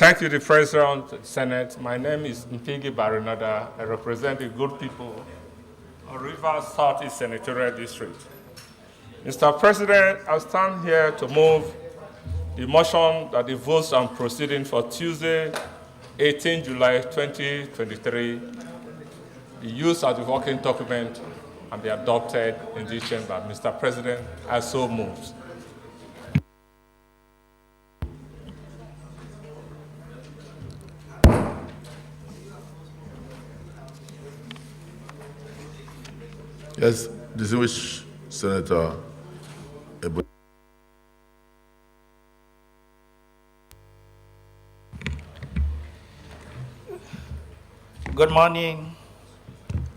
Thank you, the President of the Senate. My name is Mpigi Barinada. I represent the good people of Rivers Southeast Senatorial District. Mr. President, I stand here to move the motion that the votes and proceedings for Tuesday, 18 July 2023, be used as the working document and be adopted in this chamber. Mr. President, I so move. Yes, distinguished Senator. Good morning,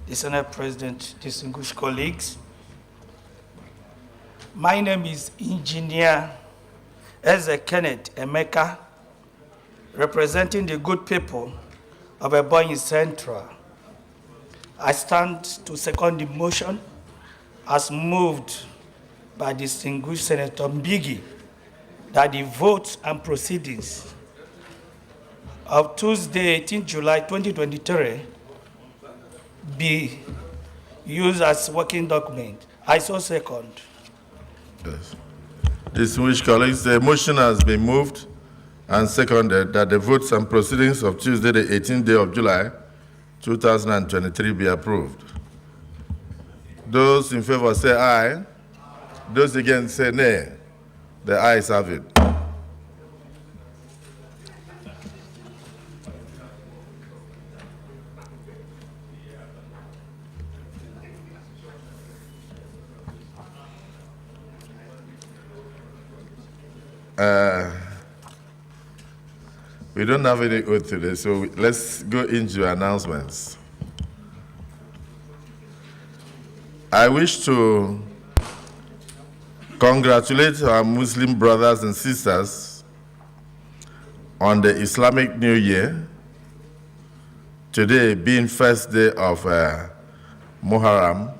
the Senate President, distinguished colleagues. My name is Engineer Eze Kenneth Emeka, representing the good people of Ebonyi Central. I stand to second the motion as moved by distinguished Senator Mbigi that the votes and proceedings of Tuesday, 18 July 2023 be used as working document. I so second. Yes. Distinguished colleagues, the motion has been moved and seconded that the votes and proceedings of Tuesday, the 18th day of July 2023 be approved. Those in favor say aye. Those against say nay. The ayes have it. We don't have any oath today, so let's go into announcements. I wish to congratulate our Muslim brothers and sisters on the Islamic New Year, today being first day of Muharram,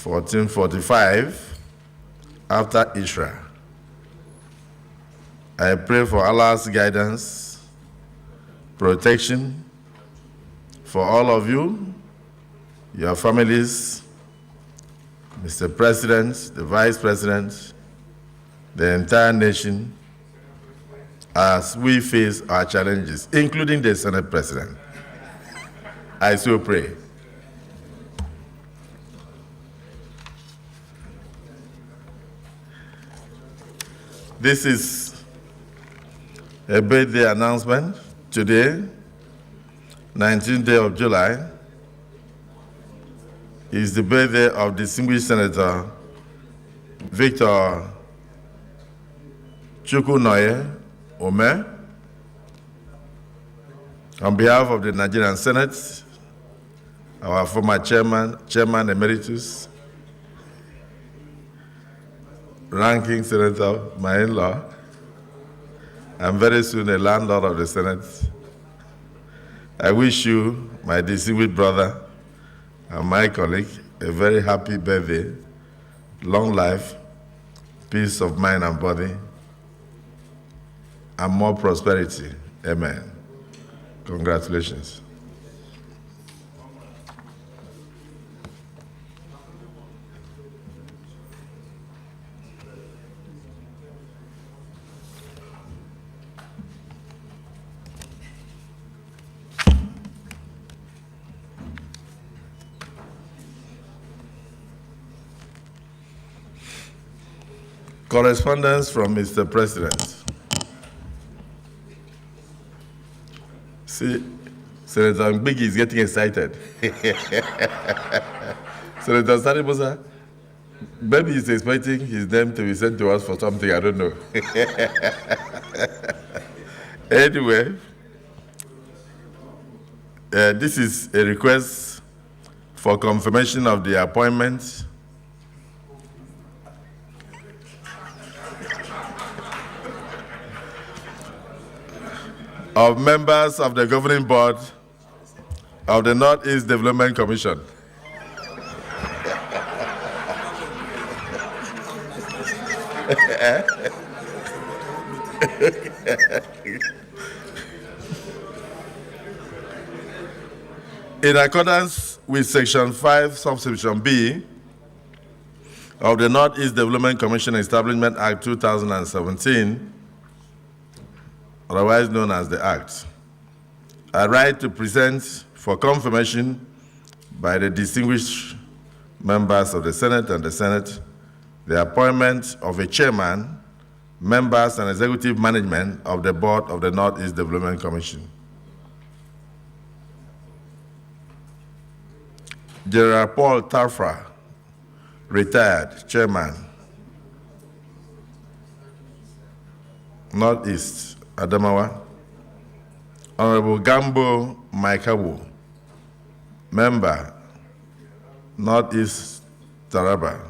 1445, after Isra. I pray for Allah's guidance, protection for all of you, your families, Mr. President, the Vice President, the entire nation, as we face our challenges, including the Senate President. I so pray. This is a birthday announcement. Today, 19th day of July, is the birthday of distinguished Senator Victor Chukwunoye Ome. On behalf of the Nigerian Senate, our former Chairman Emeritus, ranking Senator, my in-law, and very soon a landlord of the Senate, I wish you, my distinguished brother and my colleague, a very happy birthday, long life, peace of mind and body, and more prosperity. Amen. Congratulations. Correspondence from Mr. President. See, Senator Mbigi is getting excited. Senator Saribosa, maybe he's expecting his name to be sent to us for something, I don't know. Anyway, this is a request for confirmation of the appointment of members of the governing board of the Northeast Development Commission. In accordance with Section 5, Subsection B of the Northeast Development Commission Establishment Act 2017, otherwise known as the Act, I write to present for confirmation by the distinguished members of the Senate and the Senate the appointment of a chairman, members, and executive management of the Board of the Northeast Development Commission. General Paul Tarfra, retired chairman, Northeast Adamawa. Honorable Gambo Maikabu, member, Northeast Taraba.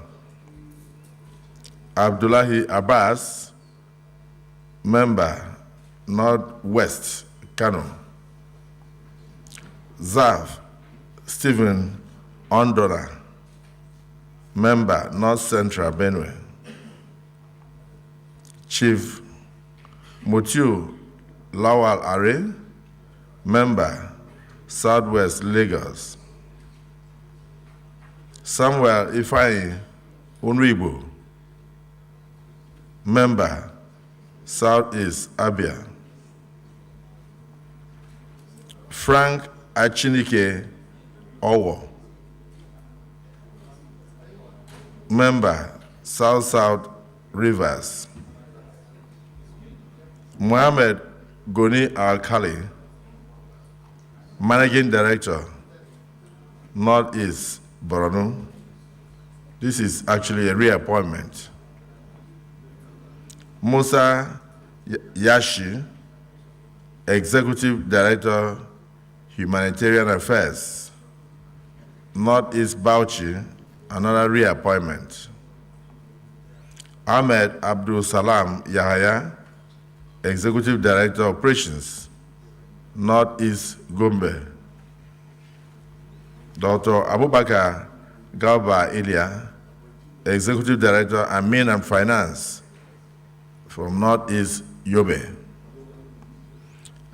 Abdullahi Abbas, member, Northwest Kano. Zav Stephen Ondora, member, North Central Benue. Chief Mutiu Lawal Are, member, Southwest Lagos. Samuel Ifeanyi Unribo, member, Southeast Abia. Frank Achinike Owo, member, South Rivers. Mohammed Goni Al-Khali, Managing Director, Northeast Borno. This is actually a reappointment. Musa Yashi, Executive Director, Humanitarian Affairs, Northeast Bauchi, another reappointment. Ahmed Abdul Salam Yahaya, Executive Director, Operations, Northeast Gombe. Dr. Abubakar Galba Ilya, Executive Director, Admin and Finance, from Northeast Yobe.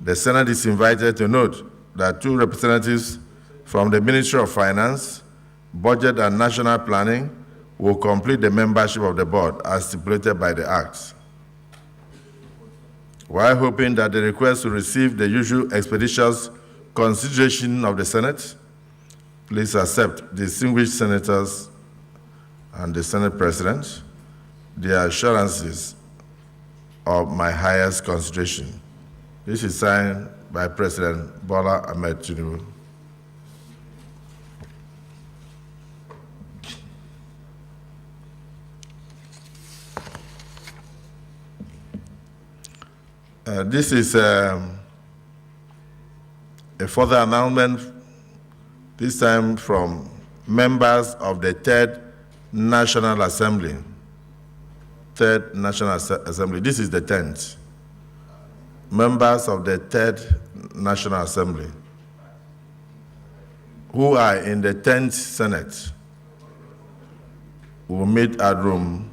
The Senate is invited to note that 2 representatives from the Ministry of Finance, Budget and National Planning will complete the membership of the board as stipulated by the Act. While hoping that the request will receive the usual expeditious consideration of the Senate, please accept, distinguished senators and the Senate President, the assurances of my highest consideration. This is signed by President Bola Ahmed Tinubu. This is a further announcement, this time from members of the Third National Assembly. Third National Assembly, this is the 10th. Members of the Third National Assembly who are in the 10th Senate will meet at room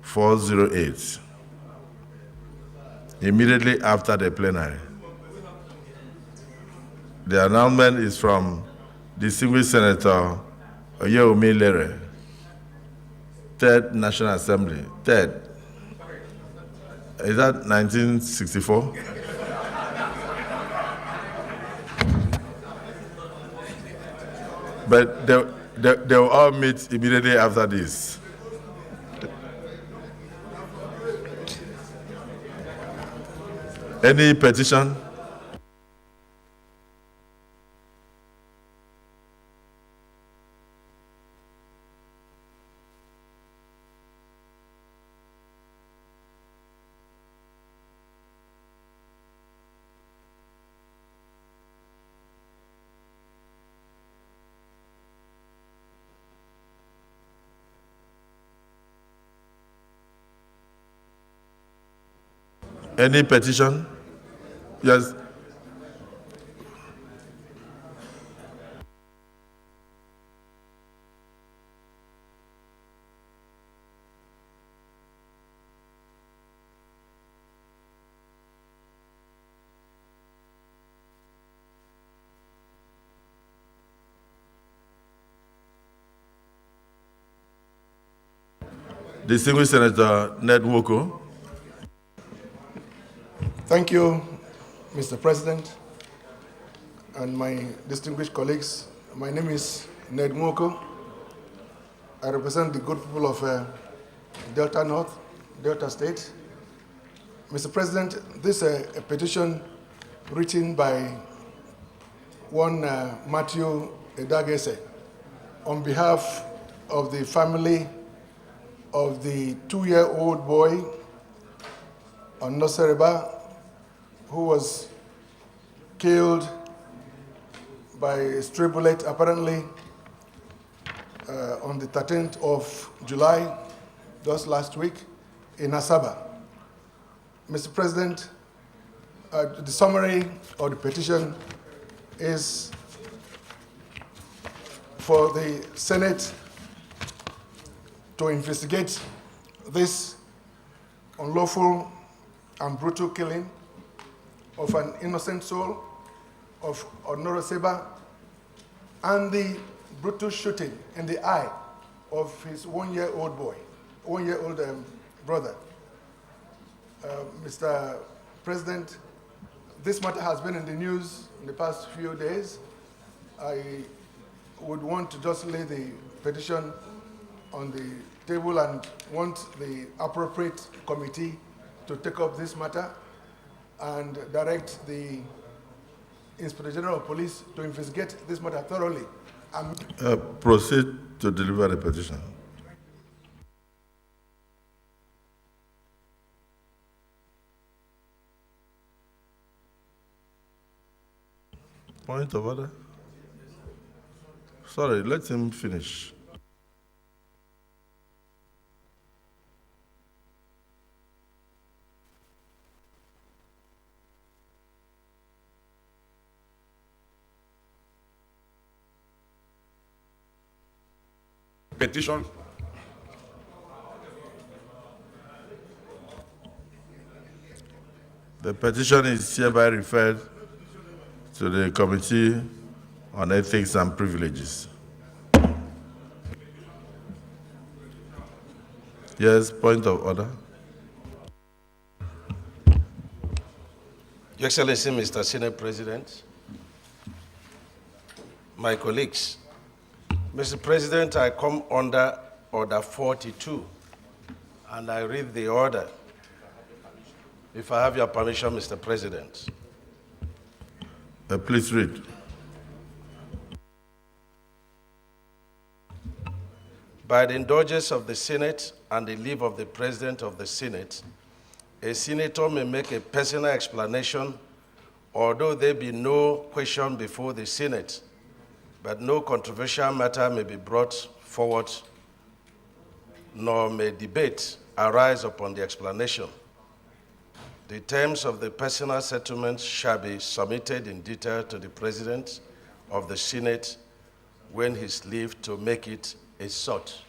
408 immediately after the plenary. The announcement is from distinguished Senator Oyeomi Lere, Third National Assembly. Third. Is that 1964? But they will all meet immediately after this. Any petition? Any petition? Yes. Distinguished Senator Ned Nwoko. Thank you, Mr. President, and my distinguished colleagues. My name is Ned Nwoko. I represent the good people of Delta North, Delta State. Mr. President, this is a petition written by one Matthew Edagese on behalf of the family of the 2-year-old boy Onosereba, who was killed by a stray bullet, apparently on the 13th of July, just last week, in Asaba. Mr. President, the summary of the petition is for the Senate to investigate this unlawful and brutal killing of an innocent soul of Onoreseba and the brutal shooting in the eye of his 1-year-old boy, 1-year-old brother. Mr. President, this matter has been in the news in the past few days. I would want to just lay the petition on the table and want the appropriate committee to take up this matter and direct the Inspector General of Police to investigate this matter thoroughly. Proceed to deliver the petition. Point of order. Sorry, let him finish. Petition. The petition is hereby referred to the Committee on Ethics and Privileges. Yes, point of order. Your Excellency, Mr. Senate President, my colleagues, Mr. President, I come under Order 42, and I read the order. If I have your permission, Mr. President. Please read. By the indulgence of the Senate and the leave of the President of the Senate, a senator may make a personal explanation, although there be no question before the Senate, but no controversial matter may be brought forward, nor may debate arise upon the explanation. The terms of the personal settlement shall be submitted in detail to the President of the Senate when his leave to make it is sought.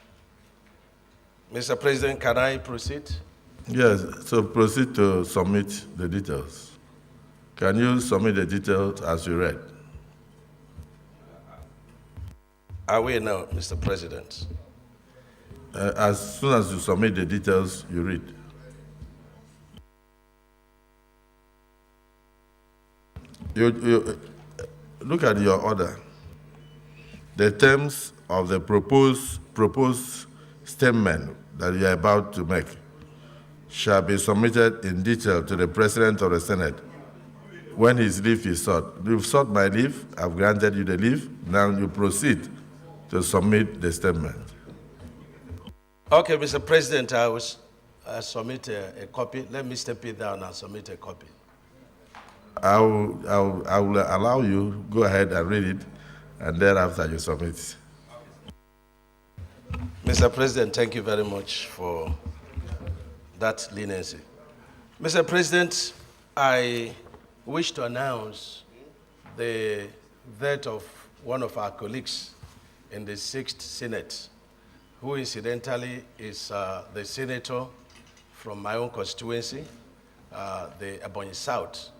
Mr. President, can I proceed? Yes, so proceed to submit the details. Can you submit the details as you read? I will now, Mr. President. As soon as you submit the details, you read. You look at your order. The terms of the proposed statement that you are about to make shall be submitted in detail to the President of the Senate when his leave is sought. You've sought my leave, I've granted you the leave, now you proceed to submit the statement. Okay, Mr. President, I will submit a copy. Let me step it down and submit a copy. I will allow you, go ahead and read it, and thereafter you submit. Mr. President, thank you very much for that leniency. Mr. President, I wish to announce the death of one of our colleagues in the 6th Senate, who incidentally is the senator from my own constituency, the Ebonyi South,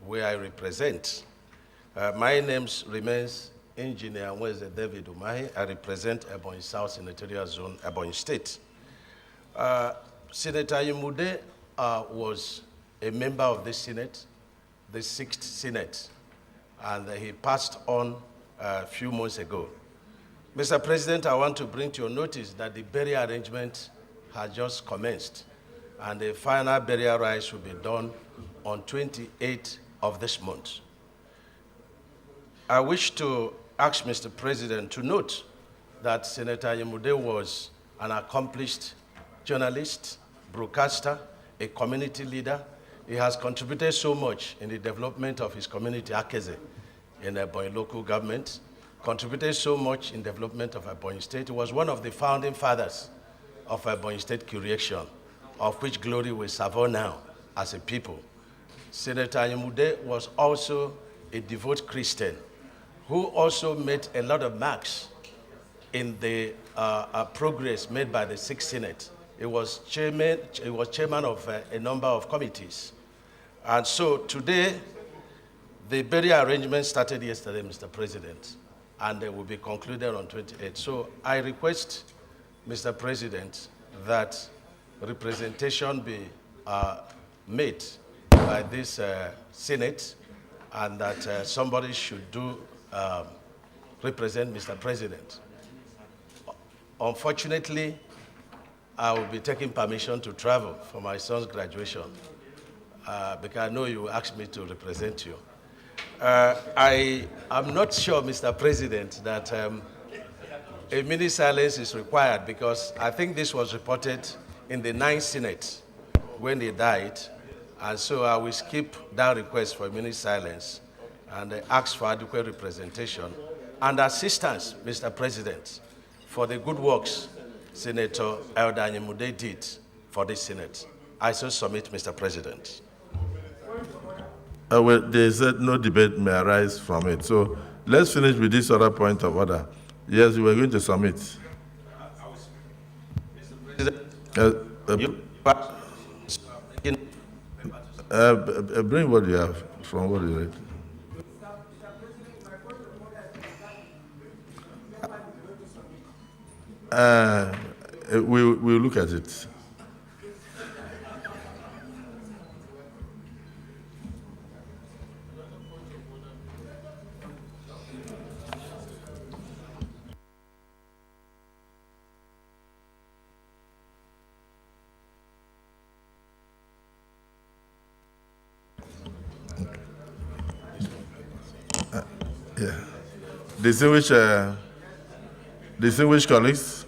where I represent. My name remains Engineer David Umahi. I represent Ebonyi South Senatorial Zone, Ebonyi State. Senator Ayimude was a member of the Senate, the 6th Senate, and he passed on a few months ago. Mr. President, I want to bring to your notice that the burial arrangement has just commenced, and the final burial rites will be done on 28th of this month. I wish to ask Mr. President to note that Senator Ayimude was an accomplished journalist, broadcaster, a community leader. He has contributed so much in the development of his community, Akeze, in Ebonyi local government, contributed so much in development of Ebonyi State. He was one of the founding fathers of Ebonyi State creation, of which glory we savour now as a people. Senator Ayimude was also a devout Christian who also made a lot of marks in the progress made by the 6th Senate. He was chairman of a number of committees. And so today, the burial arrangement started yesterday, Mr. President, and they will be concluded on 28th. So I request, Mr. President, that representation be made by this Senate, and that somebody should represent Mr. President. Unfortunately, I will be taking permission to travel for my son's graduation because I know you asked me to represent you. I am not sure, Mr. President, that a mini silence is required because I think this was reported in the 9th Senate when he died, and so I will skip that request for a mini silence and ask for adequate representation and assistance, Mr. President, for the good works Senator Elder Ayimude did for the Senate. I so submit, Mr. President. Well, they said no debate may arise from it. So let's finish with this other point of order. Yes, we were going to submit. Bring what you have from what you read. We'll look at it. Yeah. Distinguished colleagues,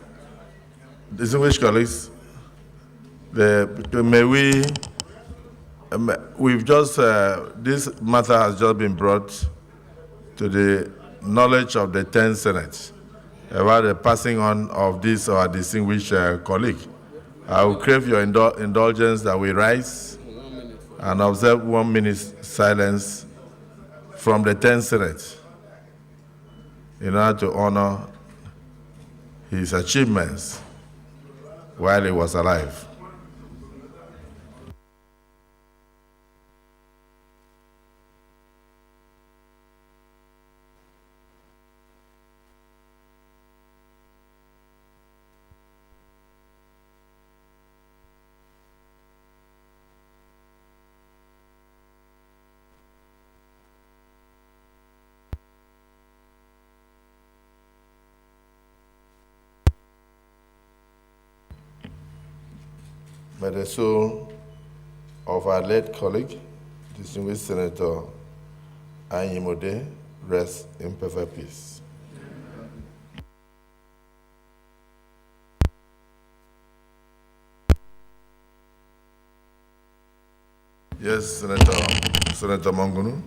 we've just, this matter has just been brought to the knowledge of the 10th Senate about the passing on of this our distinguished colleague. I will crave your indulgence that we rise and observe 1 minute silence from the 10th Senate in order to honor his achievements while he was alive. May the soul of our late colleague, distinguished Senator Ayimude, rest in perfect peace. Yes, Senator Mongunu.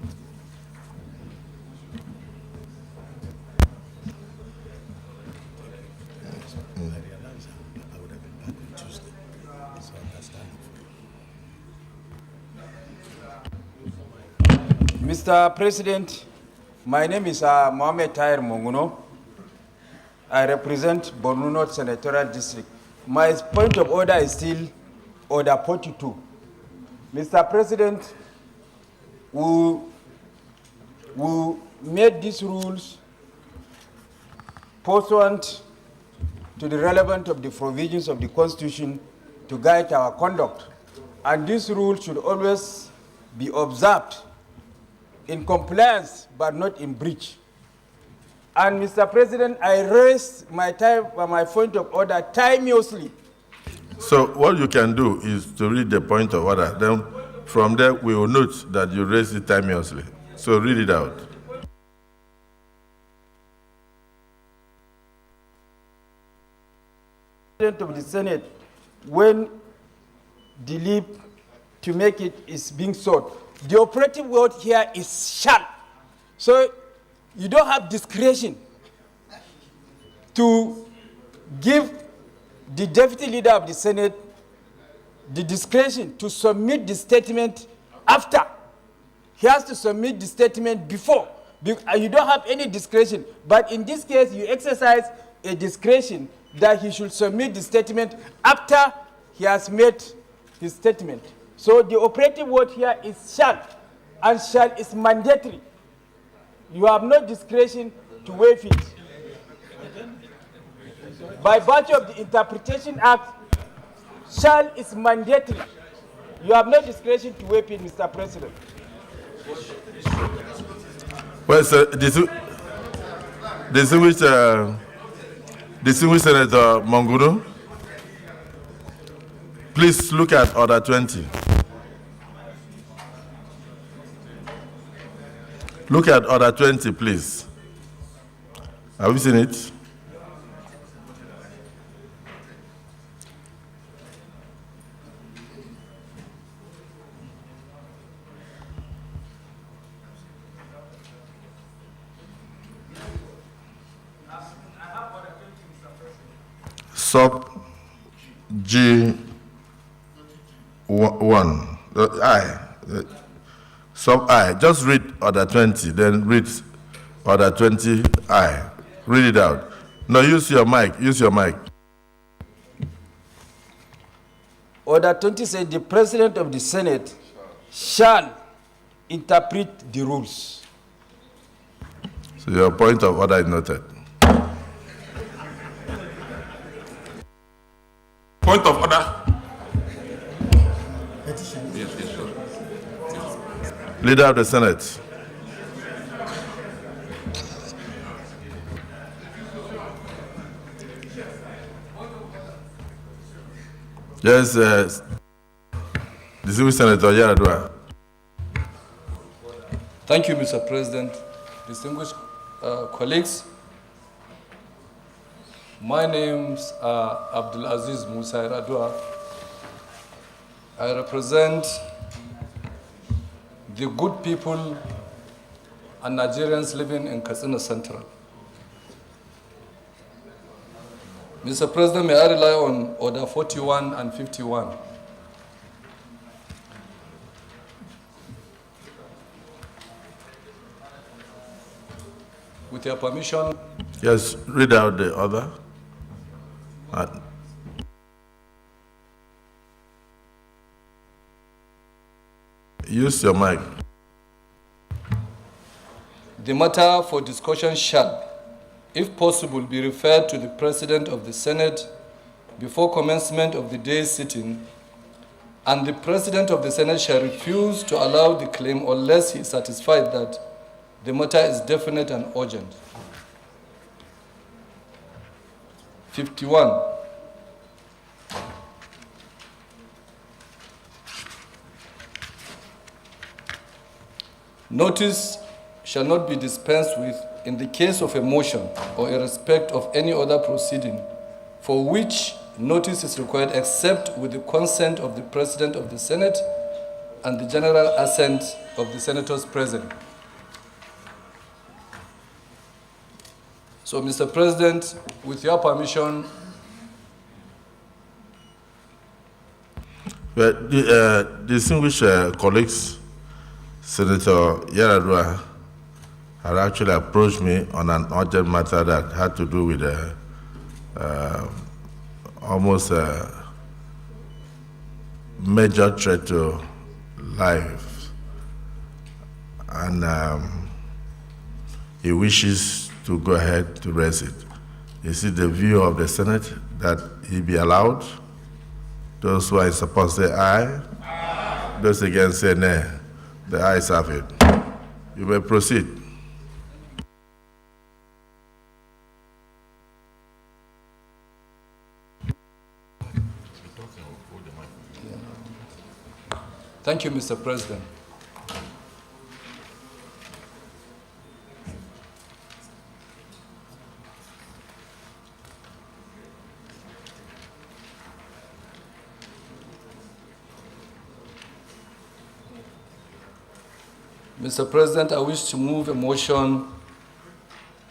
Mr. President, my name is Mohamed Tahir Monguno. I represent Borno North Senatorial District. My point of order is still Order 42. Mr. President, we made these rules pursuant to the relevance of the provisions of the Constitution to guide our conduct. And this rule should always be observed in compliance but not in breach. And Mr. President, I raised my point of order timeously. So what you can do is to read the point of order. Then from there, we will note that you raised it timeously. So read it out. Of the Senate, when the leave to make it is being sought, the operative word here is shall. So you don't have discretion to give the deputy leader of the Senate the discretion to submit the statement after. He has to submit the statement before. You don't have any discretion. But in this case, you exercise a discretion that he should submit the statement after he has made his statement. So the operative word here is shall, and shall is mandatory. You have no discretion to waive it. By virtue of the Interpretation Act, shall is mandatory. You have no discretion to waive it, Mr. President. Well, sir, distinguished Senator Monguno, please look at Order 20. Look at Order 20, please. Have you seen it? Sub G1, sub I. Just read Order 20, then read Order 20I. Read it out. No, use your mic. Use your mic. Order 20 says the President of the Senate shall interpret the rules. So your point of order is noted. Point of order. Leader of the Senate. Yes, distinguished Senator Yaradua. Thank you, Mr. President. Distinguished colleagues, my name's Abdulaziz Musa Yaradua. I represent the good people and Nigerians living in Katsina Central. Mr. President, may I rely on Order 41 and 51? With your permission. Yes, read out the order. Use your mic. The matter for discussion shall, if possible, be referred to the President of the Senate before commencement of the day's sitting, and the President of the Senate shall refuse to allow the claim unless he is satisfied that the matter is definite and urgent. 51. Notice shall not be dispensed with in the case of a motion or in respect of any other proceeding for which notice is required except with the consent of the President of the Senate and the general assent of the senators present. So, Mr. President, with your permission. Well, distinguished colleagues, Senator Yaradua had actually approached me on an urgent matter that had to do with almost a major threat to life. And he wishes to go ahead to raise it. Is it the view of the Senate that he be allowed Those who are in support say aye. Aye. Those against say nay. The ayes have it. You may proceed. Thank you, Mr. President. Mr. President, I wish to move a motion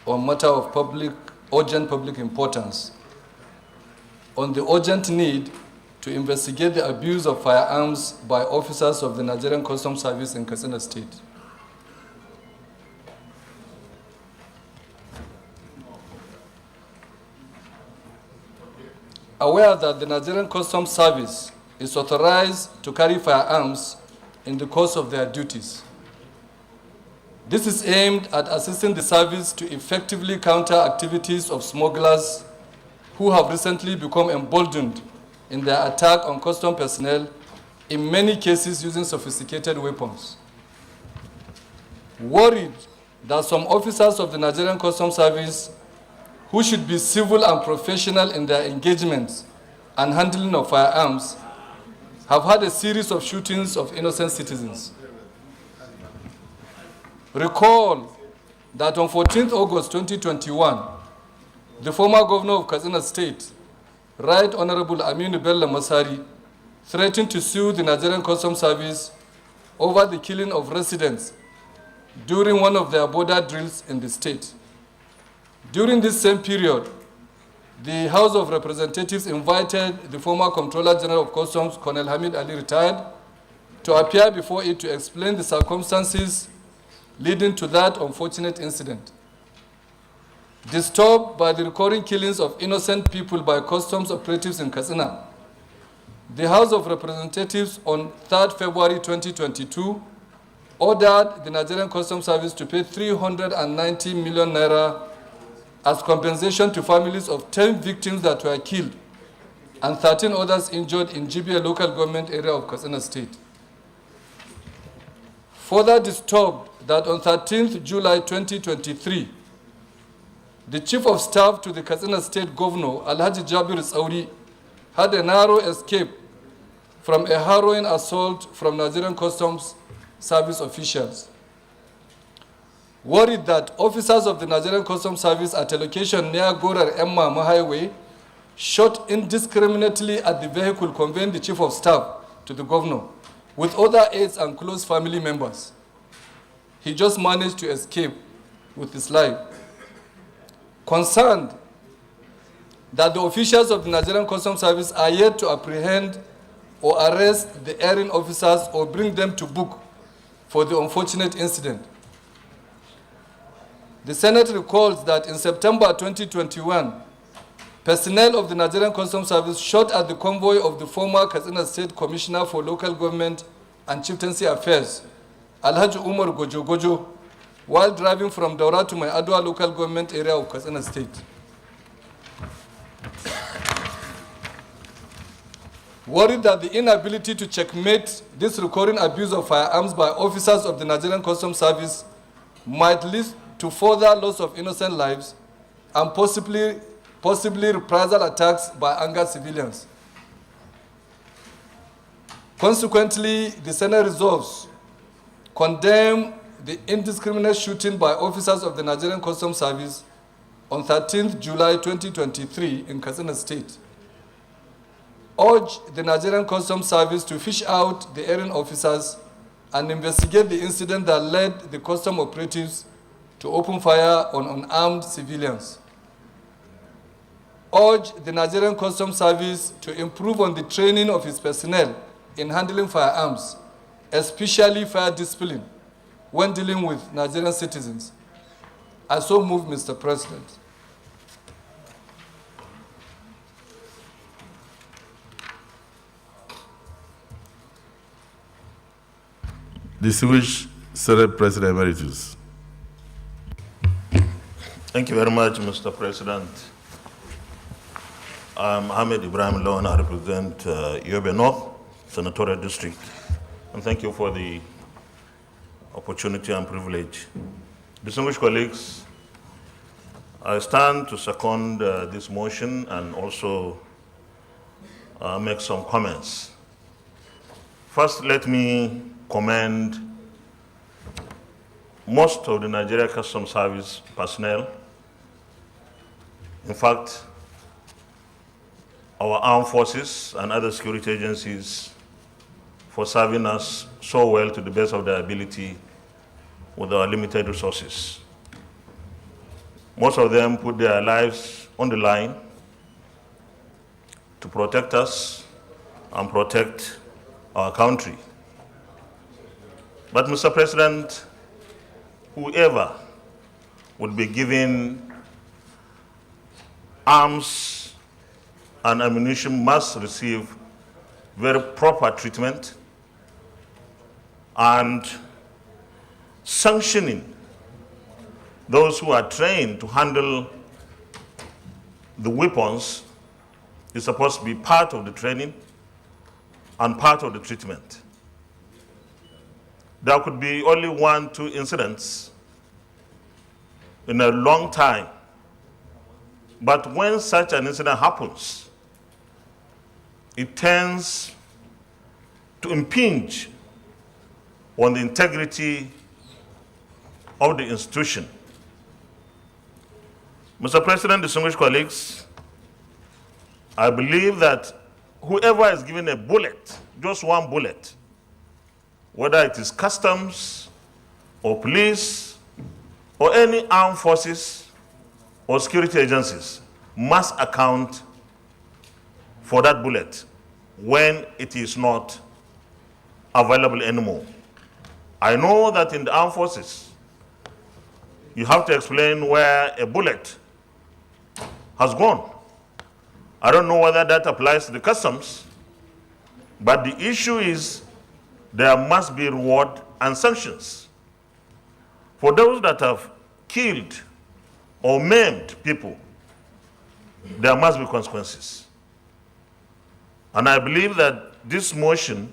on matter of urgent public importance on the urgent need to investigate the abuse of firearms by officers of the Nigerian Customs Service in Katsina State. Aware that the Nigerian Customs Service is authorized to carry firearms in the course of their duties. This is aimed at assisting the service to effectively counter activities of smugglers who have recently become emboldened in their attack on custom personnel, in many cases using sophisticated weapons. Worried that some officers of the Nigerian Customs Service, who should be civil and professional in their engagements and handling of firearms, have had a series of shootings of innocent citizens. Recall that on 14th August 2021, the former governor of Katsina State, Right Honorable Aminu Bello Masari, threatened to sue the Nigerian Customs Service over the killing of residents during one of their border drills in the state. During this same period, the House of Representatives invited the former Comptroller General of Customs, Colonel Hamid Ali retired, to appear before it to explain the circumstances leading to that unfortunate incident. Disturbed by the recurring killings of innocent people by customs operatives in Katsina, the House of Representatives on 3rd February 2022 ordered the Nigerian Customs Service to pay 390 million naira as compensation to families of 10 victims that were killed and 13 others injured in GBA local government area of Katsina State. Further disturbed that on 13th July 2023, the Chief of Staff to the Katsina State Governor, Alhaji Jabir Sauri, had a narrow escape from a harrowing assault from Nigerian Customs Service officials. Worried that officers of the Nigerian Customs Service at a location near Gorar Emma Highway shot indiscriminately at the vehicle conveying the Chief of Staff to the Governor with other aides and close family members. He just managed to escape with his life. Concerned that the officials of the Nigerian Customs Service are yet to apprehend or arrest the erring officers or bring them to book for the unfortunate incident. The Senate recalls that in September 2021, personnel of the Nigerian Customs Service shot at the convoy of the former Katsina State Commissioner for Local Government and Chieftaincy Affairs, Alhaji Umar Gojo Gojo, while driving from Daura to my Adwa local government area of Katsina State. Worried that the inability to checkmate this recurring abuse of firearms by officers of the Nigerian Customs Service might lead to further loss of innocent lives and possibly reprisal attacks by angered civilians. Consequently, the Senate resolves condemn the indiscriminate shooting by officers of the Nigerian Customs Service on 13th July 2023 in Katsina State. Urge the Nigerian Customs Service to fish out the erring officers and investigate the incident that led the custom operatives to open fire on unarmed civilians. Urge the Nigerian Customs Service to improve on the training of its personnel in handling firearms, especially fire discipline, when dealing with Nigerian citizens. I so move, Mr. President. Distinguished Senate President Emeritus. Thank you very much, Mr. President. I'm Ahmed Ibrahim Lone. I represent Yobe North Senatorial District. And thank you for the opportunity and privilege. Distinguished colleagues, I stand to second this motion and also make some comments. First, let me commend most of the Nigeria Customs Service personnel. In fact, our armed forces and other security agencies for serving us so well to the best of their ability with our limited resources. Most of them put their lives on the line to protect us and protect our country. But Mr. President, whoever would be given arms and ammunition must receive very proper treatment and sanctioning those who are trained to handle the weapons is supposed to be part of the training and part of the treatment. There could be only 1-2 incidents in a long time. But when such an incident happens, it tends to impinge on the integrity of the institution. Mr. President, distinguished colleagues, I believe that whoever is given a bullet, just one bullet, whether it is customs or police or any armed forces or security agencies, must account for that bullet when it is not available anymore. I know that in the armed forces, you have to explain where a bullet has gone. I don't know whether that applies to the customs, but the issue is there must be reward and sanctions. For those that have killed or maimed people, there must be consequences. And I believe that this motion,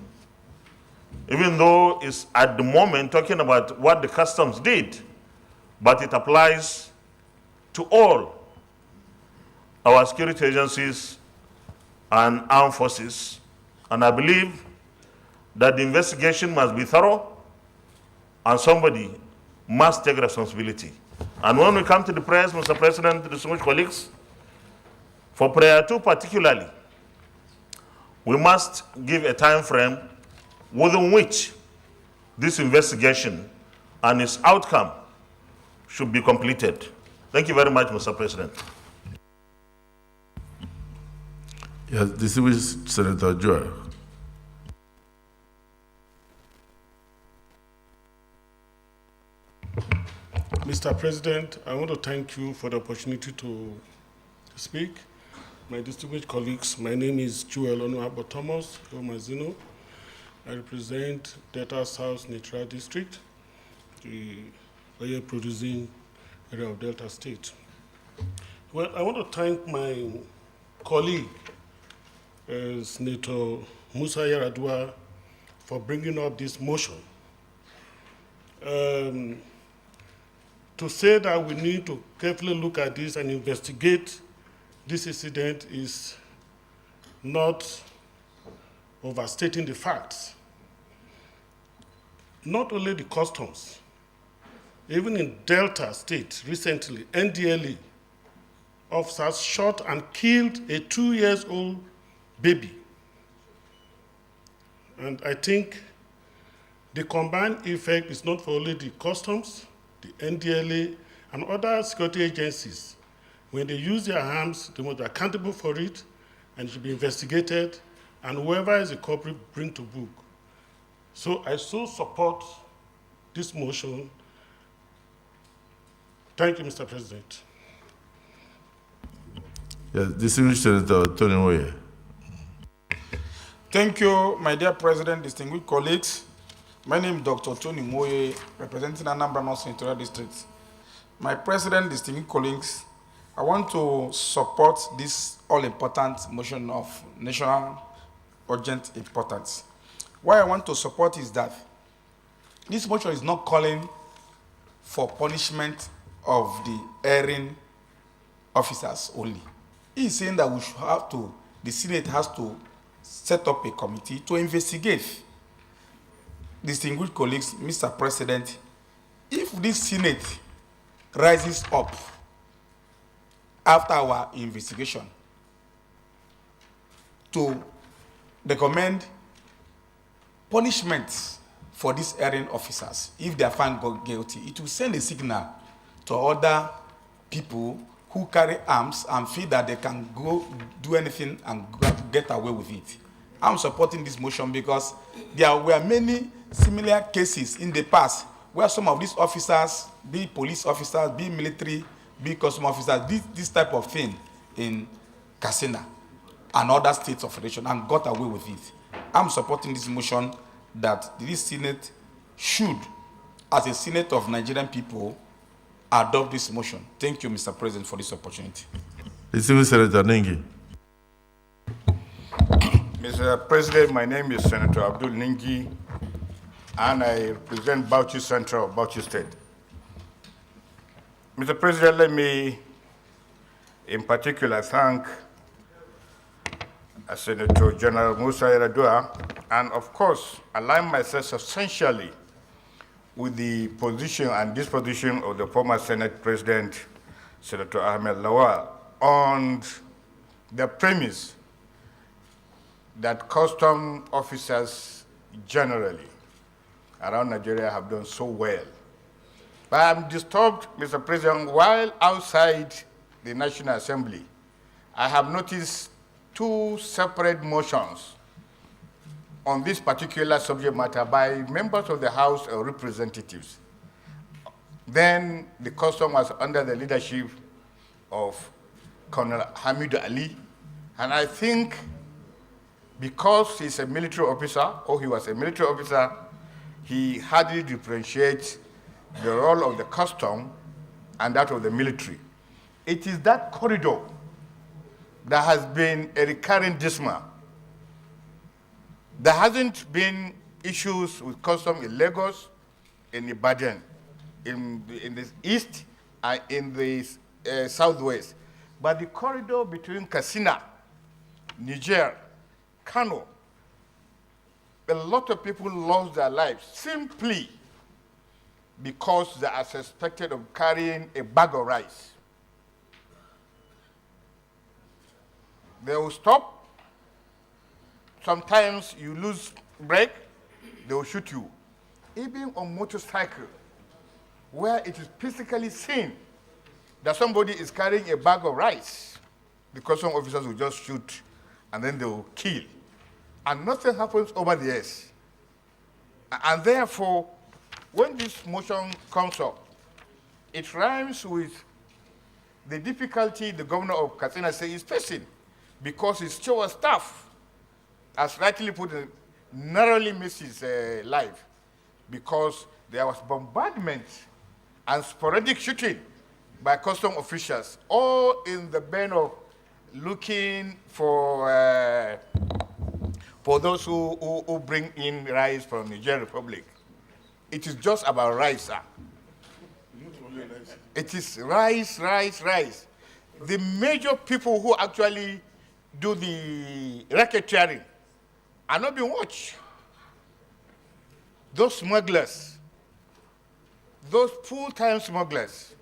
even though it's at the moment talking about what the customs did, but it applies to all our security agencies and armed forces. And I believe that the investigation must be thorough and somebody must take responsibility. And when we come to the prayers, Mr. President, distinguished colleagues, for prayer 2 particularly, we must give a time frame within which this investigation and its outcome should be completed. Thank you very much, Mr. President. Yes, distinguished Senator Joel. Mr. President, I want to thank you for the opportunity to speak. My distinguished colleagues, my name is Joel Onuabo Thomas Omazino. I represent Delta South Natural District, the oil producing area of Delta State. Well, I want to thank my colleague, Senator Musa Yaradua, for bringing up this motion. To say that we need to carefully look at this and investigate this incident is not overstating the facts. Not only the customs, even in Delta State recently, NDLE officers shot and killed a 2-year-old baby. And I think the combined effect is not for only the customs, the NDLA, and other security agencies. When they use their arms, they must be accountable for it, and it should be investigated, and whoever is the culprit, bring to book. So I so support this motion. Thank you, Mr. President. Yes, distinguished Senator Tony Moye. Thank you, my dear President, distinguished colleagues. My name is Dr. Tony Moye, representing Anambra North Senatorial District. My President, distinguished colleagues, I want to support this all-important motion of national urgent importance. Why I want to support is that this motion is not calling for punishment of the erring officers only. He is saying that we should have to, the Senate has to set up a committee to investigate. Distinguished colleagues, Mr. President, if this Senate rises up after our investigation to recommend punishments for these erring officers, if they are found guilty, it will send a signal to other people who carry arms and feel that they can go do anything and get away with it. I'm supporting this motion because there were many similar cases in the past where some of these officers, be police officers, be military, be custom officers, did this type of thing in Katsina and other states of federation and got away with it. I'm supporting this motion that this Senate should, as a Senate of Nigerian people, adopt this motion. Thank you, Mr. President, for this opportunity. Distinguished Senator Ningi. Mr. President, my name is Senator Abdul Ningi, and I represent Bauchi Central, Bauchi State. Mr. President, let me in particular thank Senator General Musa Yar'Adua, and of course, align myself essentially with the position and disposition of the former Senate President, Senator Ahmed Lawal, on the premise that custom officers generally around Nigeria have done so well. But I'm disturbed, Mr. President, while outside the National Assembly, I have noticed two separate motions on this particular subject matter by members of the House of Representatives. Then the custom was under the leadership of Colonel Hamid Ali, and I think because he's a military officer, or he was a military officer, he hardly differentiates the role of the custom and that of the military. It is that corridor that has been a recurring dismal. There hasn't been issues with custom in Lagos, in Ibadan, in the east, and in the southwest. But the corridor between Katsina, Niger, Kano, a lot of people lost their lives simply because they are suspected of carrying a bag of rice. They will stop. Sometimes you lose brake, they will shoot you. Even on motorcycle, where it is physically seen that somebody is carrying a bag of rice, because some officers will just shoot and then they will kill. And nothing happens over the years. And therefore, when this motion comes up, it rhymes with the difficulty the governor of Katsina State is facing, because his chief of staff, as rightly put it, narrowly missed his life because there was bombardment and sporadic shooting by custom officials, all in the vein of looking for those who bring in rice from Niger Republic. It is just about rice, sir. It is rice, rice, rice. The major people who actually do the racketeering are not being watched. Those smugglers, those full-time smugglers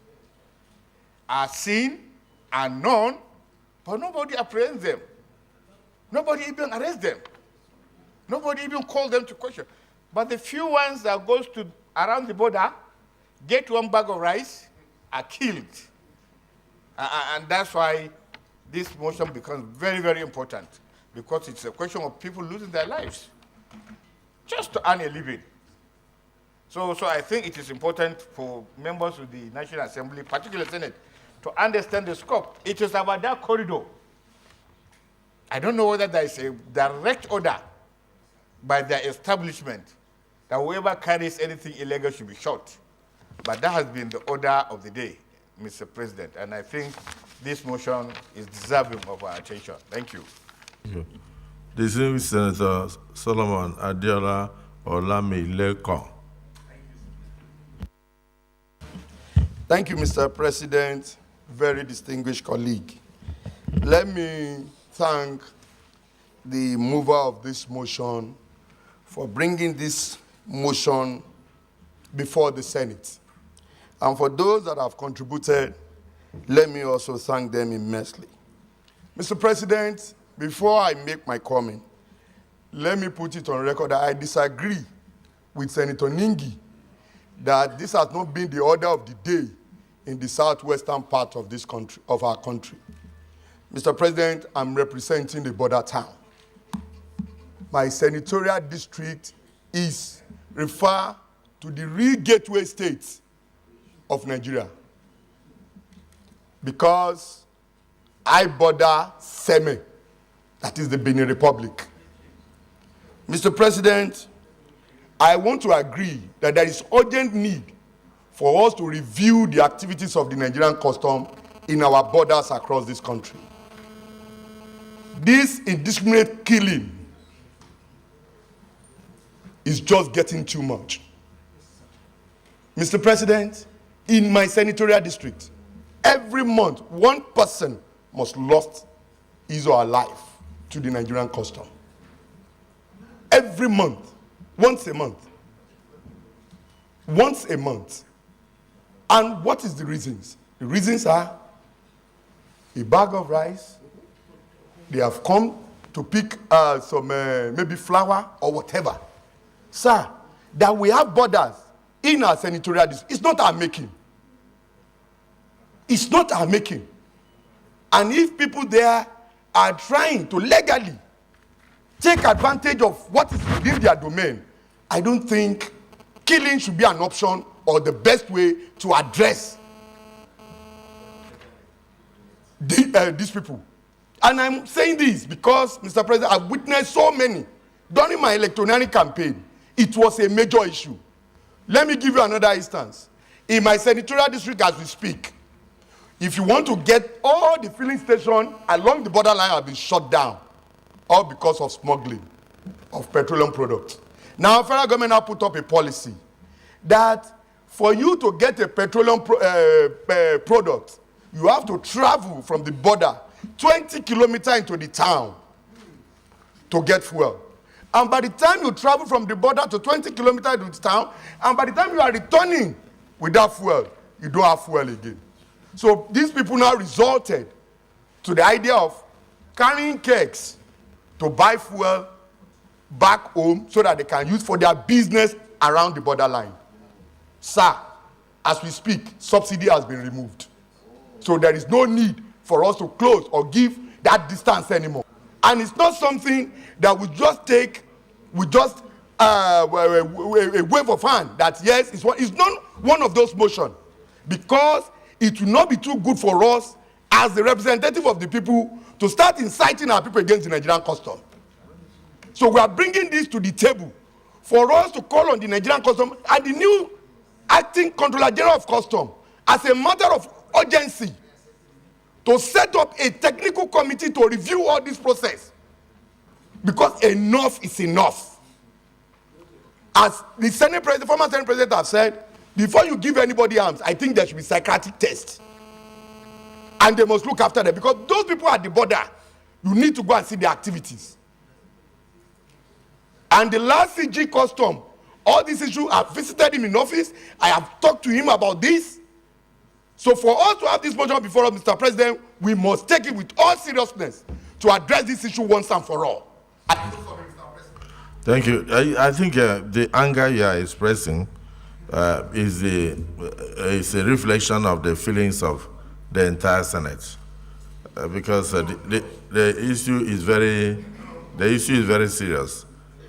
are seen and known, but nobody apprehends them. Nobody even arrests them. Nobody even calls them to question. But the few ones that goes to around the border, get one bag of rice, are killed. And that's why this motion becomes very, very important, because it's a question of people losing their lives just to earn a living. So I think it is important for members of the National Assembly, particularly Senate, to understand the scope. It is about that corridor. I don't know whether there is a direct order by the establishment that whoever carries anything illegal should be shot. But that has been the order of the day. Mr. President. And I think this motion is deserving of our attention. Thank you. Thank you. Distinguished Senator Solomon Adiola Olamileko. Thank you, Mr. President. Very distinguished colleague. Let me thank the mover of this motion for bringing this motion before the Senate. And for those that have contributed, let me also thank them immensely. Mr. President, before I make my comment, let me put it on record that I disagree with Senator Ningi that this has not been the order of the day in the southwestern part of this country, of our country. Mr. President, I'm representing the border town. My senatorial district is referred to the real gateway states of Nigeria because I border Seme, that is the Benin Republic. Mr. President, I want to agree that there is urgent need for us to review the activities of the Nigerian custom in our borders across this country. This indiscriminate killing is just getting too much. Mr. President, in my senatorial district, every month, one person must lose his or her life to the Nigerian custom. Every month, once a month. Once a month. And what is the reasons? The reasons are a bag of rice, they have come to pick some maybe flour or whatever. Sir, that we have borders in our senatorial district, it's not our making. It's not our making. And if people there are trying to legally take advantage of what is within their domain, I don't think killing should be an option or the best way to address these people. And I'm saying this because, Mr. President, I've witnessed so many. During my electoral campaign, it was a major issue. Let me give you another instance. In my senatorial district as we speak, if you want to get all the filling stations along the borderline have been shut down, all because of smuggling of petroleum products. Now, federal government now put up a policy that for you to get a petroleum product, you have to travel from the border 20 kilometers into the town to get fuel. And by the time you travel from the border to 20 kilometers into the town, and by the time you are returning without fuel, you don't have fuel again. So these people now resorted to the idea of carrying kegs to buy fuel back home so that they can use for their business around the borderline. Sir, as we speak, subsidy has been removed. So there is no need for us to close or give that distance anymore. And it's not something that we just take, we just a wave of hand that yes, it's not one of those motions, because it will not be too good for us as the representative of the people to start inciting our people against the Nigerian custom. So we are bringing this to the table for us to call on the Nigerian custom and the new acting Controller General of Custom as a matter of urgency to set up a technical committee to review all this process, because enough is enough. As the Senate President, former Senate President have said, before you give anybody arms, I think there should be psychiatric tests. And they must look after them, because those people at the border, you need to go and see their activities. And the last CG custom, all these issues, I've visited him in office, I have talked to him about this. So for us to have this motion before us, Mr. President, we must take it with all seriousness to address this issue once and for all. Thank you. I think the anger you are expressing is a reflection of the feelings of the entire Senate, because the issue is very serious.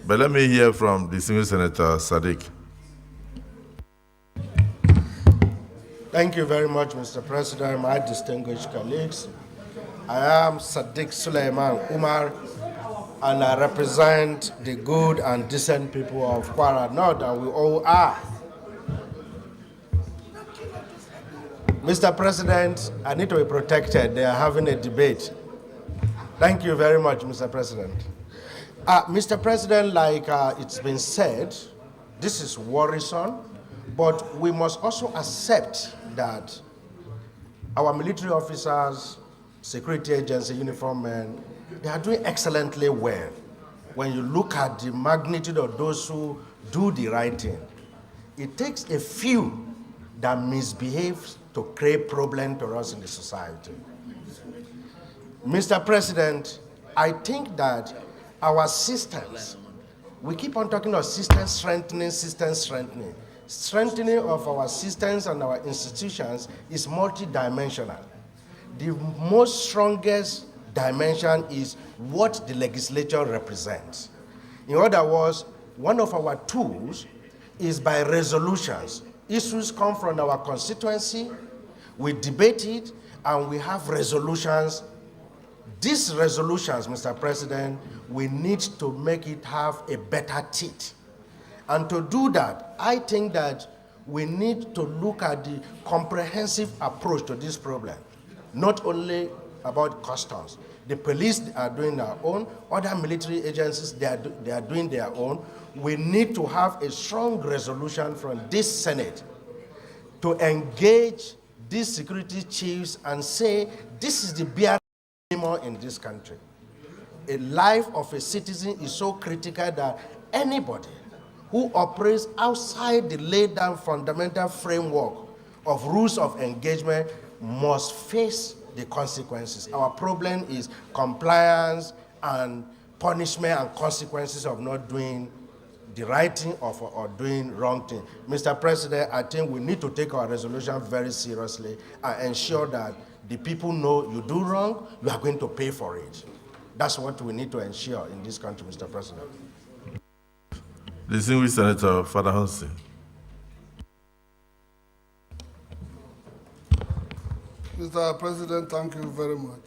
But let me hear from the Distinguished Senator Sadiq. Thank you very much, Mr. President, my distinguished colleagues. I am Sadiq Suleiman Umar, and I represent the good and decent people of Kwara North, and we all are. Mr. President, I need to be protected. They are having a debate. Thank you very much, Mr. President. Mr. President, like it's been said, this is worrisome, but we must also accept that our military officers, security agency, uniform men, they are doing excellently well. When you look at the magnitude of those who do the right thing, it takes a few that misbehave to create problem to us in the society. Mr. President, I think that our systems, we keep on talking of system strengthening. Strengthening of our systems and our institutions is multidimensional. The most strongest dimension is what the legislature represents. In other words, one of our tools is by resolutions. Issues come from our constituency, we debate it, and we have resolutions. These resolutions, Mr. President, we need to make it have a better teeth. And to do that, I think that we need to look at the comprehensive approach to this problem, not only about customs. The police are doing their own, other military agencies, they are doing their own. We need to have a strong resolution from this Senate to engage these security chiefs and say, this is the bare minimum in this country. A life of a citizen is so critical that anybody who operates outside the laid down fundamental framework of rules of engagement must face the consequences. Our problem is compliance and punishment and consequences of not doing the right thing or doing wrong thing. Mr. President, I think we need to take our resolution very seriously and ensure that the people know you do wrong, you are going to pay for it. That's what we need to ensure in this country, Mr. President. Distinguished Senator Father Hansen. Mr. President, thank you very much.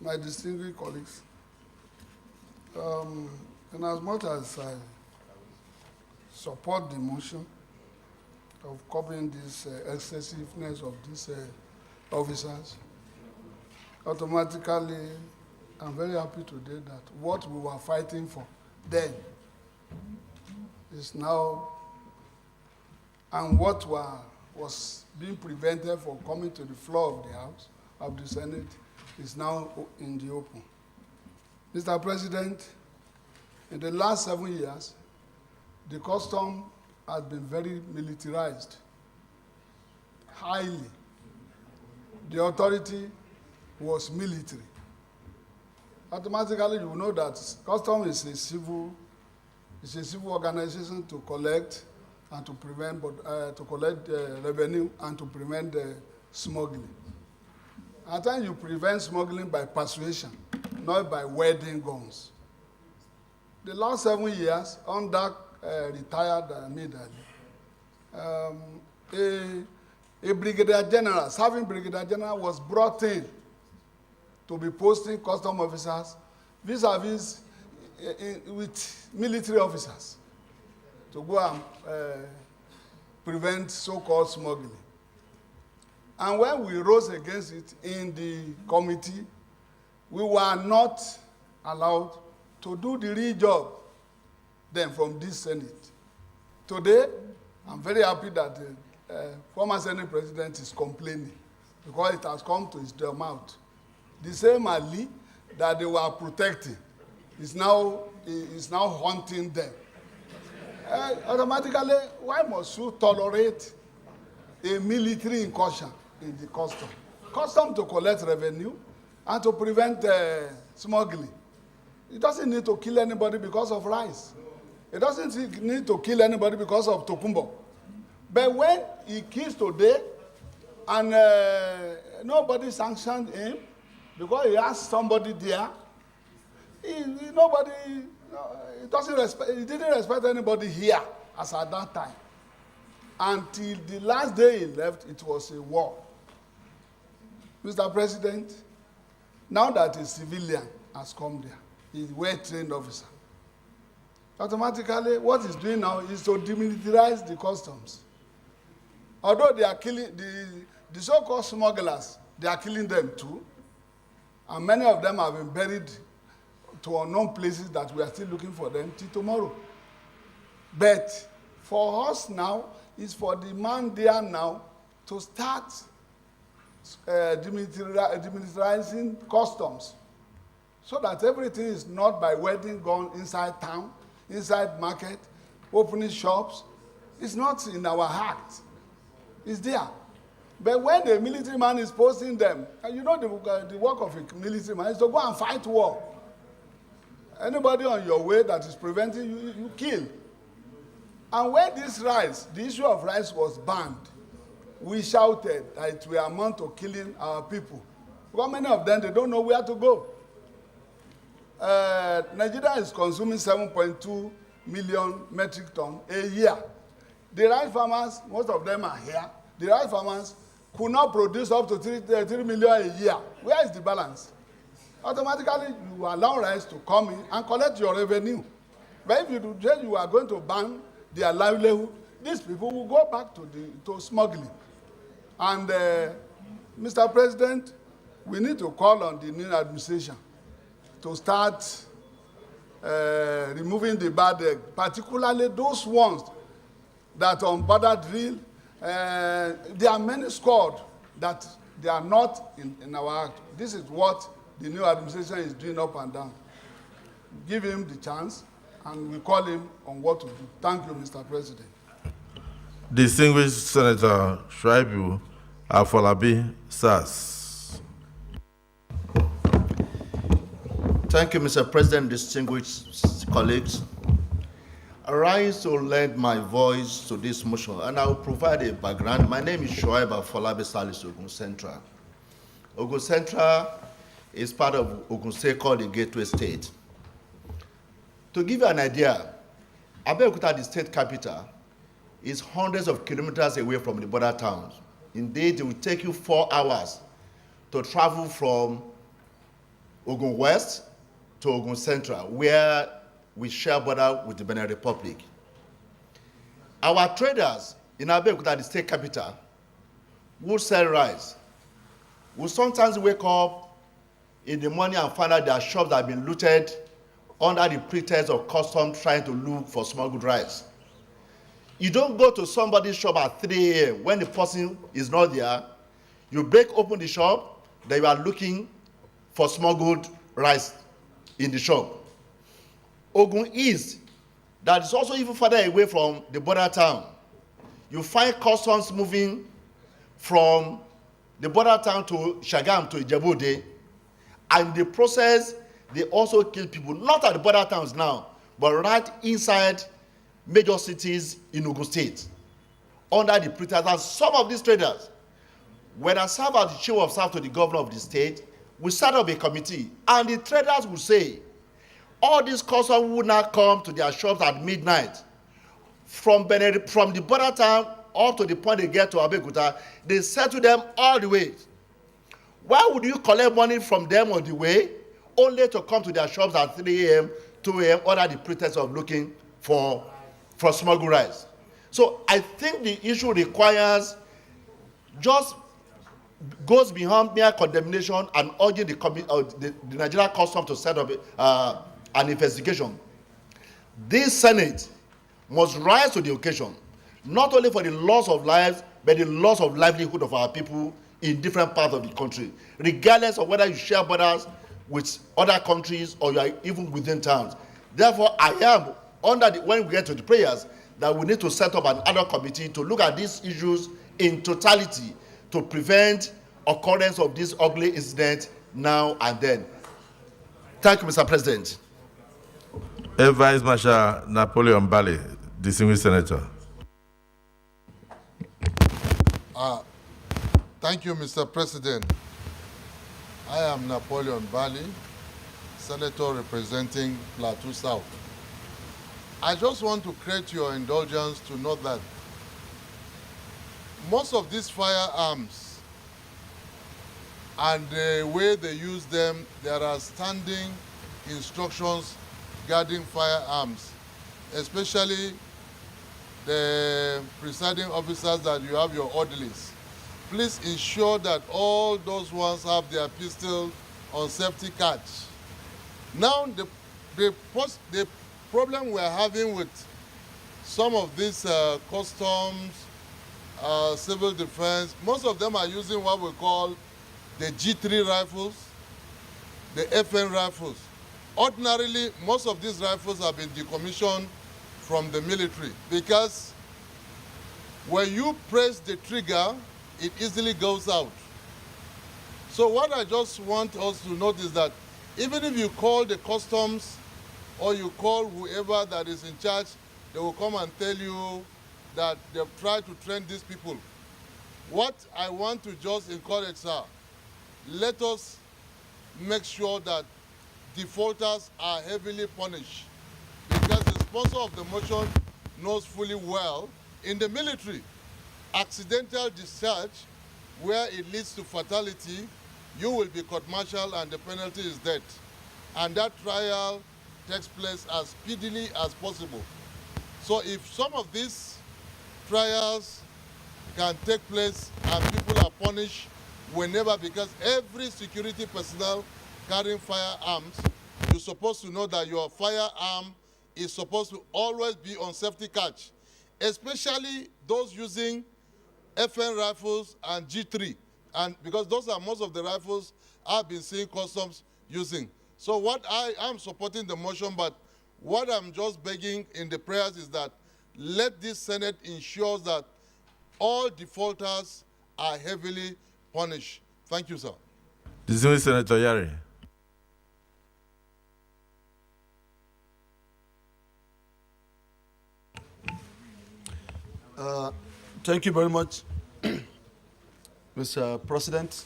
My distinguished colleagues, in as much as I support the motion of copying this excessiveness of these officers, automatically, I'm very happy today that what we were fighting for then is now, and what was being prevented from coming to the floor of the House, of the Senate, is now in the open. Mr. President, in the last 7 years, the custom has been very militarized, highly. The authority was military. Automatically, you know that custom is a civil organization to collect and to prevent, to collect revenue and to prevent smuggling. At times, you prevent smuggling by persuasion, not by wielding guns. The last 7 years, under retired immediately, a brigadier general, serving brigadier general, was brought in to be posting custom officers vis-a-vis with military officers to go and prevent so-called smuggling. And when we rose against it in the committee, we were not allowed to do the real job then from this Senate. Today, I'm very happy that the former Senate President is complaining because it has come to his mouth. The same Ali that they were protecting is now haunting them. Automatically, why must you tolerate a military incursion in the custom? Custom to collect revenue and to prevent smuggling. It doesn't need to kill anybody because of rice. It doesn't need to kill anybody because of tokumbo. But when he kills today and nobody sanctioned him because he has somebody there, he didn't respect anybody here as at that time. Until the last day he left, it was a war. Mr. President, now that a civilian has come there, he's a well-trained officer. Automatically, what he's doing now is to demilitarize the customs. Although they are killing, the so-called smugglers, they are killing them too. And many of them have been buried to unknown places that we are still looking for them till tomorrow. But for us now, it's for the man there now to start demilitarizing customs so that everything is not by wedding gone inside town, inside market, opening shops. It's not in our heart. It's there. But when the military man is posting them, and you know the work of a military man is to go and fight war. Anybody on your way that is preventing you, you kill. And when this rice, the issue of rice was banned, we shouted that it will amount to killing our people. Because many of them, they don't know where to go. Nigeria is consuming 7.2 million metric tons a year. The rice farmers, most of them are here. The rice farmers could not produce up to 3 million a year. Where is the balance? Automatically, you allow rice to come in and collect your revenue. But if you say you are going to ban their livelihood, these people will go back to smuggling. And Mr. President, we need to call on the new administration to start removing the bad egg, particularly those ones that on border drill, there are many squad that they are not in our act. This is what the new administration is doing up and down. Give him the chance, and we call him on what to do. Thank you, Mr. President. Distinguished Senator Shuaibu Afolabi SAS. Thank you, Mr. President, distinguished colleagues. I rise to lend my voice to this motion, and I will provide a background. My name is Shuaibu Afolabi Salis Ogun Central. Ogun Central is part of Ogun State called the Gateway State. To give you an idea, Abeokuta, the state capital, is hundreds of kilometers away from the border towns. Indeed, it will take you 4 hours to travel from Ogun West to Ogun Central, where we share border with the Benin Republic. Our traders in Abeokuta, the state capital, who sell rice, will sometimes wake up in the morning and find out their shops have been looted under the pretext of customs trying to look for smuggled rice. You don't go to somebody's shop at 3 a.m. when the person is not there. You break open the shop, then you are looking for smuggled rice in the shop. Ogun East, that is also even further away from the border town. You find customs moving from the border town to Shagam to Ijebu-Ode, and in the process, they also kill people, not at the border towns now, but right inside major cities in Ogun State, under the pretext that some of these traders, when I serve as the chief of staff to the governor of the state, we set up a committee, and the traders will say, all these customers would not come to their shops at midnight. From the border town up to the point they get to Abeokuta, they settle them all the way. Why would you collect money from them on the way, only to come to their shops at 3 a.m., 2 a.m., under the pretext of looking for smuggled rice? So I think the issue requires just goes beyond mere condemnation and urging the Nigerian Customs to set up an investigation. This Senate must rise to the occasion, not only for the loss of lives, but the loss of livelihood of our people in different parts of the country, regardless of whether you share borders with other countries or you are even within towns. Therefore, I am when we get to the prayers, that we need to set up an ad hoc committee to look at these issues in totality to prevent occurrence of this ugly incident now and then. Thank you, Mr. President. Vice Marshal Napoleon Bali, distinguished senator. Thank you, Mr. President. I am Napoleon Bali, senator representing Plateau South. I just want to create your indulgence to note that most of these firearms and the way they use them, there are standing instructions regarding firearms, especially the presiding officers that you have your orderlies. please ensure that all those ones have their pistol on safety catch. Now, the problem we're having with some of these customs, civil defense, most of them are using what we call the G3 rifles, the FN rifles. Ordinarily, most of these rifles have been decommissioned from the military because when you press the trigger, it easily goes out. So what I just want us to note is that even if you call the customs or you call whoever that is in charge, they will come and tell you that they've tried to train these people. What I want to just encourage, sir, let us make sure that defaulters are heavily punished, because the sponsor of the motion knows fully well in the military, accidental discharge where it leads to fatality, you will be court-martialed and the penalty is death. And that trial takes place as speedily as possible. So if some of these trials can take place and people are punished whenever, because every security personnel carrying firearms, you're supposed to know that your firearm is supposed to always be on safety catch, especially those using FN rifles and G3, and because those are most of the rifles I've been seeing customs using. So what I am supporting the motion, but what I'm just begging in the prayers is that let this Senate ensure that all defaulters are heavily punished. Thank you, sir. Distinguished Senator Yari. Thank you very much, Mr. President.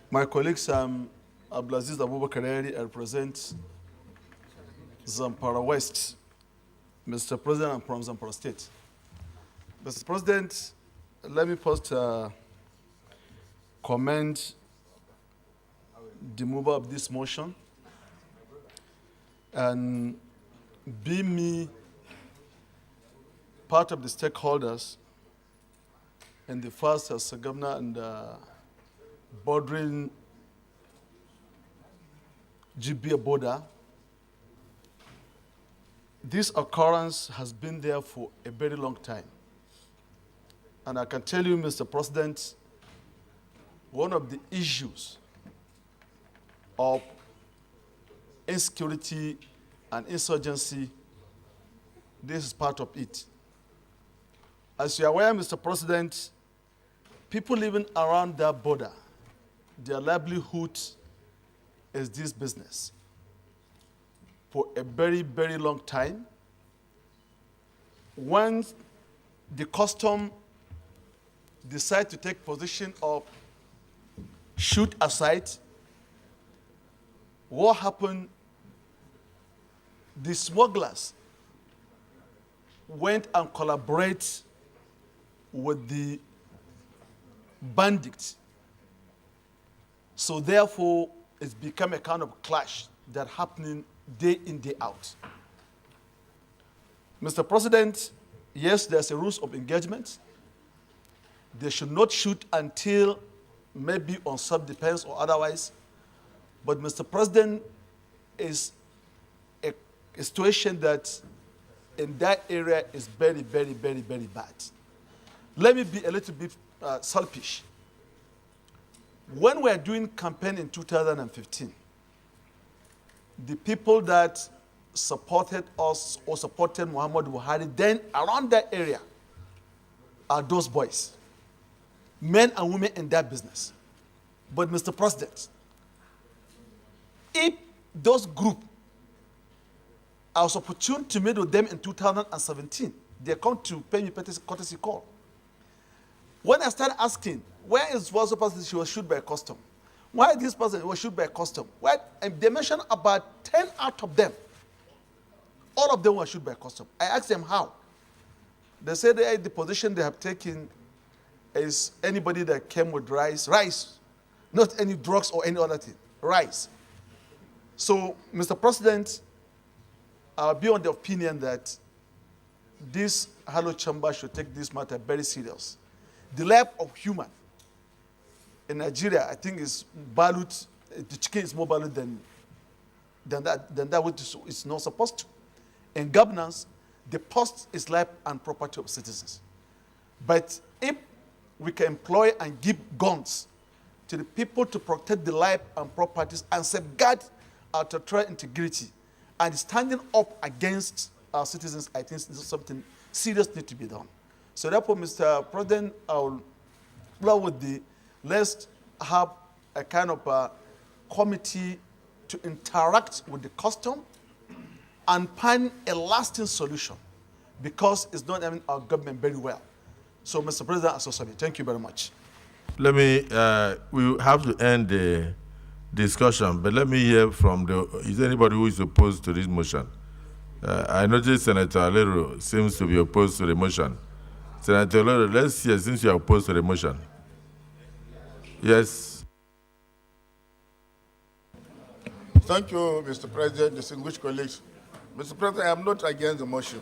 My colleagues, Abdulaziz Abubakar, I represent Zamfara West. Mr. President, I'm from Zamfara State. Mr. President, let me first commend the mover of this motion and be me part of the stakeholders in the first Sagamna and bordering Gibia border. This occurrence has been there for a very long time. And I can tell you, Mr. President, one of the issues of insecurity and insurgency, this is part of it. As you are aware, Mr. President, people living around that border, their livelihood is this business. For a very, very long time, when the custom decide to take position of shoot aside, what happened? The smugglers went and collaborated with the bandits. So therefore, it's become a kind of clash that happening day in, day out. Mr. President, yes, there's a rules of engagement. They should not shoot until maybe on self-defense or otherwise. But Mr. President, is a situation that in that area is very, very, very, very bad. Let me be a little bit selfish. When we were doing campaign in 2015, the people that supported us or supported Muhammad Buhari then around that area are those boys, men and women in that business. But Mr. President, if those groups, I was opportune to meet with them in 2017, they come to pay me courtesy call. When I started asking, where is one person she was shot by a custom? Why this person was shot by a custom? Why? And they mentioned about 10 out of them. All of them were shot by a custom. I asked them how. They said the position they have taken is anybody that came with rice, not any drugs or any other thing, rice. So, Mr. President, I'll be on the opinion that this Hello Chamber should take this matter very serious. the life of human in Nigeria, I think, is valued, the chicken is more valued than that which is not supposed to. In governance, the post is life and property of citizens. But if we can employ and give guns to the people to protect the life and properties and safeguard our territorial integrity and standing up against our citizens, I think this is something serious need to be done. So therefore, Mr. President, I will plan with let's have a kind of a committee to interact with the custom and find a lasting solution, because it's not having our government very well. So, Mr. President, Associate, thank you very much. Let me, we have to end the discussion, but let me hear from is there anybody who is opposed to this motion? I noticed Senator Alero seems to be opposed to the motion. Senator Alero, let's hear, since you are opposed to the motion. Yes. Thank you, Mr. President, distinguished colleagues. Mr. President, I am not against the motion,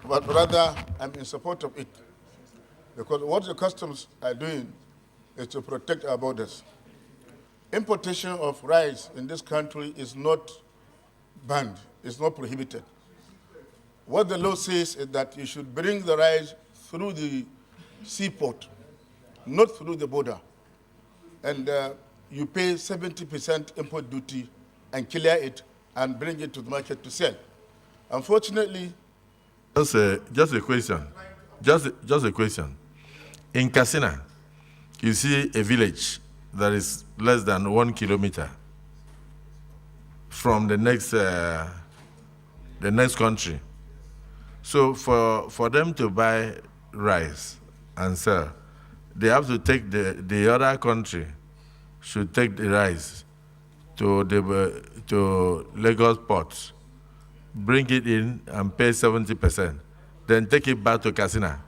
but rather I'm in support of it, because what the customs are doing is to protect our borders. Importation of rice in this country is not banned, it's not prohibited. What the law says is that you should bring the rice through the seaport, not through the border. And you pay 70% import duty and clear it and bring it to the market to sell. Unfortunately, just a question. Just a question. In Katsina, you see a village that is less than 1 kilometer from the next country. So for them to buy rice and sell, they have to take the other country should take the rice to Lagos port, bring it in and pay 70%, then take it back to Katsina.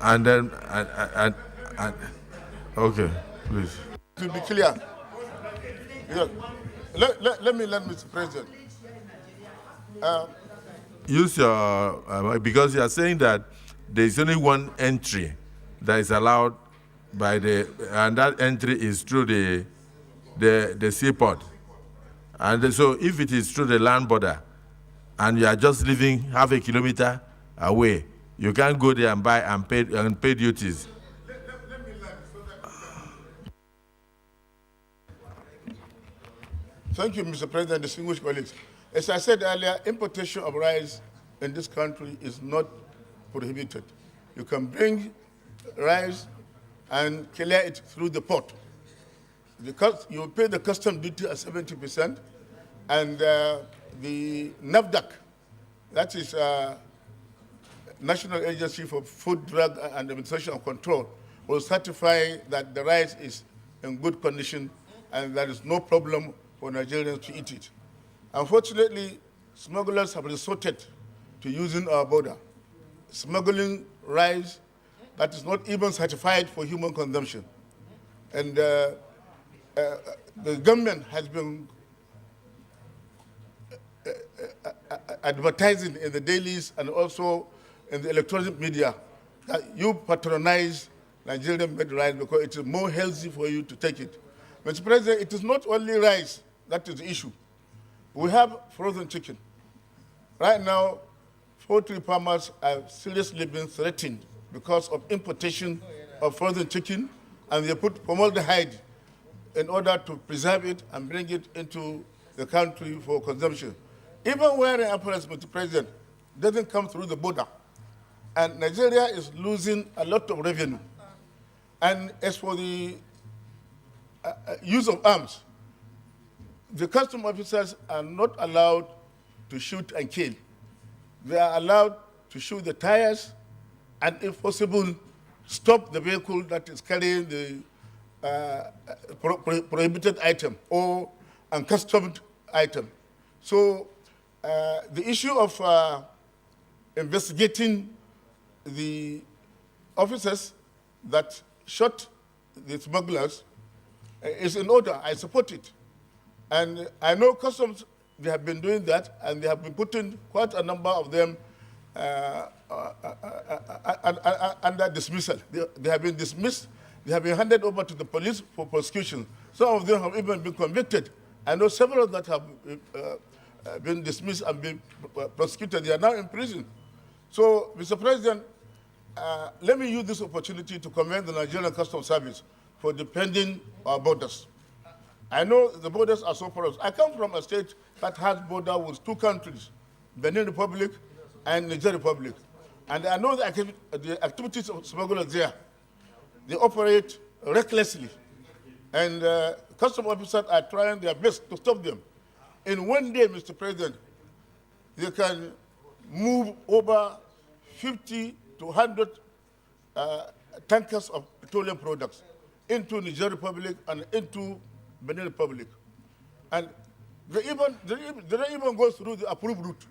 And then, okay, please. To be clear, let me learn, Mr. President. Use your, because you are saying that there is only one entry that is allowed by and that entry is through the seaport. And so if it is through the land border and you are just living half a kilometer away, you can't go there and buy and pay duties. Thank you, Mr. President, distinguished colleagues. As I said earlier, importation of rice in this country is not prohibited. You can bring rice and clear it through the port. You pay the custom duty at 70%, and the NAFDAC, that is National Agency for Food, Drug and Administration and Control, will certify that the rice is in good condition and there is no problem for Nigerians to eat it. Unfortunately, smugglers have resorted to using our border, smuggling rice that is not even certified for human consumption. And the government has been advertising in the dailies and also in the electronic media that you patronize Nigerian-made rice because it is more healthy for you to take it. Mr. President, it is not only rice that is the issue. We have frozen chicken. Right now, poultry farmers are seriously being threatened because of importation of frozen chicken, and they put formaldehyde in order to preserve it and bring it into the country for consumption. Even wearing apparatus, Mr. President, doesn't come through the border. And Nigeria is losing a lot of revenue. And as for the use of arms, the custom officers are not allowed to shoot and kill. They are allowed to shoot the tires and, if possible, stop the vehicle that is carrying the prohibited item or uncustomed item. So the issue of investigating the officers that shot the smugglers is in order. I support it. And I know customs, they have been doing that, and they have been putting quite a number of them under dismissal. They have been dismissed. They have been handed over to the police for prosecution. Some of them have even been convicted. I know several that have been dismissed and been prosecuted. They are now in prison. So, Mr. President, let me use this opportunity to commend the Nigerian Customs Service for defending our borders. I know the borders are so porous. I come from a state that has border with two countries, Benin Republic and Niger Republic. And I know the activities of smugglers there. They operate recklessly. And custom officers are trying their best to stop them. In one day, Mr. President, they can move over 50 to 100 tankers of petroleum products into Niger Republic and into Benin Republic. And they don't even go through the approved route.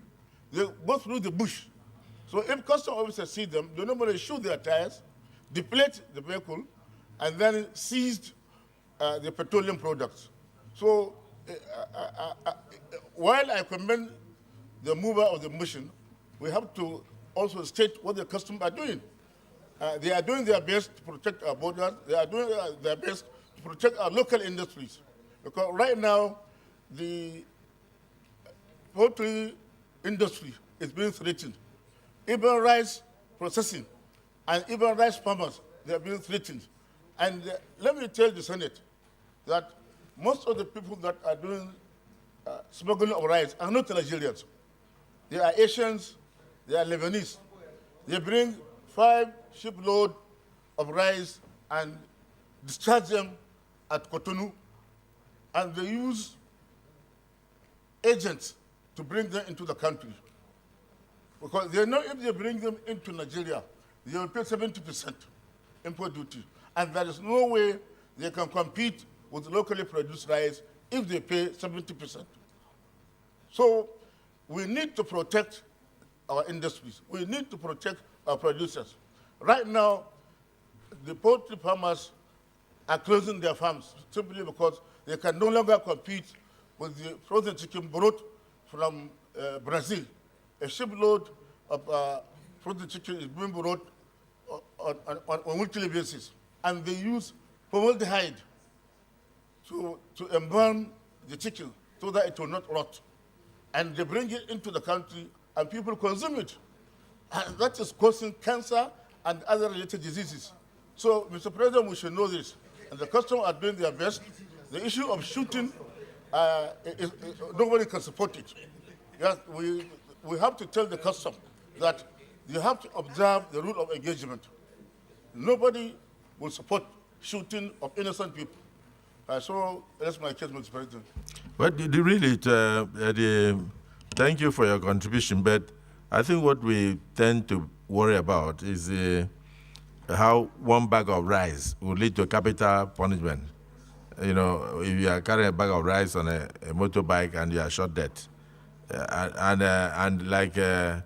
They go through the bush. So if custom officers see them, they normally shoot their tires, deflate the vehicle, and then seize the petroleum products. So while I commend the mover of the mission, we have to also state what the customs are doing. They are doing their best to protect our borders. They are doing their best to protect our local industries. Because right now, the poultry industry is being threatened. Even rice processing and even rice farmers, they are being threatened. And let me tell the Senate that most of the people that are doing smuggling of rice are not Nigerians. They are Asians, they are Lebanese. They bring 5 shiploads of rice and discharge them at Cotonou, and they use agents to bring them into the country. Because they know if they bring them into Nigeria, they will pay 70% import duty. And there is no way they can compete with locally produced rice if they pay 70%. So we need to protect our industries. We need to protect our producers. Right now, the poultry farmers are closing their farms simply because they can no longer compete with the frozen chicken brought from Brazil. A shipload of frozen chicken is being brought on a weekly basis. And they use formaldehyde to embalm the chicken so that it will not rot. And they bring it into the country and people consume it. And that is causing cancer and other related diseases. So, Mr. President, we should know this. And the customs are doing their best. The issue of shooting, nobody can support it. Yes, we have to tell the customs that you have to observe the rule of engagement. Nobody will support shooting of innocent people. So that's my case, Mr. President. Well, thank you for your contribution, but I think what we tend to worry about is how one bag of rice will lead to capital punishment. You know, if you are carrying a bag of rice on a motorbike and you are shot dead, and like the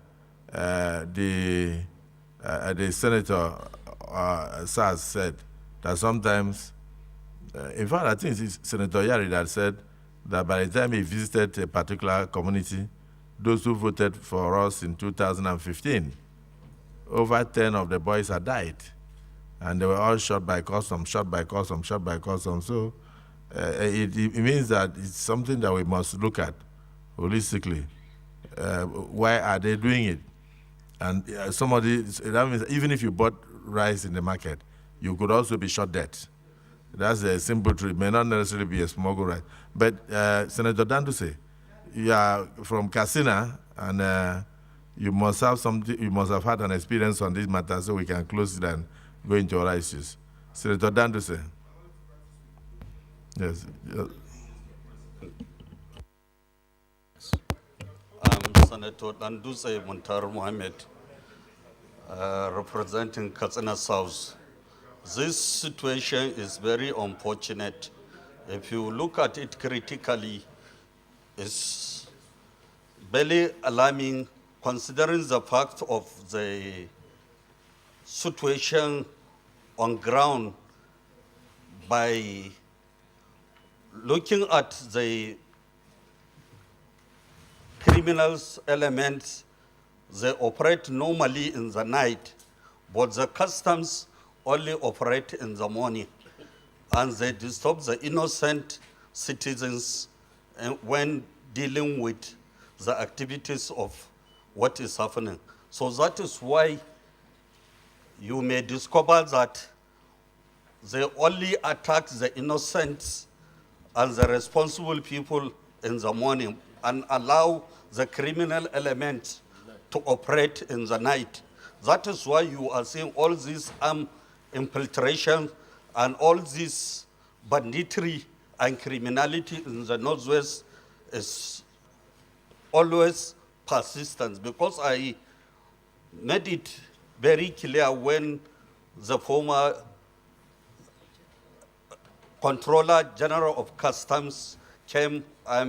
senator Sars said that sometimes, in fact, I think it's Senator Yari that said that by the time he visited a particular community, those who voted for us in 2015, over 10 of the boys had died. And they were all shot by customs, shot by customs, shot by customs. So it means that it's something that we must look at holistically. Why are they doing it? And that means even if you bought rice in the market, you could also be shot dead. That's a simple truth. It may not necessarily be a smuggled rice. But Senator Danduse, you are from Katsina, and you must have something. You must have had an experience on this matter, so we can close it and go into other issues. Senator Danduse. Yes. I'm Senator Danduse Muntar Mohammed, representing Katsina South. This situation is very unfortunate. If you look at it critically, it's very alarming considering the fact of the situation on ground. By looking at the criminals elements they operate normally in the night, but the customs only operate in the morning, and they disturb the innocent citizens when dealing with the activities of what is happening. So that is why you may discover that they only attack the innocents and the responsible people in the morning and allow the criminal element to operate in the night. That is why you are seeing all this armed infiltration and all this banditry and criminality in the Northwest is always persistent, because I made it very clear when the former Controller General of Customs came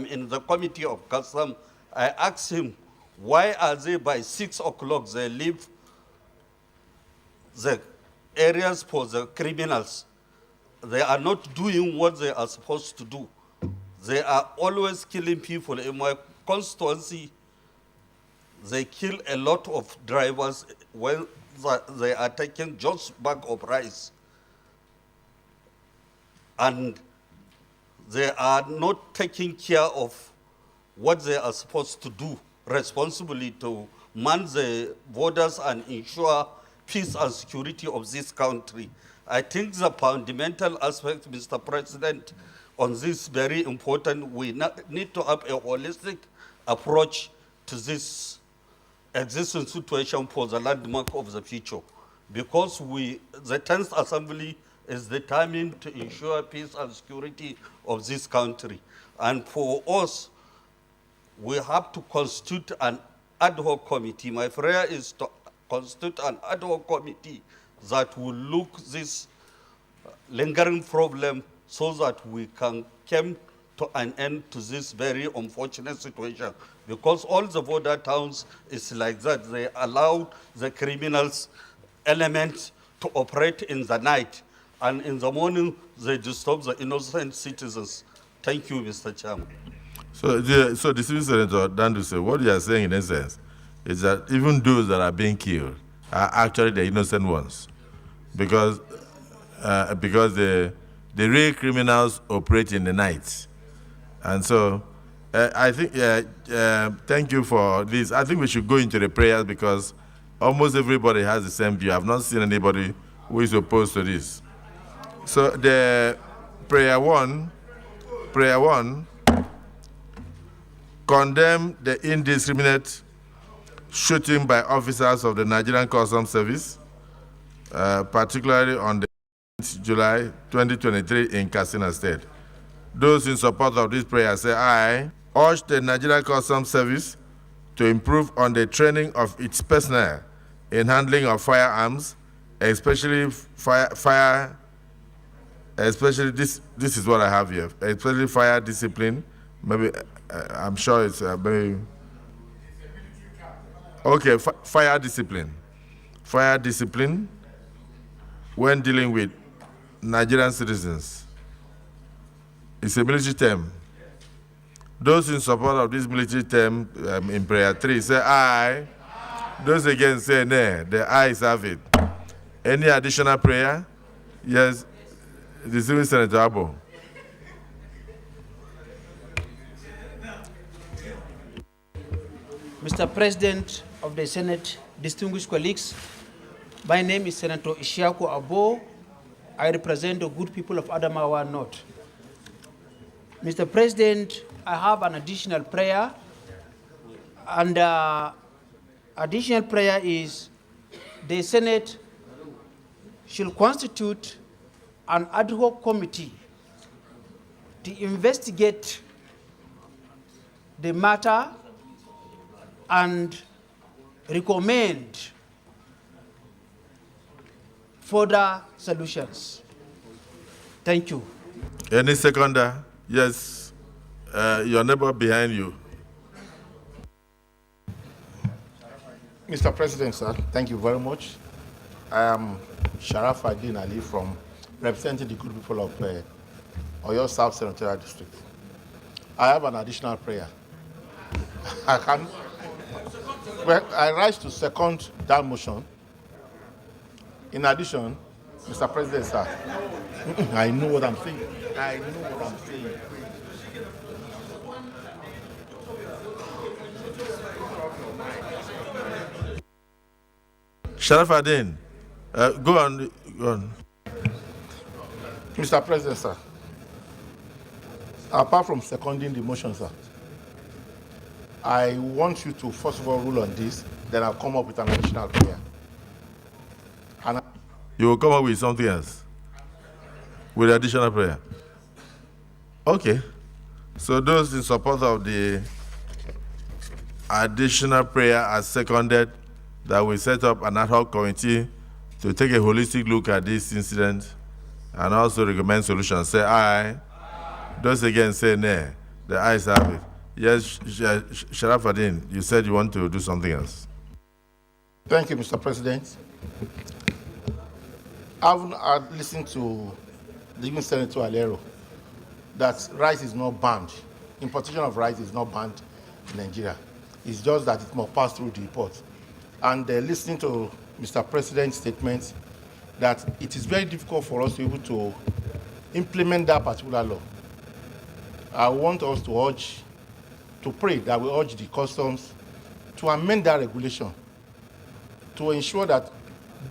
in the Committee of Customs. I asked him, why are they by 6 o'clock, they leave the areas for the criminals? They are not doing what they are supposed to do. They are always killing people. In my constituency, they kill a lot of drivers when they are taking just bag of rice. And they are not taking care of what they are supposed to do responsibly to man the borders and ensure peace and security of this country. I think the fundamental aspect, Mr. President, on this very important, we need to have a holistic approach to this existing situation for the landmark of the future, because the 10th Assembly is determined to ensure peace and security of this country. And for us, we have to constitute an ad hoc committee. My prayer is to constitute an ad hoc committee that will look this lingering problem so that we can come to an end to this very unfortunate situation. Because all the border towns is like that. They allow the criminals elements to operate in the night, and in the morning they disturb the innocent citizens. Thank you, Mr. Chairman. So the civil senator Danduse, what you are saying in essence is that even those that are being killed are actually the innocent ones, because the real criminals operate in the night. And so I think, thank you for this. I think we should go into the prayers, because almost everybody has the same view. I've not seen anybody who is opposed to this. So the prayer one, condemn the indiscriminate shooting by officers of the Nigerian Customs Service, particularly on the 9th July 2023 in Katsina State. Those in support of this prayer say aye. Urge the Nigerian Customs Service to improve on the training of its personnel in handling of firearms, especially especially this is what I have here, especially fire discipline. Maybe I'm sure it's maybe okay. Fire discipline when dealing with Nigerian citizens. It's a military term. Those in support of this military term in prayer 3 say aye. Those against say nay. The ayes have it. Any additional prayer? Yes, the civil senator Abo. Mr. President of the Senate, distinguished colleagues, my name is Senator Ishiaku Abo. I represent the good people of Adamawa North. Mr. President, I have an additional prayer, and additional prayer is the Senate should constitute an ad hoc committee to investigate the matter and recommend further solutions. Thank you. Any seconder? Yes, your neighbor behind you. Mr. President, sir, thank you very much. I am Sharaf Adin Ali representing the good people of Oyo South Senatorial District. I have an additional prayer. Well, I rise to second that motion. In addition, Mr. President, sir, I know what I'm saying. I know what I'm saying. Sharafaddin, go on. Mr. President, sir, apart from seconding the motion, sir, I want you to first of all rule on this, then I'll come up with an additional prayer. You will come up with something else? With additional prayer? Okay. So those in support of the additional prayer as seconded, that we set up an ad hoc committee to take a holistic look at this incident and also recommend solutions. Say aye. Those again say nay. The ayes have it. Yes, Sharafaddin, you said you want to do something else. Thank you, Mr. President. I've listened to the even Senator Alero that rice is not banned. Importation of rice is not banned in Nigeria. It's just that it must pass through the port. And listening to Mr. President's statement that it is very difficult for us to be able to implement that particular law. I want us to pray that we urge the customs to amend that regulation to ensure that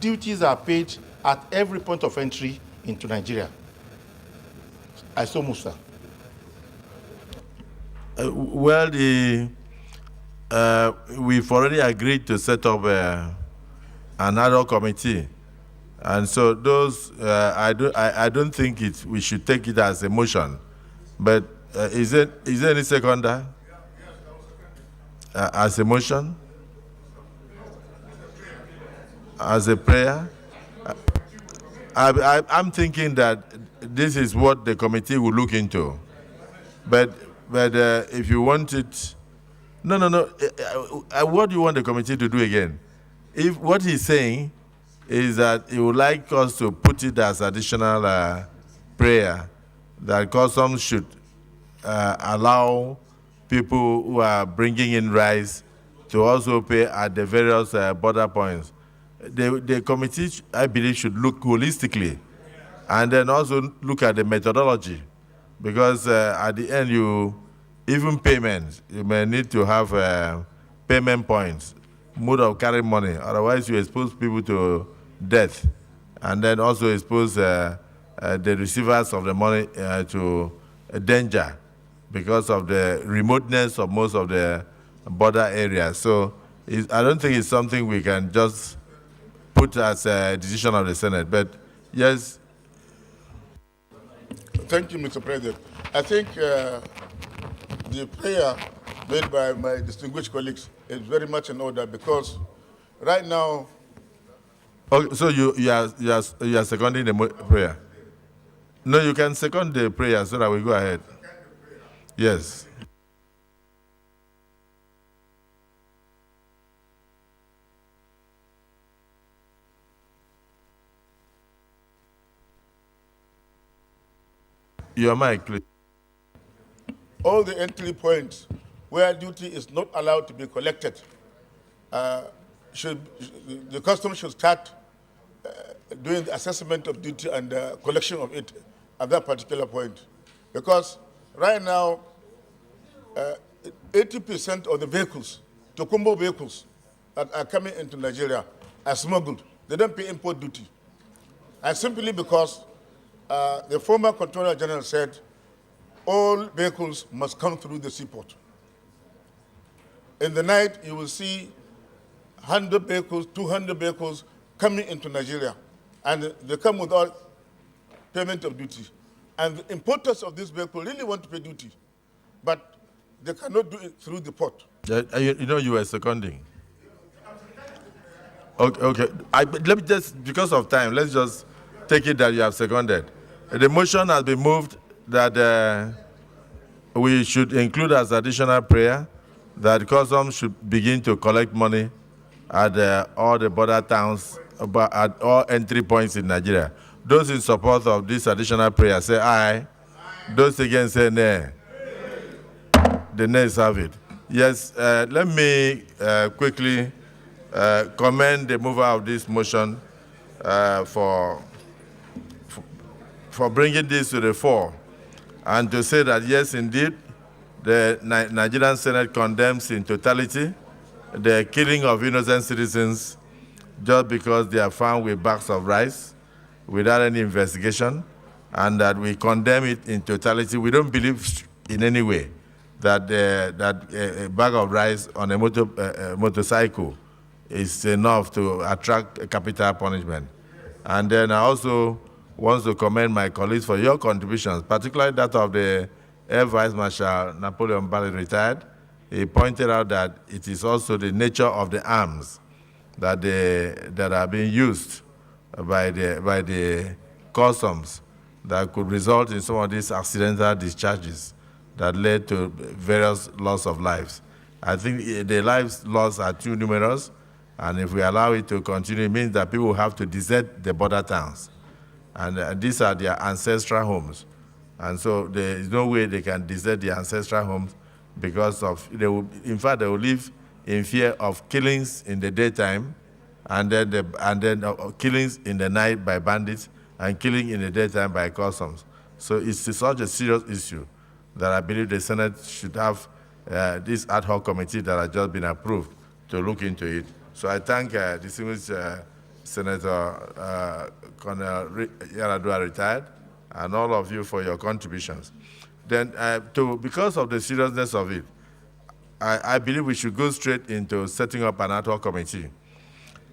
duties are paid at every point of entry into Nigeria. I so move, sir. Well, we've already agreed to set up an ad hoc committee, and so those I don't think we should take it as a motion. But is there any seconder as a motion, as a prayer? I'm thinking that this is what the committee will look into. But if you want it, no. What do you want the committee to do again? If what he's saying is that he would like us to put it as additional prayer, that customs should allow people who are bringing in rice to also pay at the various border points. The committee, I believe, should look holistically and then also look at the methodology, because at the end, even payments, you may need to have payment points, mode of carrying money. Otherwise, you expose people to death, and then also expose the receivers of the money to danger because of the remoteness of most of the border areas. So I don't think it's something we can just put as a decision of the Senate. But yes. Thank you, Mr. President. I think the prayer made by my distinguished colleagues is very much in order, because right now. Okay, so you are seconding the prayer? No, you can second the prayer so that we go ahead. Yes. Your mic, please. All the entry points where duty is not allowed to be collected, the customs should start doing the assessment of duty and collection of it at that particular point. Because right now, 80% of the vehicles, Tokumbo vehicles that are coming into Nigeria are smuggled. They don't pay import duty. And simply because the former Controller General said all vehicles must come through the seaport. In the night, you will see 100 vehicles, 200 vehicles coming into Nigeria, and they come without payment of duty. And the importers of this vehicle really want to pay duty, but they cannot do it through the port. You know you were seconding. Okay. Let me just, because of time, let's just take it that you have seconded. The motion has been moved that we should include as additional prayer that customs should begin to collect money at all the border towns, at all entry points in Nigeria. Those in support of this additional prayer say aye. Those against say nay. The nays have it. Yes, let me quickly commend the mover of this motion for bringing this to the fore, and to say that yes, indeed, the Nigerian Senate condemns in totality the killing of innocent citizens just because they are found with bags of rice without any investigation, and that we condemn it in totality. We don't believe in any way that a bag of rice on a motorcycle is enough to attract a capital punishment. And then I also want to commend my colleagues for your contributions, particularly that of the Air Vice Marshal Napoleon Bally, retired. He pointed out that it is also the nature of the arms that are being used by the customs that could result in some of these accidental discharges that led to various loss of lives. I think the lives lost are too numerous, and if we allow it to continue, it means that people have to desert the border towns. And these are their ancestral homes. And so there is no way they can desert their ancestral homes because of, in fact, they will live in fear of killings in the daytime, and then killings in the night by bandits, and killing in the daytime by customs. So it's such a serious issue that I believe the Senate should have this ad hoc committee that has just been approved to look into it. So I thank distinguished Senator Colonel Yaradua, retired, and all of you for your contributions. Then, because of the seriousness of it, I believe we should go straight into setting up an ad hoc committee.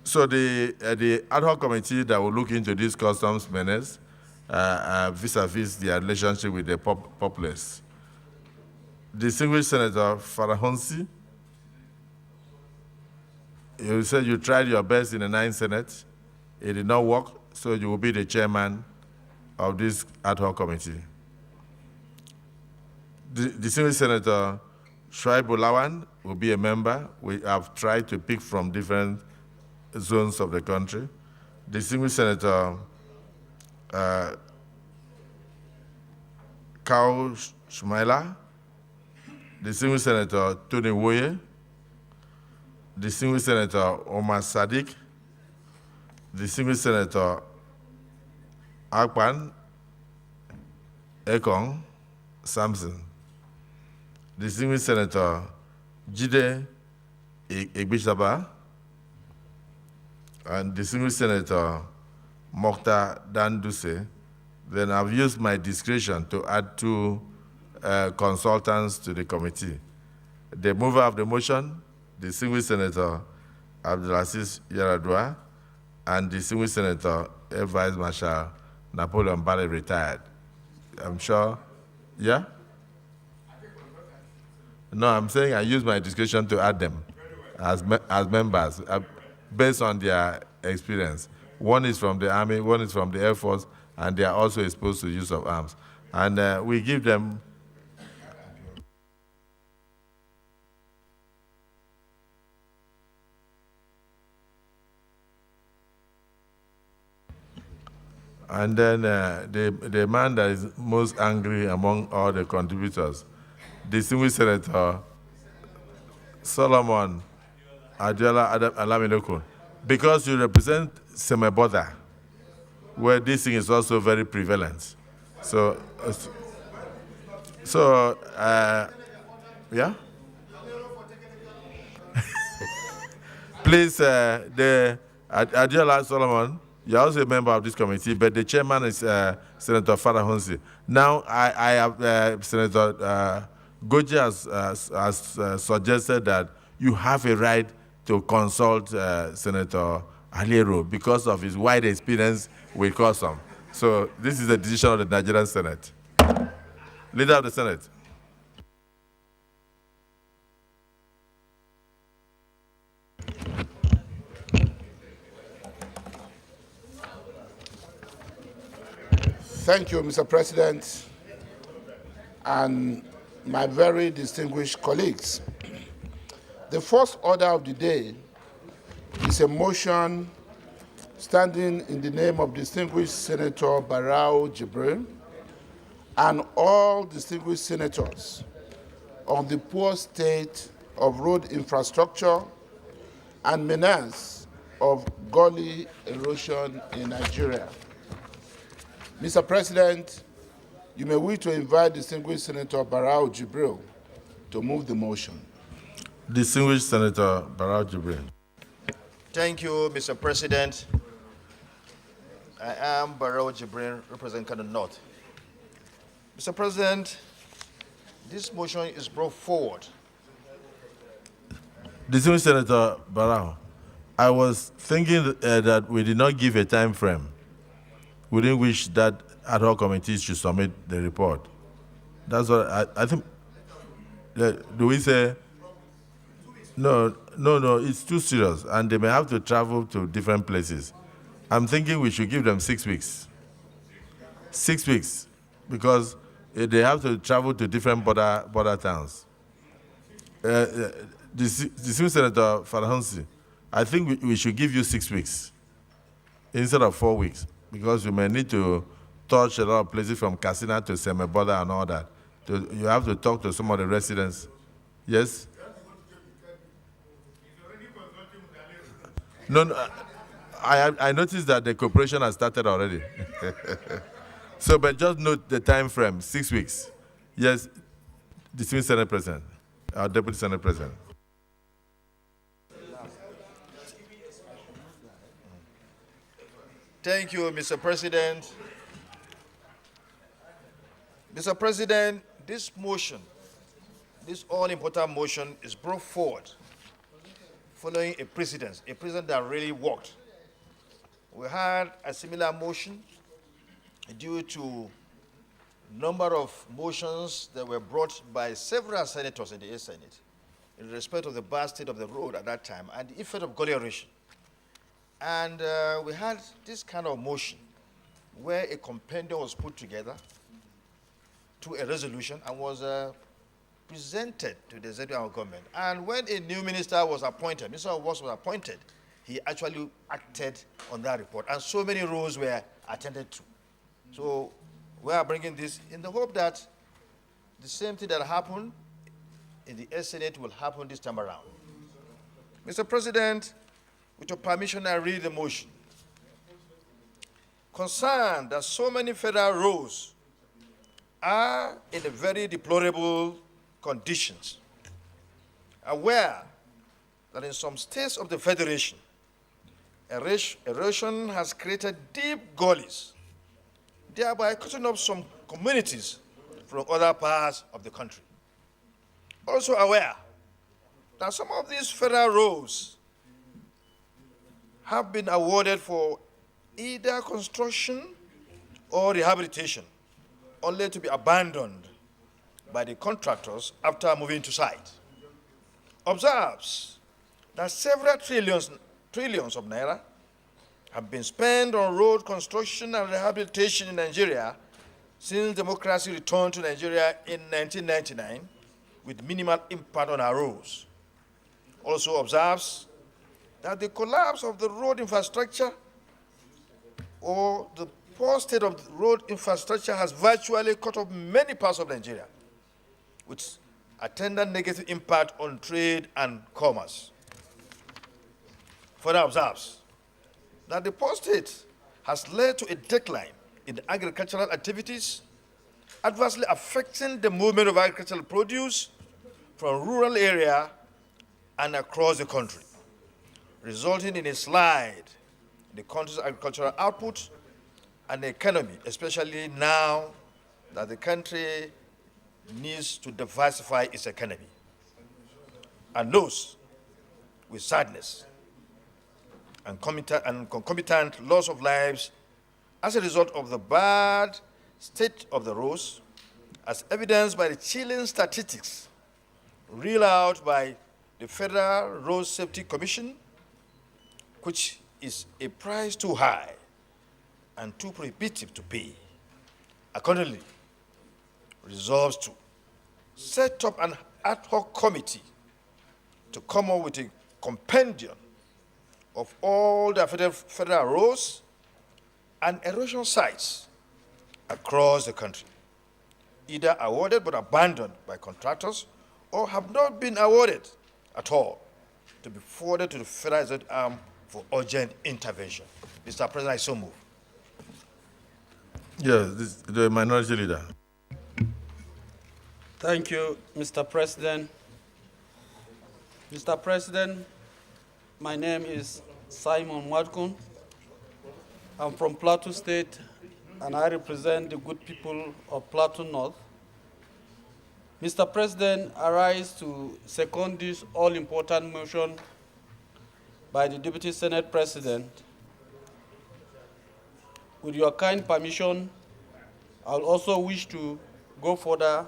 So the ad hoc committee that will look into these customs menace vis-a-vis their relationship with the populace. Distinguished Senator Farahonsi, you said you tried your best in the 9th Senate. It did not work, so you will be the chairman of this ad hoc committee. Distinguished Senator Shuaibu Lawan will be a member. We have tried to pick from different zones of the country. Distinguished Senator Kau Shumaila, Distinguished Senator Tony Woye, Distinguished Senator Omar Sadiq, Distinguished Senator Akpan Ekong Samson, Distinguished Senator Jide Igbishaba, and Distinguished Senator Mokhtar Danduse. Then I've used my discretion to add 2 consultants to the committee. The mover of the motion, Distinguished Senator Abdulaziz Yaradua, and Distinguished Senator Air Vice Marshal Napoleon Bally, retired. I'm sure, yeah? No, I'm saying I use my discretion to add them as members based on their experience. One is from the Army, one is from the Air Force, and they are also exposed to use of arms. And we give them and then the man that is most angry among all the contributors, Distinguished Senator Solomon Adiola Alamiloko, because you represent Semeboda, where this thing is also very prevalent. So yeah? Please, Adiola Solomon, you're also a member of this committee, but the chairman is Senator Farahonsi. Now, I have Senator Goji has suggested that you have a right to consult Senator Aliero because of his wide experience with custom. So this is a decision of the Nigerian Senate. Leader of the Senate. Thank you, Mr. President, and my very distinguished colleagues. The first order of the day is a motion standing in the name of distinguished Senator Barau Jibril and all distinguished senators on the poor state of road infrastructure and menace of gully erosion in Nigeria. Mr. President, you may wish to invite distinguished Senator Barao Jibril to move the motion. Distinguished Senator Barao Jibril. Thank you, Mr. President. I am Barao Jibril, representing Kano North. Mr. President, this motion is brought forward. Distinguished Senator Barao, I was thinking that we did not give a time frame within which that ad hoc committee should submit the report. That's what I think. Do we say? No, it's too serious, and they may have to travel to different places. I'm thinking we should give them 6 weeks. 6 weeks, because they have to travel to different border towns. Distinguished Senator Farhansi, I think we should give you 6 weeks instead of 4 weeks, because you may need to touch a lot of places from Katsina to Semeboda and all that. You have to talk to some of the residents. Yes? No, I noticed that the cooperation has started already. So, but just note the time frame, 6 weeks. Yes, distinguished Senate President, our Deputy Senate President. Thank you, Mr. President. Mr. President, this motion, this all-important motion is brought forward following a precedent that really worked. We had a similar motion due to number of motions that were brought by several senators in the A Senate in respect of the bad state of the road at that time and the effect of gully erosion. And we had this kind of motion where a compendium was put together to a resolution and was presented to the executive government. And when a new minister was appointed, Minister of Works was appointed, he actually acted on that report. And so many roads were attended to. So we are bringing this in the hope that the same thing that happened in the Senate will happen this time around. Mr. President, with your permission, I read the motion. Concerned that so many federal roads are in a very deplorable conditions, aware that in some states of the Federation, erosion has created deep gullies, thereby cutting off some communities from other parts of the country. Also aware that some of these federal roads have been awarded for either construction or rehabilitation, only to be abandoned by the contractors after moving to site. Observes that several trillions of naira have been spent on road construction and rehabilitation in Nigeria since democracy returned to Nigeria in 1999 with minimal impact on our roads. Also observes that the collapse of the road infrastructure or the poor state of the road infrastructure has virtually cut off many parts of Nigeria, with attendant negative impact on trade and commerce. Further observes that the poor state has led to a decline in agricultural activities, adversely affecting the movement of agricultural produce from rural area and across the country, resulting in a slide in the country's agricultural output and economy, especially now that the country needs to diversify its economy, and knows with sadness and concomitant loss of lives as a result of the bad state of the roads, as evidenced by the chilling statistics reeled out by the Federal Road Safety Commission, which is a price too high and too prohibitive to pay. Accordingly, resolves to set up an ad hoc committee to come up with a compendium of all the federal roads and erosion sites across the country, either awarded but abandoned by contractors or have not been awarded at all to be forwarded to the Federal Executive Arm for urgent intervention. Mr. President, I so move. Yes, the minority leader. Thank you, Mr. President. Mr. President, my name is Simon Wadkun. I'm from Plateau State, and I represent the good people of Plateau North. Mr. President, I rise to second this all-important motion by the Deputy Senate President. With your kind permission, I'll also wish to go further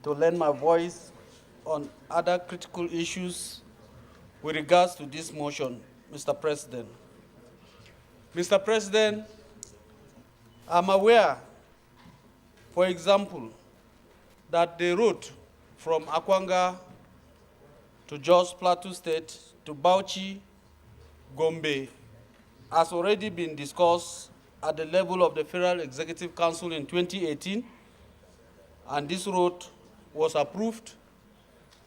to lend my voice on other critical issues with regards to this motion, Mr. President. Mr. President, I'm aware, for example, that the route from Akwanga to Jos Plateau State to Bauchi, Gombe, has already been discussed at the level of the Federal Executive Council in 2018, and this road was approved.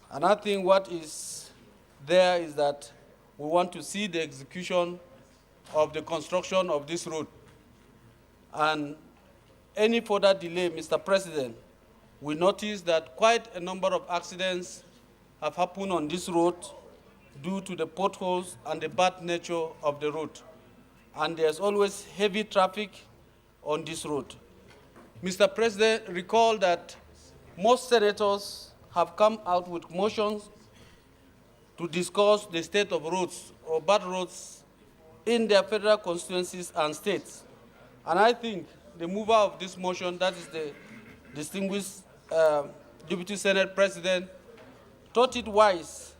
And I think what is there is that we want to see the execution of the construction of this road. And any further delay, Mr. President, we notice that quite a number of accidents have happened on this road due to the potholes and the bad nature of the road. And there's always heavy traffic on this road. Mr. President, recall that most senators have come out with motions to discuss the state of roads or bad roads in their federal constituencies and states. And I think the mover of this motion, that is the distinguished Deputy Senate President, thought it wise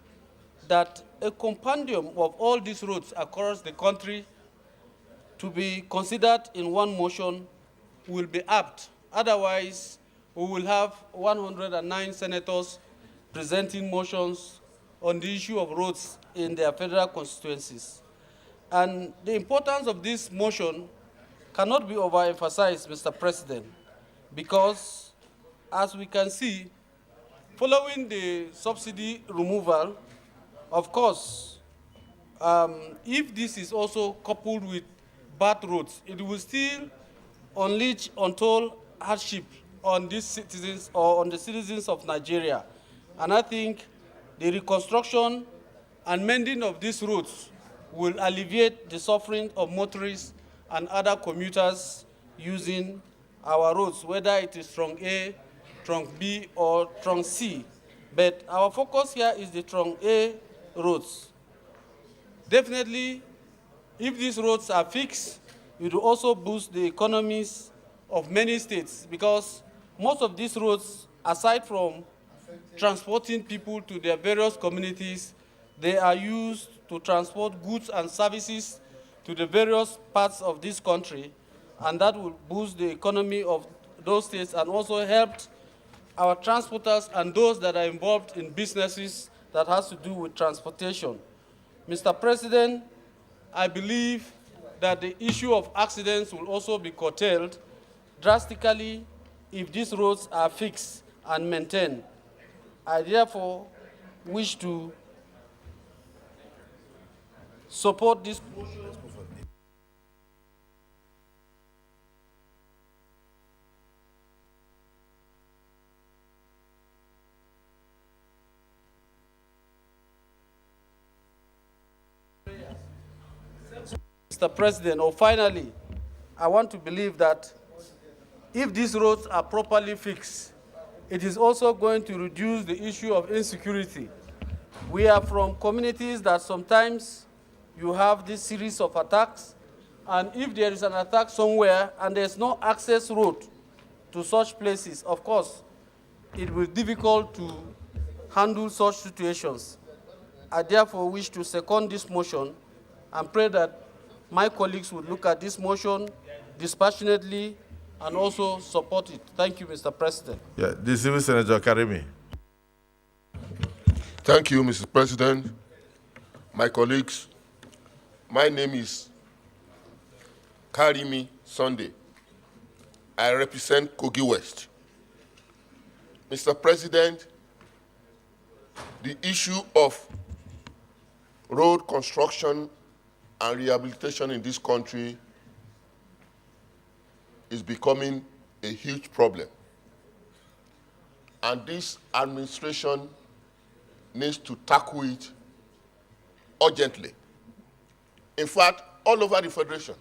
that a compendium of all these roads across the country to be considered in one motion will be apt. Otherwise, we will have 109 senators presenting motions on the issue of roads in their federal constituencies. And the importance of this motion cannot be overemphasized, Mr. President, because as we can see, following the subsidy removal, of course, if this is also coupled with bad roads, it will still unleash untold hardship on these citizens or on the citizens of Nigeria. And I think the reconstruction and mending of these roads will alleviate the suffering of motorists and other commuters using our roads, whether it is Trunk A, Trunk B, or Trunk C. But our focus here is the Trunk A roads. Definitely, if these roads are fixed, it will also boost the economies of many states, because most of these roads, aside from transporting people to their various communities, they are used to transport goods and services to the various parts of this country, and that will boost the economy of those states and also help our transporters and those that are involved in businesses that has to do with transportation. Mr. President, I believe that the issue of accidents will also be curtailed drastically if these roads are fixed and maintained. I therefore wish to support this motion. Mr. President, or finally, I want to believe that if these roads are properly fixed, it is also going to reduce the issue of insecurity. We are from communities that sometimes you have this series of attacks, and if there is an attack somewhere and there's no access road to such places, of course, it will be difficult to handle such situations. I therefore wish to second this motion and pray that my colleagues would look at this motion dispassionately and also support it. Thank you, Mr. President. Yeah, the civil senator Karimi. Thank you, Mr. President. My colleagues, my name is Karimi Sunday. I represent Kogi West. Mr. President, the issue of road construction and rehabilitation in this country is becoming a huge problem. And this administration needs to tackle it urgently. In fact, all over the Federation,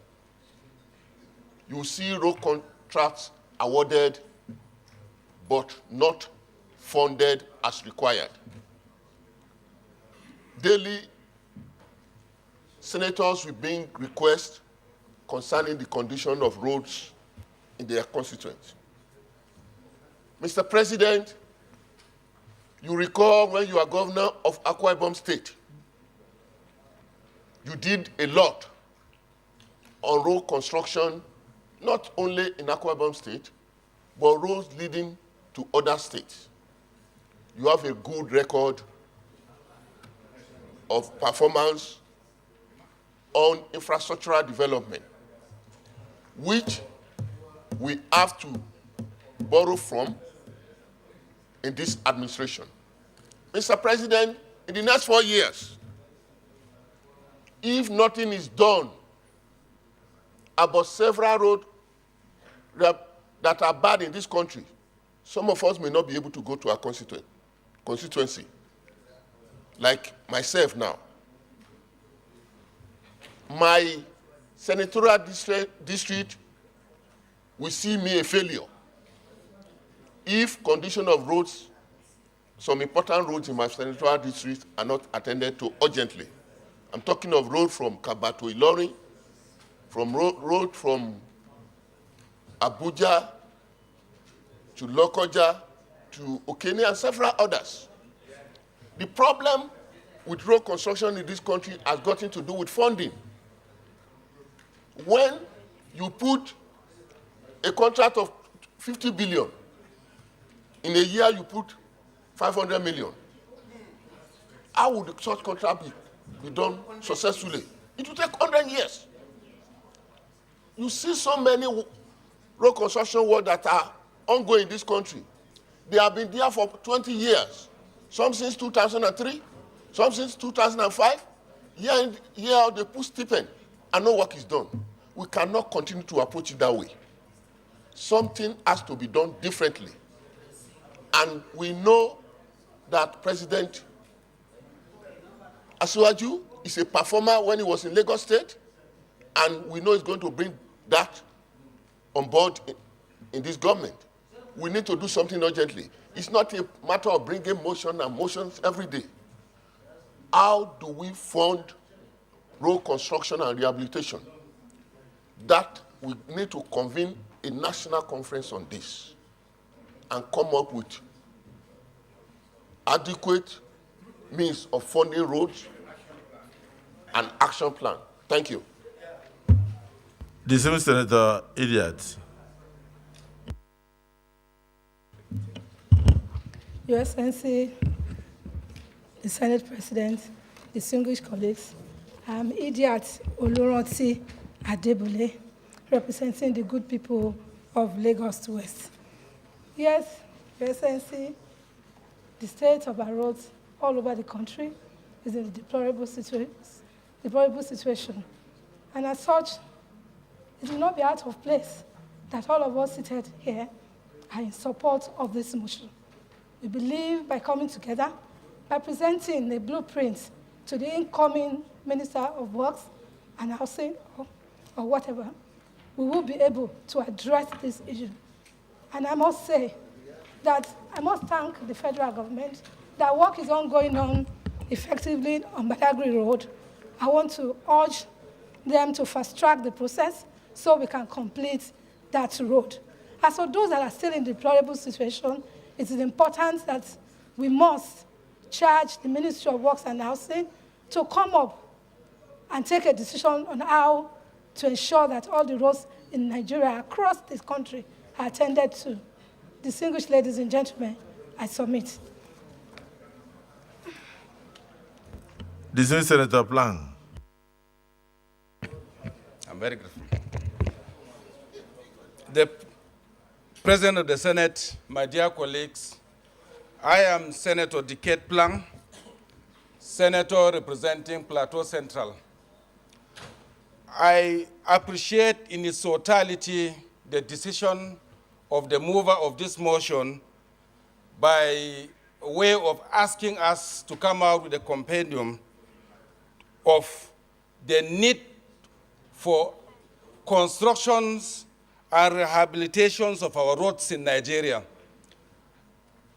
you see road contracts awarded but not funded as required. Daily, senators will bring requests concerning the condition of roads in their constituents. Mr. President, you recall when you were governor of Akwa Ibom State, you did a lot on road construction, not only in Akwa Ibom State, but roads leading to other states. You have a good record of performance on infrastructural development, which we have to borrow from in this administration. Mr. President, in the next 4 years, if nothing is done about several roads that are bad in this country, some of us may not be able to go to our constituency, like myself now. My senatorial district will see me a failure if condition of roads, some important roads in my senatorial district are not attended to urgently. I'm talking of road from Kaba to Ilorin, from road from Abuja to Lokoja to Okene and several others. The problem with road construction in this country has gotten to do with funding. When you put a contract of 50 billion, in a year you put 500 million, how would such contract be done successfully? It will take 100 years. You see so many road construction work that are ongoing in this country. They have been there for 20 years, some since 2003, some since 2005. Year out they put stipend and no work is done. We cannot continue to approach it that way. Something has to be done differently. And we know that President Asiwaju is a performer when he was in Lagos State, and we know he's going to bring that on board in this government. We need to do something urgently. It's not a matter of bringing motion and motions every day. How do we fund road construction and rehabilitation? That we need to convene a national conference on this and come up with adequate means of funding roads and action plan. Thank you. Distinguished Senator Idiot. Your Excellency, the Senate President, distinguished colleagues, I'm Idiot Oloranti Adebule, representing the good people of Lagos West. Yes, Your Excellency, the state of our roads all over the country is in a deplorable situation. And as such, it will not be out of place that all of us seated here are in support of this motion. We believe by coming together, by presenting a blueprint to the incoming Minister of Works and Housing or whatever, we will be able to address this issue. And I must say that I must thank the federal government that work is ongoing on effectively on Badagry Road. I want to urge them to fast-track the process so we can complete that road. As for those that are still in deplorable situation, it is important that we must charge the Ministry of Works and Housing to come up and take a decision on how to ensure that all the roads in Nigeria across this country are attended to. Distinguished ladies and gentlemen, I submit. Distinguished Senator Plan. I'm very grateful. The President of the Senate, my dear colleagues, I am Senator Diket Plang, Senator representing Plateau Central. I appreciate in its totality the decision of the mover of this motion by way of asking us to come out with a compendium of the need for constructions and rehabilitations of our roads in Nigeria.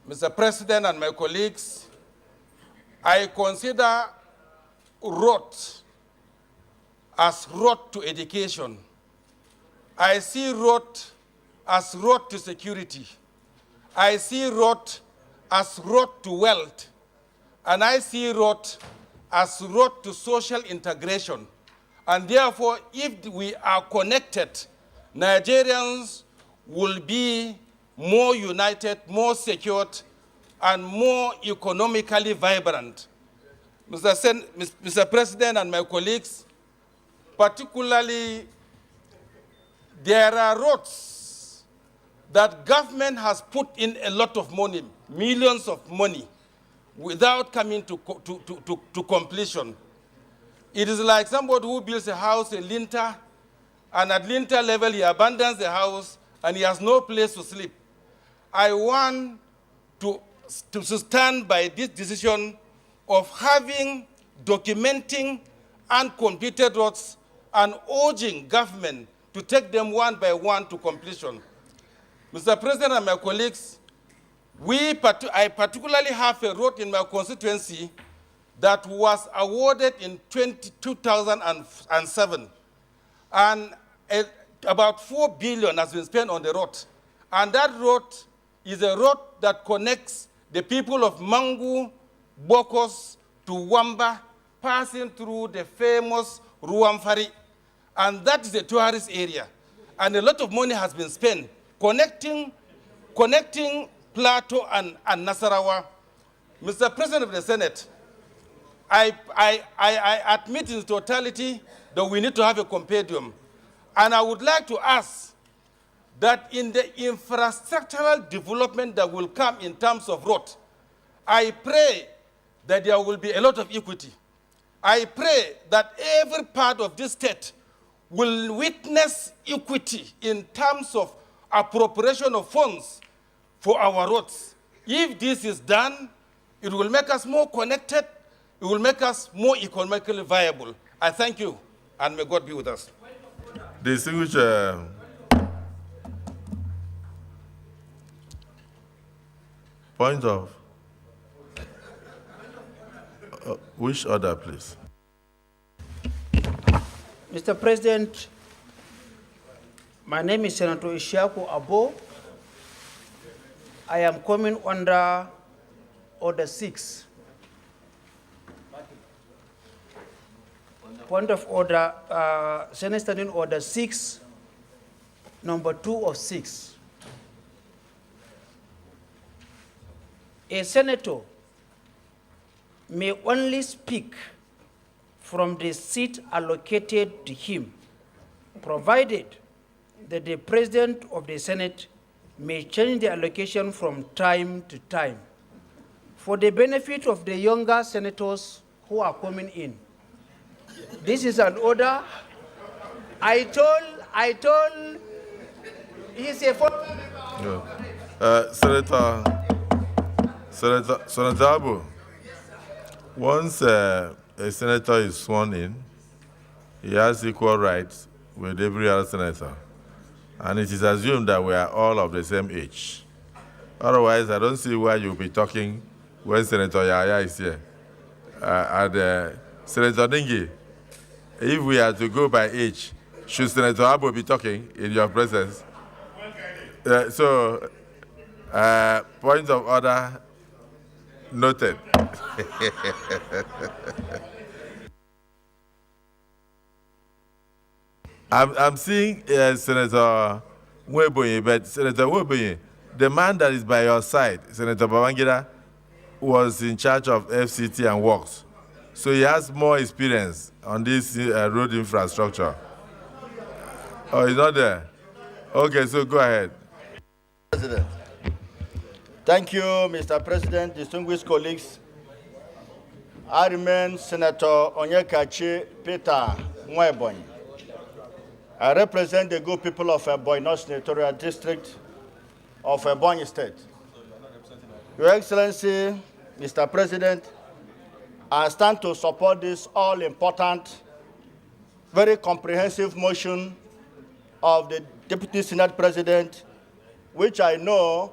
Mr. President and my colleagues, I consider road as road to education. I see road as road to security. I see road as road to wealth. And I see road as road to social integration. And therefore, if we are connected, Nigerians will be more united, more secured, and more economically vibrant. Mr. President and my colleagues, particularly, there are roads that government has put in a lot of money, millions of money, without coming to completion. It is like somebody who builds a house in linter, and at linter level he abandons the house and he has no place to sleep. I want to stand by this decision of having, documenting, and completed roads and urging government to take them one by one to completion. Mr. President and my colleagues, I particularly have a road in my constituency that was awarded in 2007. And about 4 billion has been spent on the road. And that road is a road that connects the people of Mangu, Bokos to Wamba, passing through the famous Ruamfari. And that is a tourist area. And a lot of money has been spent connecting Plateau and Nasarawa. Mr. President of the Senate, I admit in totality that we need to have a compendium. And I would like to ask that in the infrastructural development that will come in terms of road, I pray that there will be a lot of equity. I pray that every part of this state will witness equity in terms of appropriation of funds for our roads. If this is done, it will make us more connected, it will make us more economically viable. I thank you, and may God be with us. Distinguished point of which order, please? Mr. President, my name is Senator Ishaku Abo. I am coming under Order 6. Point of order, Senate Standing Order 6, number 2 of 6. A senator may only speak from the seat allocated to him, provided that the President of the Senate may change the allocation from time to time for the benefit of the younger senators who are coming in. This is an order. I told, he's a Senator Abu, once a senator is sworn in, he has equal rights with every other senator. And it is assumed that we are all of the same age. Otherwise, I don't see why you'll be talking when Senator Yaya is here. Senator Dingi, if we are to go by age, should Senator Abu be talking in your presence? Point of order noted. I'm seeing Senator Nweboye, but Senator Nweboye, the man that is by your side, Senator Babangida, was in charge of FCT and Works. So he has more experience on this road infrastructure. Oh, he's not there? Okay, so go ahead. President, Thank you, Mr. President, distinguished colleagues. I remain Senator Onyekachi Peter Nwebonyi. I represent the good people of Ebonyi North Senatorial District of Ebonyi State. Your Excellency, Mr. President, I stand to support this all-important, very comprehensive motion of the Deputy Senate President, which I know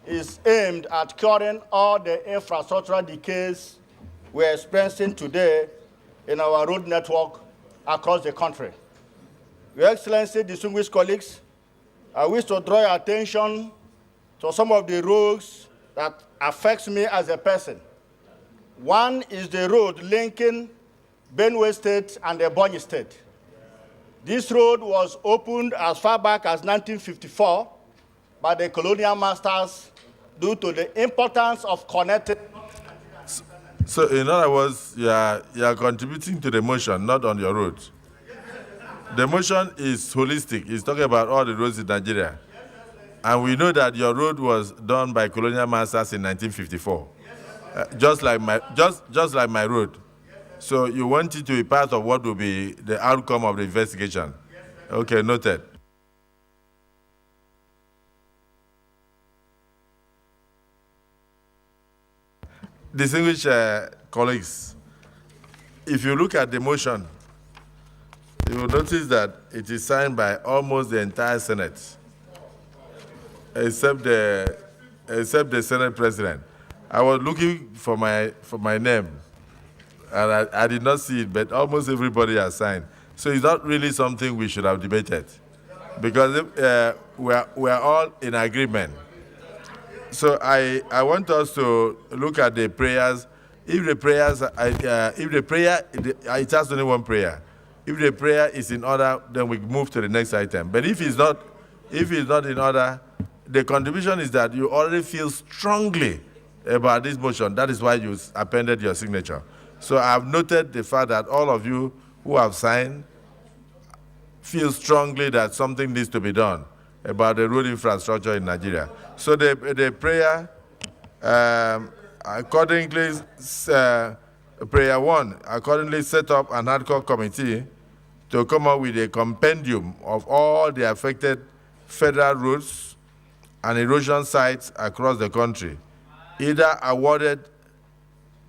is aimed at curing all the infrastructural decays we're experiencing today in our road network across the country. Your Excellency, distinguished colleagues, I wish to draw your attention to some of the roads that affects me as a person. One is the road linking Benue State and Ebonyi State. This road was opened as far back as 1954 by the colonial masters due to the importance of connecting. So in other words, you are contributing to the motion, not on your road. The motion is holistic. It's talking about all the roads in Nigeria. And we know that your road was done by colonial masters in 1954, just like my road. So you want it to be part of what will be the outcome of the investigation. Okay, noted. Distinguished colleagues, if you look at the motion, you will notice that it is signed by almost the entire Senate, except the Senate President. I was looking for my name, and I did not see it, but almost everybody has signed. So it's not really something we should have debated, because we are all in agreement. So I want us to look at the prayers. If the prayer, it has only one prayer. If the prayer is in order, then we move to the next item. But if it's not in order, the contribution is that you already feel strongly about this motion. That is why you appended your signature. So I've noted the fact that all of you who have signed feel strongly that something needs to be done about the road infrastructure in Nigeria. So the prayer, accordingly, prayer 1, accordingly set up an ad hoc committee to come up with a compendium of all the affected federal roads and erosion sites across the country, either awarded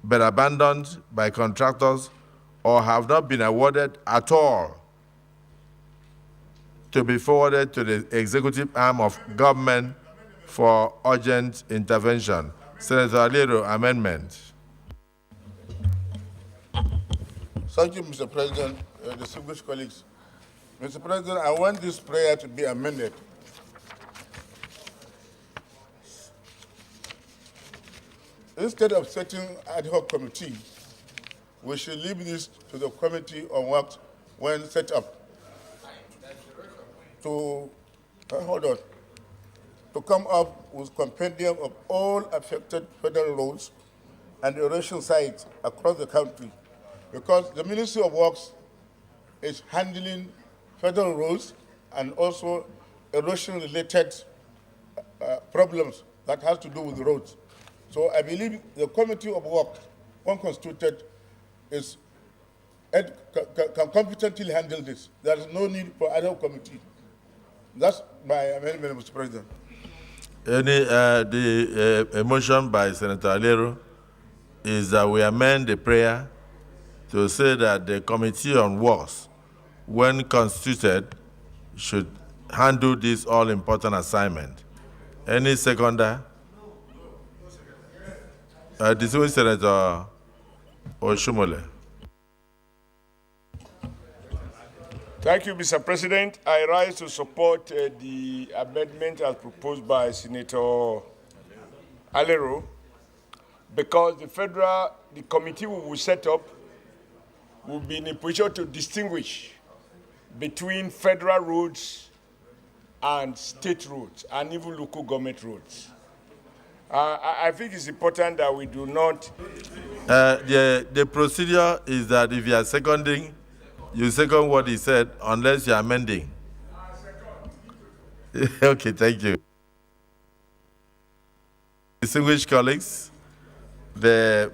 but abandoned by contractors or have not been awarded at all, to be forwarded to the executive arm of government for urgent intervention. Senator Alero, amendment. Thank you, Mr. President, distinguished colleagues. Mr. President, I want this prayer to be amended. Instead of setting ad hoc committee, we should leave this to the committee on works when set up to come up with compendium of all affected federal roads and erosion sites across the country, because the Ministry of Works is handling federal roads and also erosion-related problems that has to do with the roads. So I believe the Committee of Works, when constituted, can competently handle this. There is no need for other committee. That's my amendment, Mr. President. The motion by Senator Alero is that we amend the prayer to say that the Committee on Works, when constituted, should handle this all-important assignment. Any seconder? Distinguished Senator Oshomole. Thank you, Mr. President. I rise to support the amendment as proposed by Senator Alero, because the committee we will set up will be in a position to distinguish between federal roads and state roads and even local government roads. I think it's important that we do not. The procedure is that if you are seconding, you second what he said, unless you are amending. Okay, thank you. Distinguished colleagues, the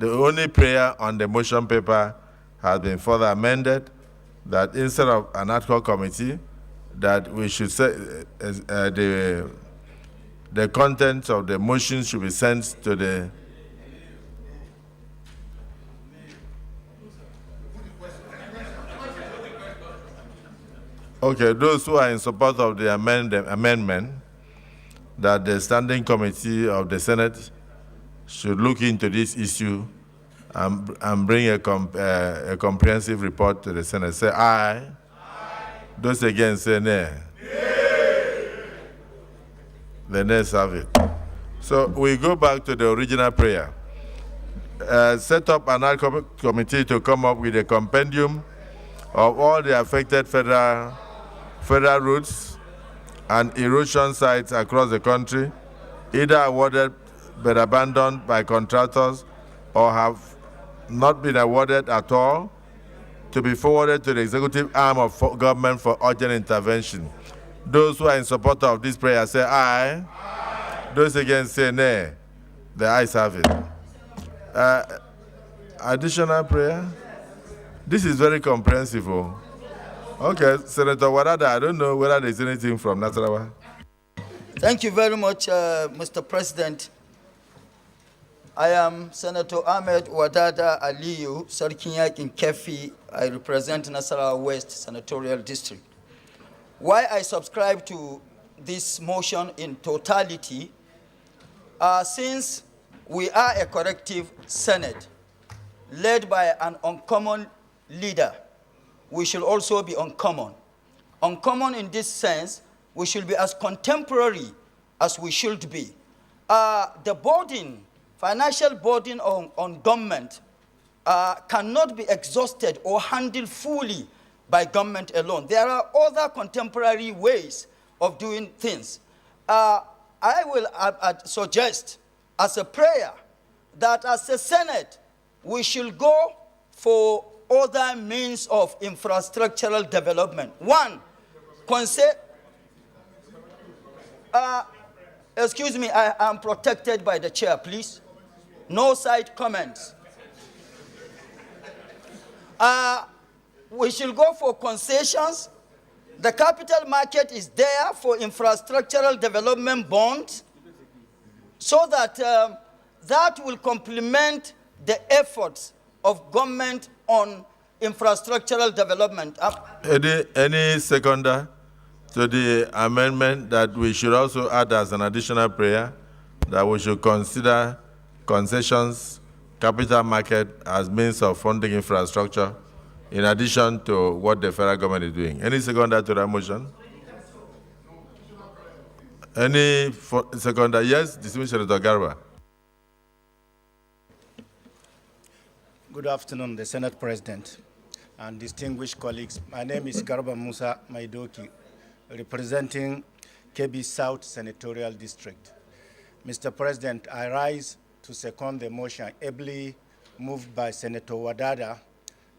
only prayer on the motion paper has been further amended, that instead of an ad hoc committee, that we should say the contents of the motion should be sent to the Okay, those who are in support of the amendment, that the standing committee of the Senate should look into this issue and bring a comprehensive report to the Senate. Say aye. Aye. Those against say nay. Nay. The nays have it. So we go back to the original prayer. Set up an ad hoc committee to come up with a compendium of all the affected federal routes and erosion sites across the country, either awarded but abandoned by contractors or have not been awarded at all, to be forwarded to the executive arm of government for urgent intervention. Those who are in support of this prayer say aye. Aye. Those against say nay. The ayes have it. Additional prayer? This is very comprehensive. Okay, Senator Wadada, I don't know whether there's anything from Nasarawa. Thank you very much, Mr. President. I am Senator Ahmed Wadada Aliyu, Sarkinyak Kefi. I represent Nasarawa West Senatorial District. Why I subscribe to this motion in totality, since we are a corrective Senate led by an uncommon leader, we should also be uncommon. Uncommon in this sense, we should be as contemporary as we should be. The burden, financial burden on government cannot be exhausted or handled fully by government alone. There are other contemporary ways of doing things. I will suggest as a prayer that as a Senate, we should go for other means of infrastructural development. One, excuse me, I am protected by the chair, please. No side comments. We should go for concessions. The capital market is there for infrastructural development bonds, so that that will complement the efforts of government on infrastructural development. Any seconder to the amendment that we should also add as an additional prayer that we should consider concessions, capital market as means of funding infrastructure in addition to what the federal government is doing? Any seconder to that motion? Any seconder? Yes, distinguished Senator Garba. Good afternoon, the Senate President and distinguished colleagues. My name is Garba Musa Maidoki, representing Kebbi South Senatorial District. Mr. President, I rise to second the motion ably moved by Senator Wadada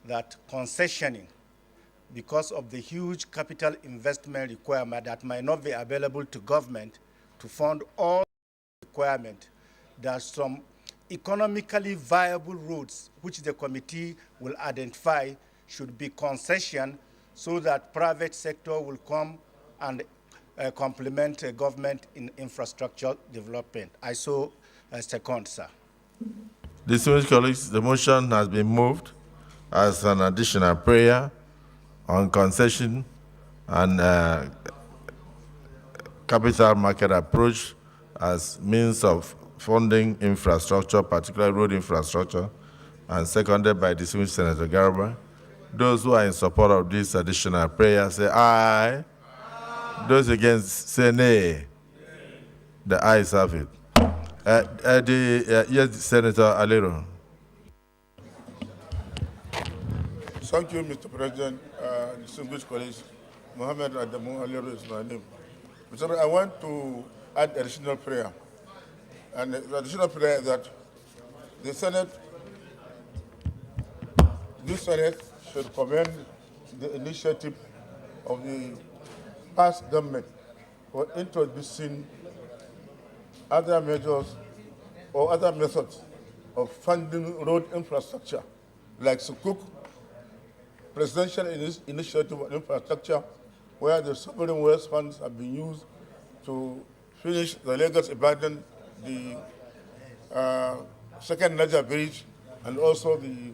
that concessioning, because of the huge capital investment requirement that might not be available to government to fund all requirement, that some economically viable routes which the committee will identify should be concession, so that private sector will come and complement government in infrastructure development. I so second, sir. Distinguished colleagues, the motion has been moved as an additional prayer on concession and capital market approach as means of funding infrastructure, particularly road infrastructure, and seconded by distinguished Senator Garba. Those who are in support of this additional prayer say aye. Aye. Those against say nay. The ayes have it. Yes, Senator Alero. Thank you, Mr. President. Distinguished colleagues, Mohammed Adamu Alero is my name. I want to add additional prayer. And the additional prayer is that the Senate, this Senate should commend the initiative of the past government for introducing other measures or other methods of funding road infrastructure, like Sukuk, Presidential Initiative on Infrastructure, where the sovereign wealth funds have been used to finish the Lagos-Ibadan, the second Niger Bridge, and also the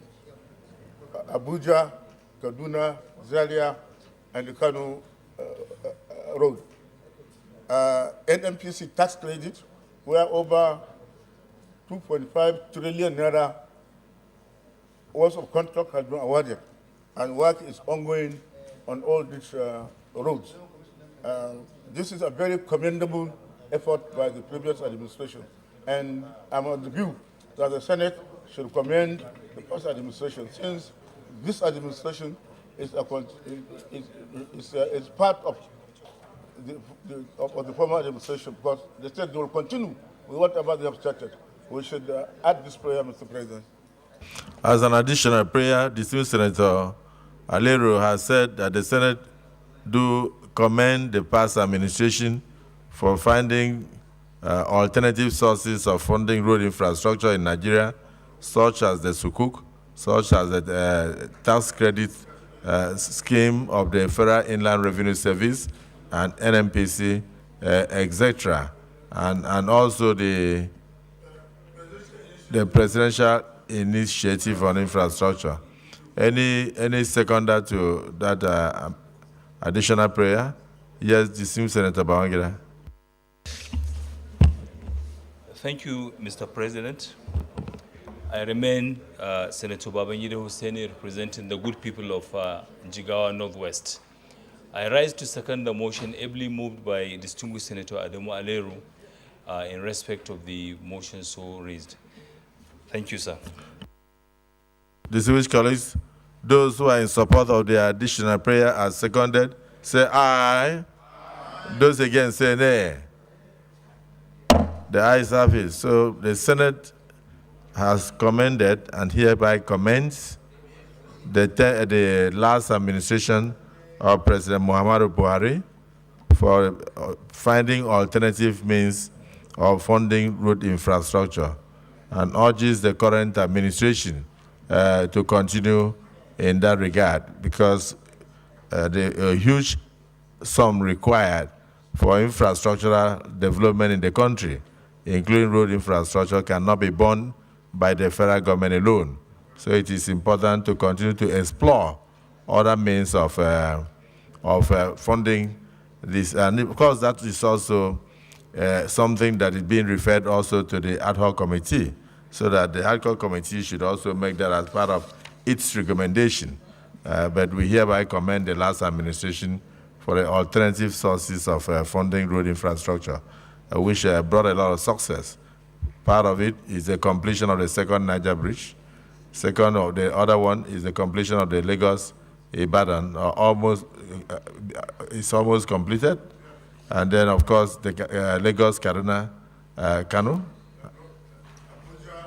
Abuja, Kaduna, Zaria, and the Kano road. NMPC tax credit, where over 2.5 trillion naira worth of contract has been awarded, and work is ongoing on all these roads. This is a very commendable effort by the previous administration, and I'm of the view that the Senate should commend the past administration, since this administration is part of the former administration, because they said they will continue with whatever they have started. We should add this prayer, Mr. President. As an additional prayer, distinguished Senator Alero has said that the Senate do commend the past administration for finding alternative sources of funding road infrastructure in Nigeria, such as the Sukuk, such as the tax credit scheme of the Federal Inland Revenue Service and NMPC, etc., and also the Presidential Initiative on Infrastructure. Any seconder to that additional prayer? Yes, distinguished Senator Babangida. Thank you, Mr. President. I remain Senator Babangida Husseini, representing the good people of Jigawa Northwest. I rise to second the motion ably moved by distinguished Senator Adamu Aleru in respect of the motion so raised. Thank you, sir. Distinguished colleagues, those who are in support of the additional prayer as seconded, say aye. Those against say nay. The ayes have it. So the Senate has commended and hereby commends the last administration of President Muhammadu Buhari for finding alternative means of funding road infrastructure, and urges the current administration to continue in that regard, because the huge sum required for infrastructural development in the country, including road infrastructure, cannot be borne by the federal government alone. So it is important to continue to explore other means of funding this, and of course that is also something that is being referred also to the ad hoc committee, so that the ad hoc committee should also make that as part of its recommendation. But we hereby commend the last administration for the alternative sources of funding road infrastructure, which brought a lot of success. Part of it is the completion of the second Niger Bridge. Second, of the other one is the completion of the Lagos-Ibadan, it's almost completed. And then, of course, the Lagos-Kaduna, Kano,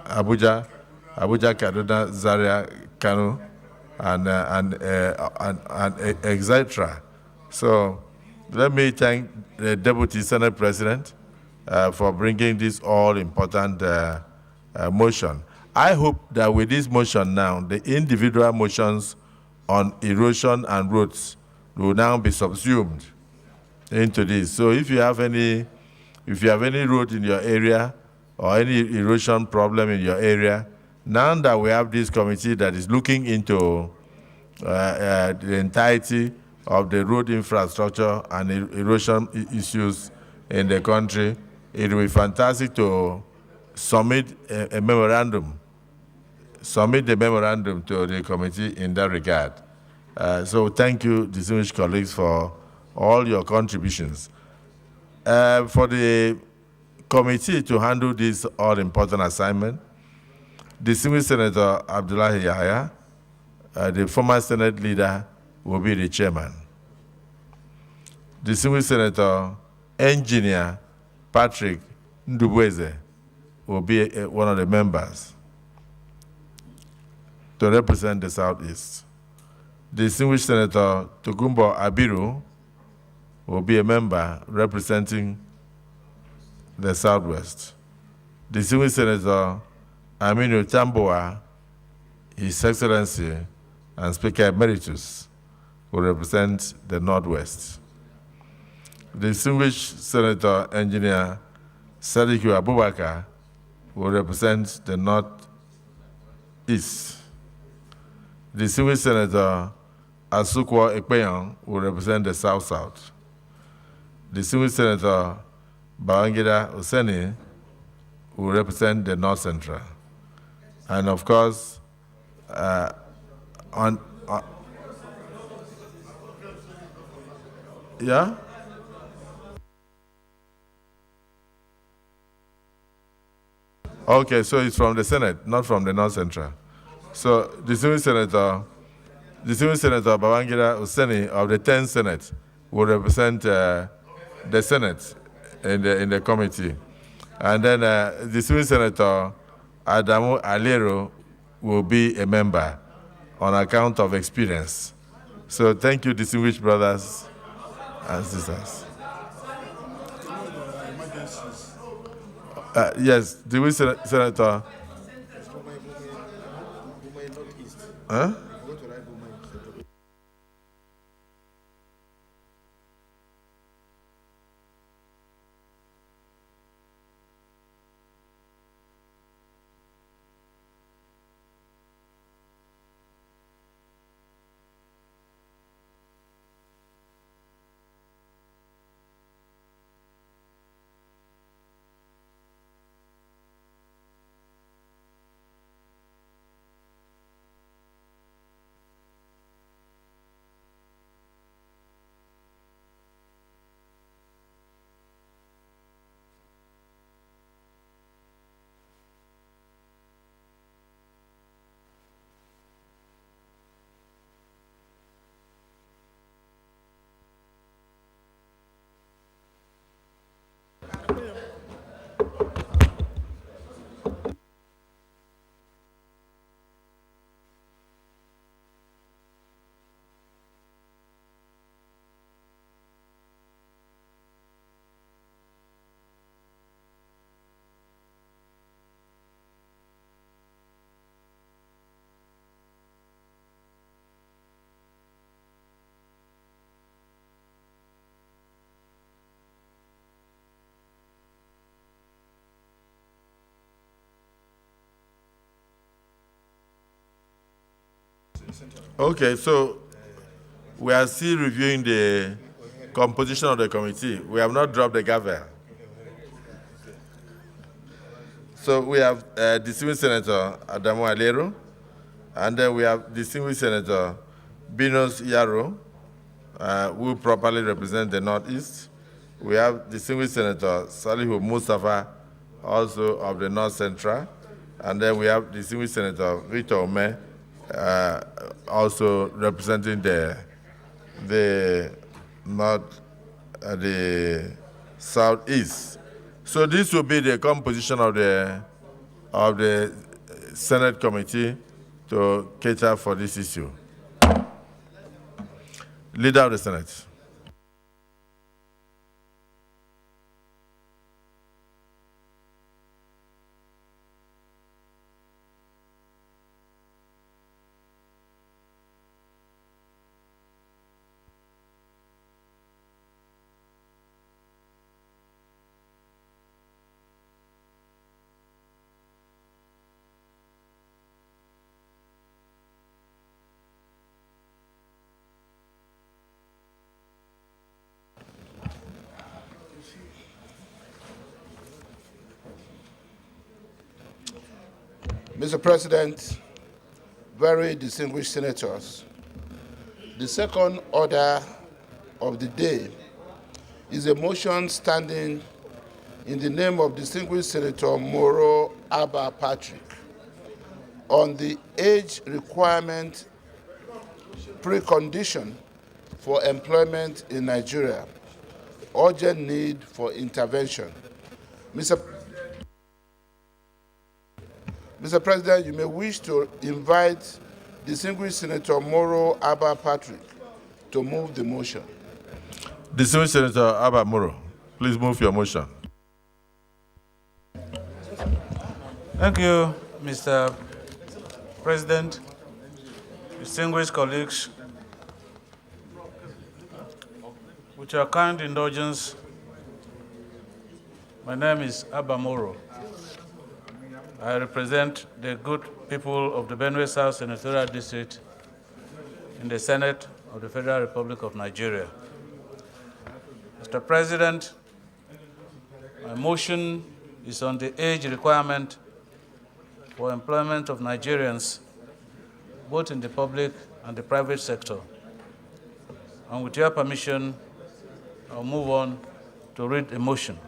Abuja, Kaduna, Zaria, Kano, and etc. So let me thank the Deputy Senate President for bringing this all-important motion. I hope that with this motion now, the individual motions on erosion and roads will now be subsumed into this. So if you have any road in your area or any erosion problem in your area, now that we have this committee that is looking into the entirety of the road infrastructure and erosion issues in the country, it will be fantastic to submit a memorandum, submit the memorandum to the committee in that regard. So thank you, distinguished colleagues, for all your contributions. For the committee to handle this all-important assignment, distinguished Senator Abdullahi Yahya, the former Senate leader, will be the chairman. Distinguished Senator Engineer Patrick Ndubweze will be one of the members to represent the Southeast. Distinguished Senator Tugumbo Abiru will be a member representing the Southwest. Distinguished Senator Aminu Tamboa, His Excellency and Speaker Emeritus, will represent the Northwest. Distinguished Senator Engineer Sadiku Abubakar will represent the Northeast. Distinguished Senator Asukwo Ekpeyon will represent the South-South. Distinguished Senator Babangida Hussaini will represent the North Central. And of course, yeah? Okay, so it's from the Senate, not from the North Central. So, Distinguished Senator Babangida Hussaini of the 10th Senate will represent the Senate in the committee. And then Distinguished Senator Adamu Alero will be a member on account of experience. So thank you, distinguished brothers and sisters. Yes, distinguished Senator. Huh? Okay, so we are still reviewing the composition of the committee. We have not dropped the gavel. So we have distinguished Senator Adamu Alero, and then we have distinguished Senator Binos Yaro, who properly represent the Northeast. We have distinguished Senator Salihu Mustafa, also of the North Central, and then we have distinguished Senator Victor Ome, also representing the North, the Southeast. So this will be the composition of the Senate committee to cater for this issue. Leader of the Senate. Mr. President, very distinguished senators, the second order of the day is a motion standing in the name of distinguished Senator Moro Abba Patrick on the age requirement precondition for employment in Nigeria, urgent need for intervention. Mr. President, you may wish to invite distinguished Senator Moro Abba Patrick to move the motion. Distinguished Senator Abba Moro, please move your motion. Thank you, Mr. President, distinguished colleagues. With your kind indulgence, my name is Abba Moro. I represent the good people of the Benue South Senatorial District in the Senate of the Federal Republic of Nigeria. Mr. President, my motion is on the age requirement for employment of Nigerians, both in the public and the private sector. And with your permission, I'll move on to read the motion.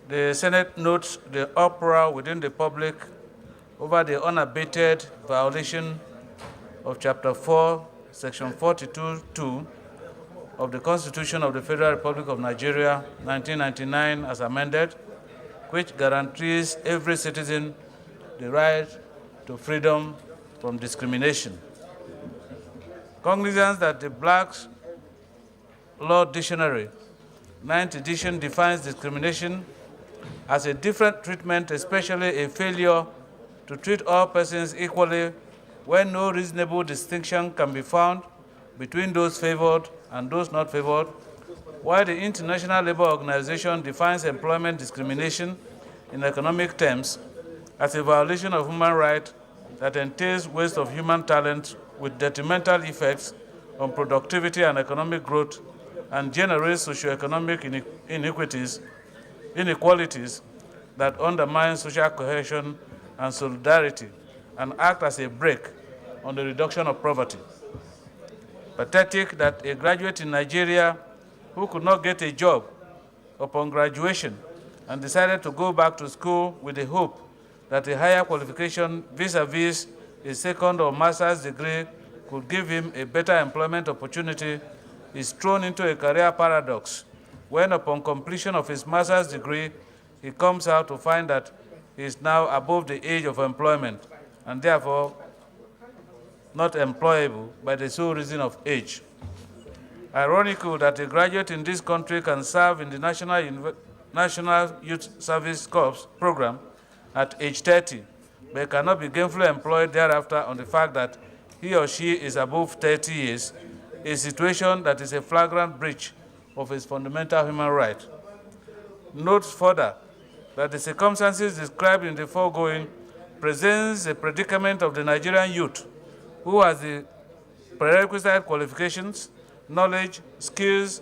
The Senate notes the uproar within the public over the unabated violation of Chapter 4, Section 42(2) of the Constitution of the Federal Republic of Nigeria, 1999, as amended, which guarantees every citizen the right to freedom from discrimination. Cognizance that the Black's Law Dictionary, 9th edition, defines discrimination as a different treatment, especially a failure to treat all persons equally when no reasonable distinction can be found between those favored and those not favored, while the International Labour Organization defines employment discrimination in economic terms as a violation of human rights that entails waste of human talent with detrimental effects on productivity and economic growth and generates socioeconomic inequalities that undermine social cohesion and solidarity and act as a brake on the reduction of poverty. Pathetic that a graduate in Nigeria who could not get a job upon graduation and decided to go back to school with the hope that a higher qualification vis-a-vis a second or master's degree could give him a better employment opportunity is thrown into a career paradox when upon completion of his master's degree, he comes out to find that he is now above the age of employment and therefore not employable by the sole reason of age. Ironical that a graduate in this country can serve in the National Youth Service Corps program at age 30, but cannot be gainfully employed thereafter on the fact that he or she is above 30 years, a situation that is a flagrant breach of his fundamental human right. Note further that the circumstances described in the foregoing presents a predicament of the Nigerian youth who has the prerequisite qualifications, knowledge, skills,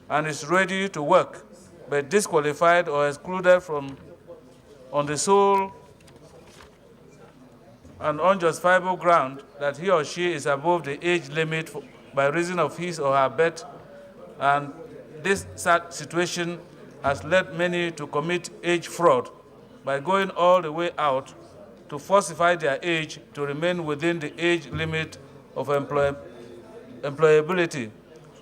and is ready to work, but disqualified or excluded from on the sole and unjustifiable ground that he or she is above the age limit by reason of his or her birth, and this sad situation has led many to commit age fraud by going all the way out to falsify their age to remain within the age limit of employability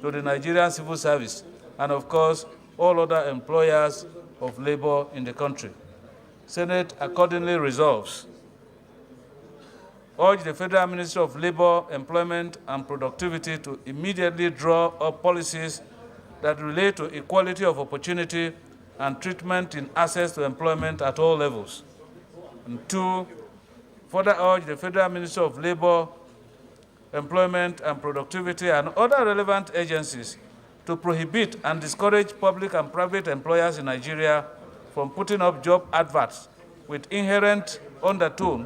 to the Nigerian civil service, and of course, all other employers of labor in the country. Senate accordingly resolves: urge the Federal Ministry of Labor, Employment, and Productivity to immediately draw up policies that relate to equality of opportunity and treatment in access to employment at all levels. And 2, further urge the Federal Ministry of Labor, Employment, and Productivity and other relevant agencies to prohibit and discourage public and private employers in Nigeria from putting up job adverts with inherent undertone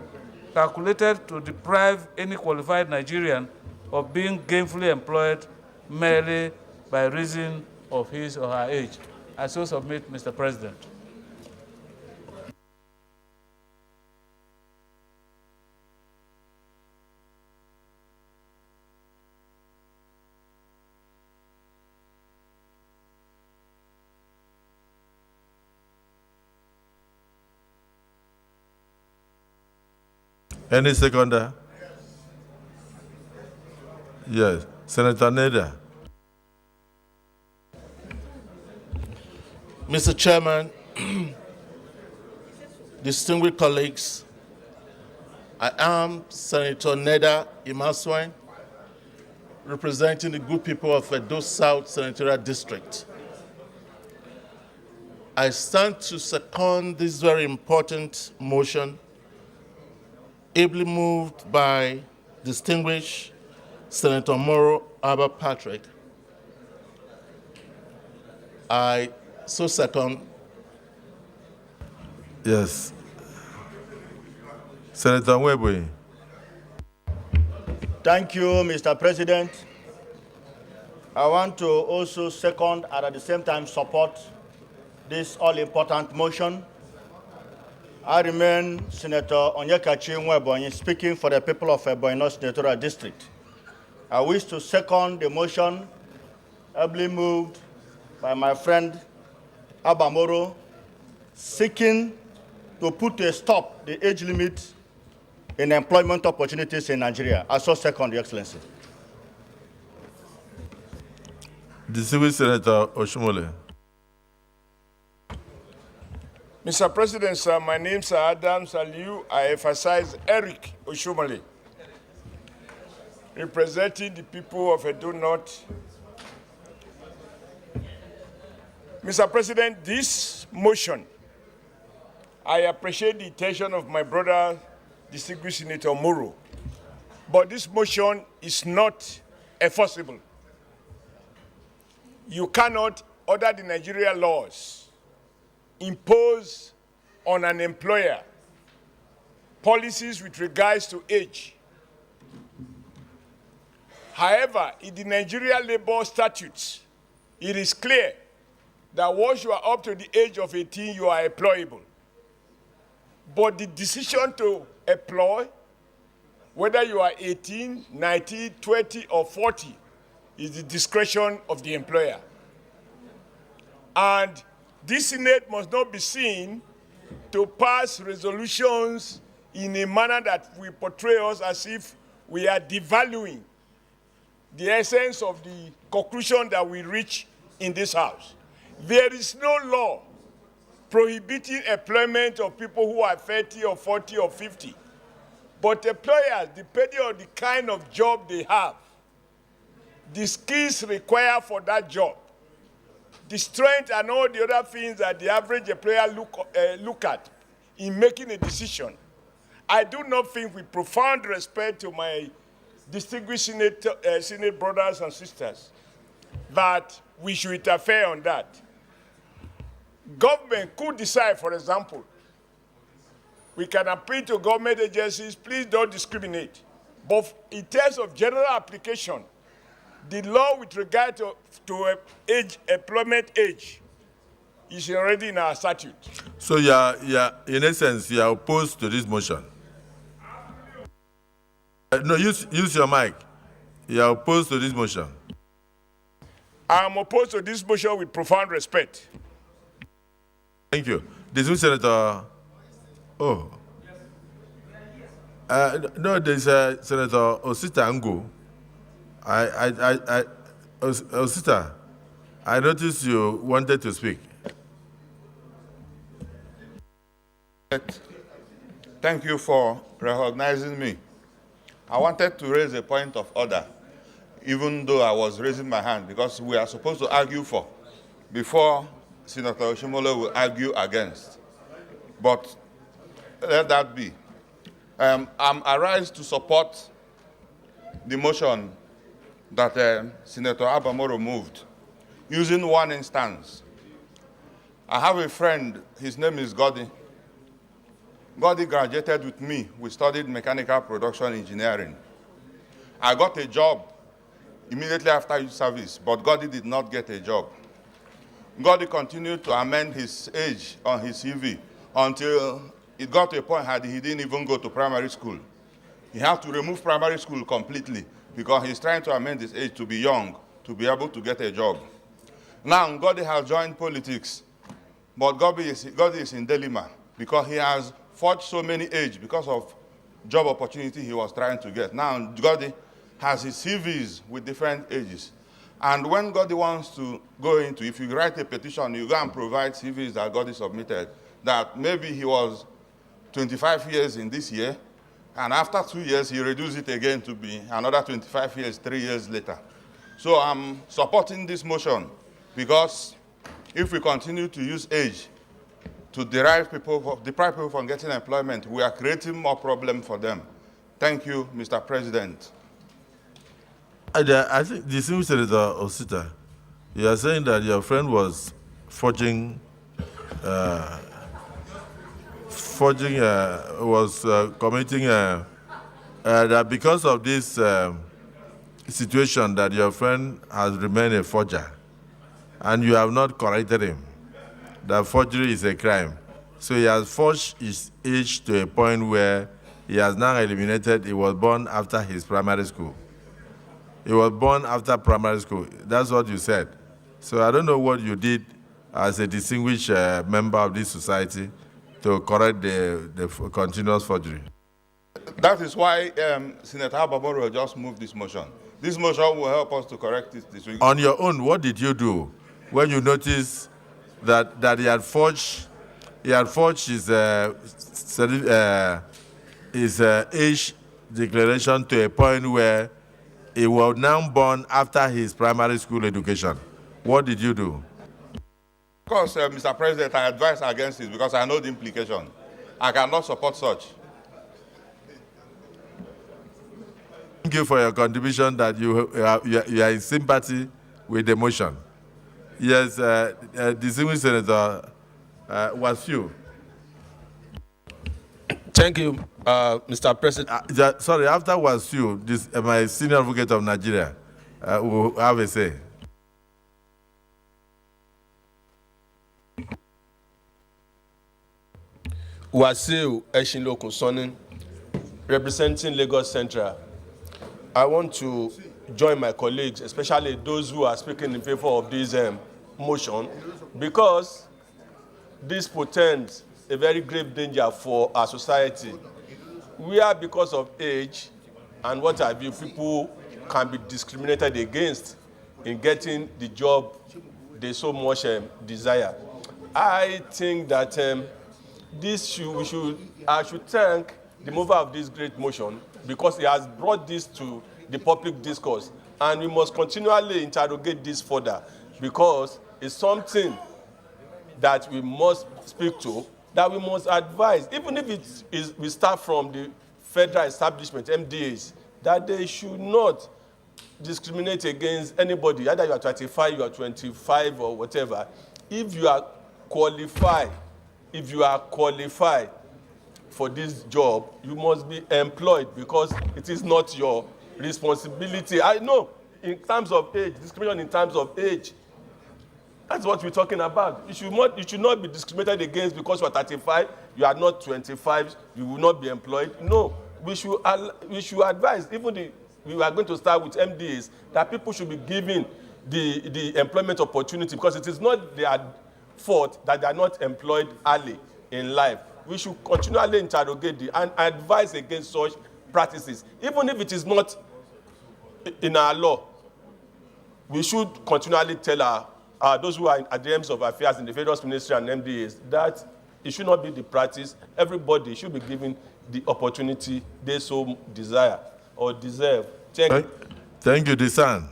calculated to deprive any qualified Nigerian of being gainfully employed merely by reason of his or her age. I so submit, Mr. President. Any seconder? Yes. Senator Neda. Mr. Chairman, distinguished colleagues, I am Senator Neda Imaswine, representing the good people of Edo South Senatorial District. I stand to second this very important motion, ably moved by distinguished Senator Moro Abba Patrick. I so second. Yes. Senator Nwebwe. Thank you, Mr. President. I want to also second and at the same time support this all-important motion. I remain Senator Onyekachi Nwebonyi, speaking for the people of Ebonyi North Senatorial District. I wish to second the motion ably moved by my friend Abba Moro, seeking to put a stop to the age limit in employment opportunities in Nigeria. I so second, Your Excellency. Distinguished Senator Oshomole. Mr. President, sir, my name is Adam Saliu. I emphasize Eric Oshomole, representing the people of Edo North. Mr. President, this motion, I appreciate the intention of my brother, distinguished Senator Moro, but this motion is not enforceable. You cannot, under the Nigeria laws, impose on an employer policies with regards to age. However, in the Nigeria labor statutes, it is clear that once you are up to the age of 18, you are employable. But the decision to employ, whether you are 18, 19, 20, or 40, is the discretion of the employer. And this Senate must not be seen to pass resolutions in a manner that will portray us as if we are devaluing the essence of the conclusion that we reach in this House. There is no law prohibiting employment of people who are 30 or 40 or 50. But employers, depending on the kind of job they have, the skills required for that job, the strength and all the other things that the average employer look at in making a decision, I do not think, with profound respect to my distinguished Senate brothers and sisters, that we should interfere on that. Government could decide, for example, we can appeal to government agencies, please don't discriminate. But in terms of general application, the law with regard to employment age is already in our statute. So in essence, you are opposed to this motion? No, use your mic. You are opposed to this motion? I am opposed to this motion with profound respect. Thank you. Distinguished Senator, no, there's Senator Osita Ngo. Osita, I noticed you wanted to speak. Thank you for recognizing me. I wanted to raise a point of order, even though I was raising my hand, because we are supposed to argue for before Senator Oshomole will argue against. But let that be. I rise to support the motion that Senator Abba Moro moved, using one instance. I have a friend, his name is Godi. Godi graduated with me. We studied mechanical production engineering. I got a job immediately after youth service, but Godi did not get a job. Godi continued to amend his age on his CV until it got to a point that he didn't even go to primary school. He had to remove primary school completely because he's trying to amend his age to be young, to be able to get a job. Now, Godi has joined politics, but Godi is in dilemma because he has forged so many age because of job opportunity he was trying to get. Now, Godi has his CVs with different ages. And when Godi wants to go into, if you write a petition, you go and provide CVs that Godi submitted, that maybe he was 25 years in this year, and after 2 years, he reduced it again to be another 25 years, 3 years later. So I'm supporting this motion because If we continue to use age to deprive people from getting employment, we are creating more problems for them. Thank you, Mr. President. I think the same Senator Osita, you are saying that your friend was committing that because of this situation that your friend has remained a forger, and you have not corrected him, that forgery is a crime. So he has forged his age to a point where he has now eliminated, he was born after his primary school. He was born after primary school. That's what you said. So I don't know what you did as a distinguished member of this society to correct the continuous forgery. That is why Senator Ababoro just moved this motion. This motion will help us to correct this week. On your own, what did you do when you noticed that he had forged his age declaration to a point where he was now born after his primary school education? What did you do? Of course, Mr. President, I advise against it because I know the implication. I cannot support such. Thank you for your contribution that you are in sympathy with the motion. Yes, distinguished Senator Wasiu. Thank you, Mr. President. Sorry, after Wasiu, my senior advocate of Nigeria will have a say. Wasiu Eshinlokun Sonin, representing Lagos Central. I want to join my colleagues, especially those who are speaking in favor of this motion, because this portends a very grave danger for our society. We are, because of age and what have you, people can be discriminated against in getting the job they so much desire. I think that I should thank the mover of this great motion because he has brought this to the public discourse, and we must continually interrogate this further because it's something that we must speak to, that we must advise, even if we start from the federal establishment, MDAs, that they should not discriminate against anybody, either you are 25, you are 25, or whatever. If you are qualified for this job, you must be employed because it is not your responsibility. I know in terms of age, discrimination in terms of age, that's what we're talking about. You should not be discriminated against because you are 35, you are not 25, you will not be employed. No, we should advise, we are going to start with MDAs, that people should be given the employment opportunity because it is not their fault that they are not employed early in life. We should continually interrogate and advise against such practices. Even if it is not in our law, we should continually tell those who are at the helms of affairs in the Federal Ministry and MDAs that it should not be the practice. Everybody should be given the opportunity they so desire or deserve. Thank you. Thank you, Disan.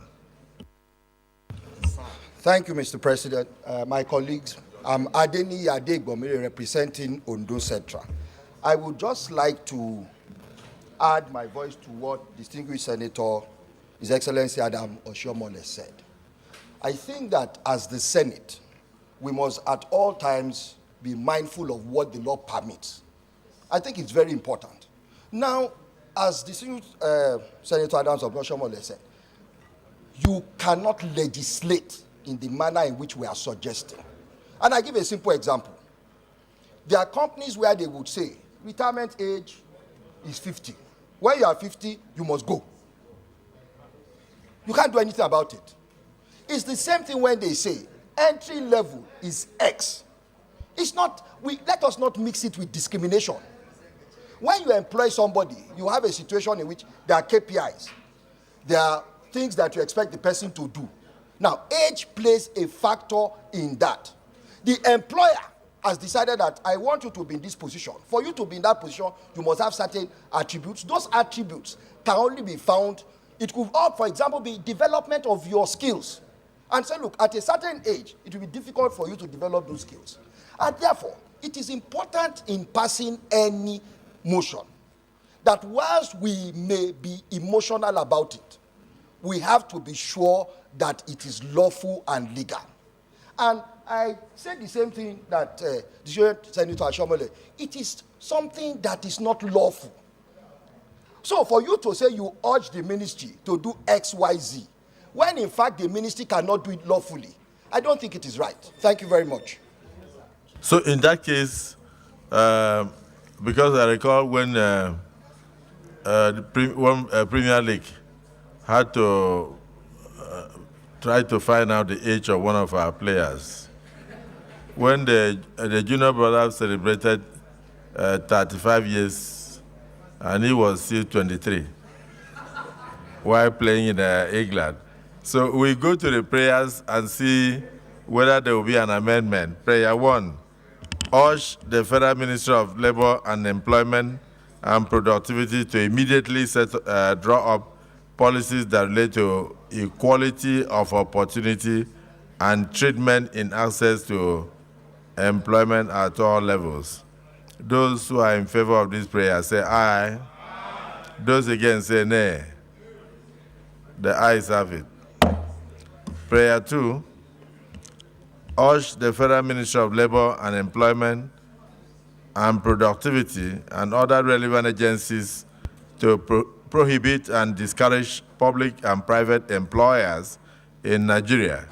Thank you, Mr. President. My colleagues, I'm Adeni Adegbomire representing Ondo Central. I would just like to add my voice to what distinguished Senator, His Excellency Adam Oshiomhole said. I think that as the Senate, we must at all times be mindful of what the law permits. I think it's very important. Now, as distinguished Senator Adams Oshiomhole said, you cannot legislate in the manner in which we are suggesting. And I give a simple example. There are companies where they would say, retirement age is 50. When you are 50, you must go. You can't do anything about it. It's the same thing when they say, entry level is X. It's not, let us not mix it with discrimination. When you employ somebody, you have a situation in which there are KPIs. There are things that you expect the person to do. Now, age plays a factor in that. The employer has decided that I want you to be in this position. For you to be in that position, you must have certain attributes. Those attributes can only be found. It could, for example, be development of your skills. and say, look, at a certain age, it will be difficult for you to develop those skills. And therefore, it is important in passing any motion that whilst we may be emotional about it, we have to be sure that it is lawful and legal. And I said the same thing that Senator Ashomole. It is something that is not lawful. So for you to say you urge the ministry to do X, Y, Z, when in fact the ministry cannot do it lawfully, I don't think it is right. Thank you very much. So in that case, because I recall when the Premier League had to try to find out the age of one of our players, when the junior brother celebrated 35 years and he was still 23 while playing in England. So we go to the prayers and see whether there will be an amendment. Prayer 1, urge the Federal Ministry of Labor and Employment and Productivity to immediately draw up policies that relate to equality of opportunity and treatment in access to employment at all levels. Those who are in favor of this prayer say aye. Those against say nay. The ayes have it. Prayer 2, urge the Federal Ministry of Labor and Employment and Productivity and other relevant agencies to prohibit and discourage public and private employers in Nigeria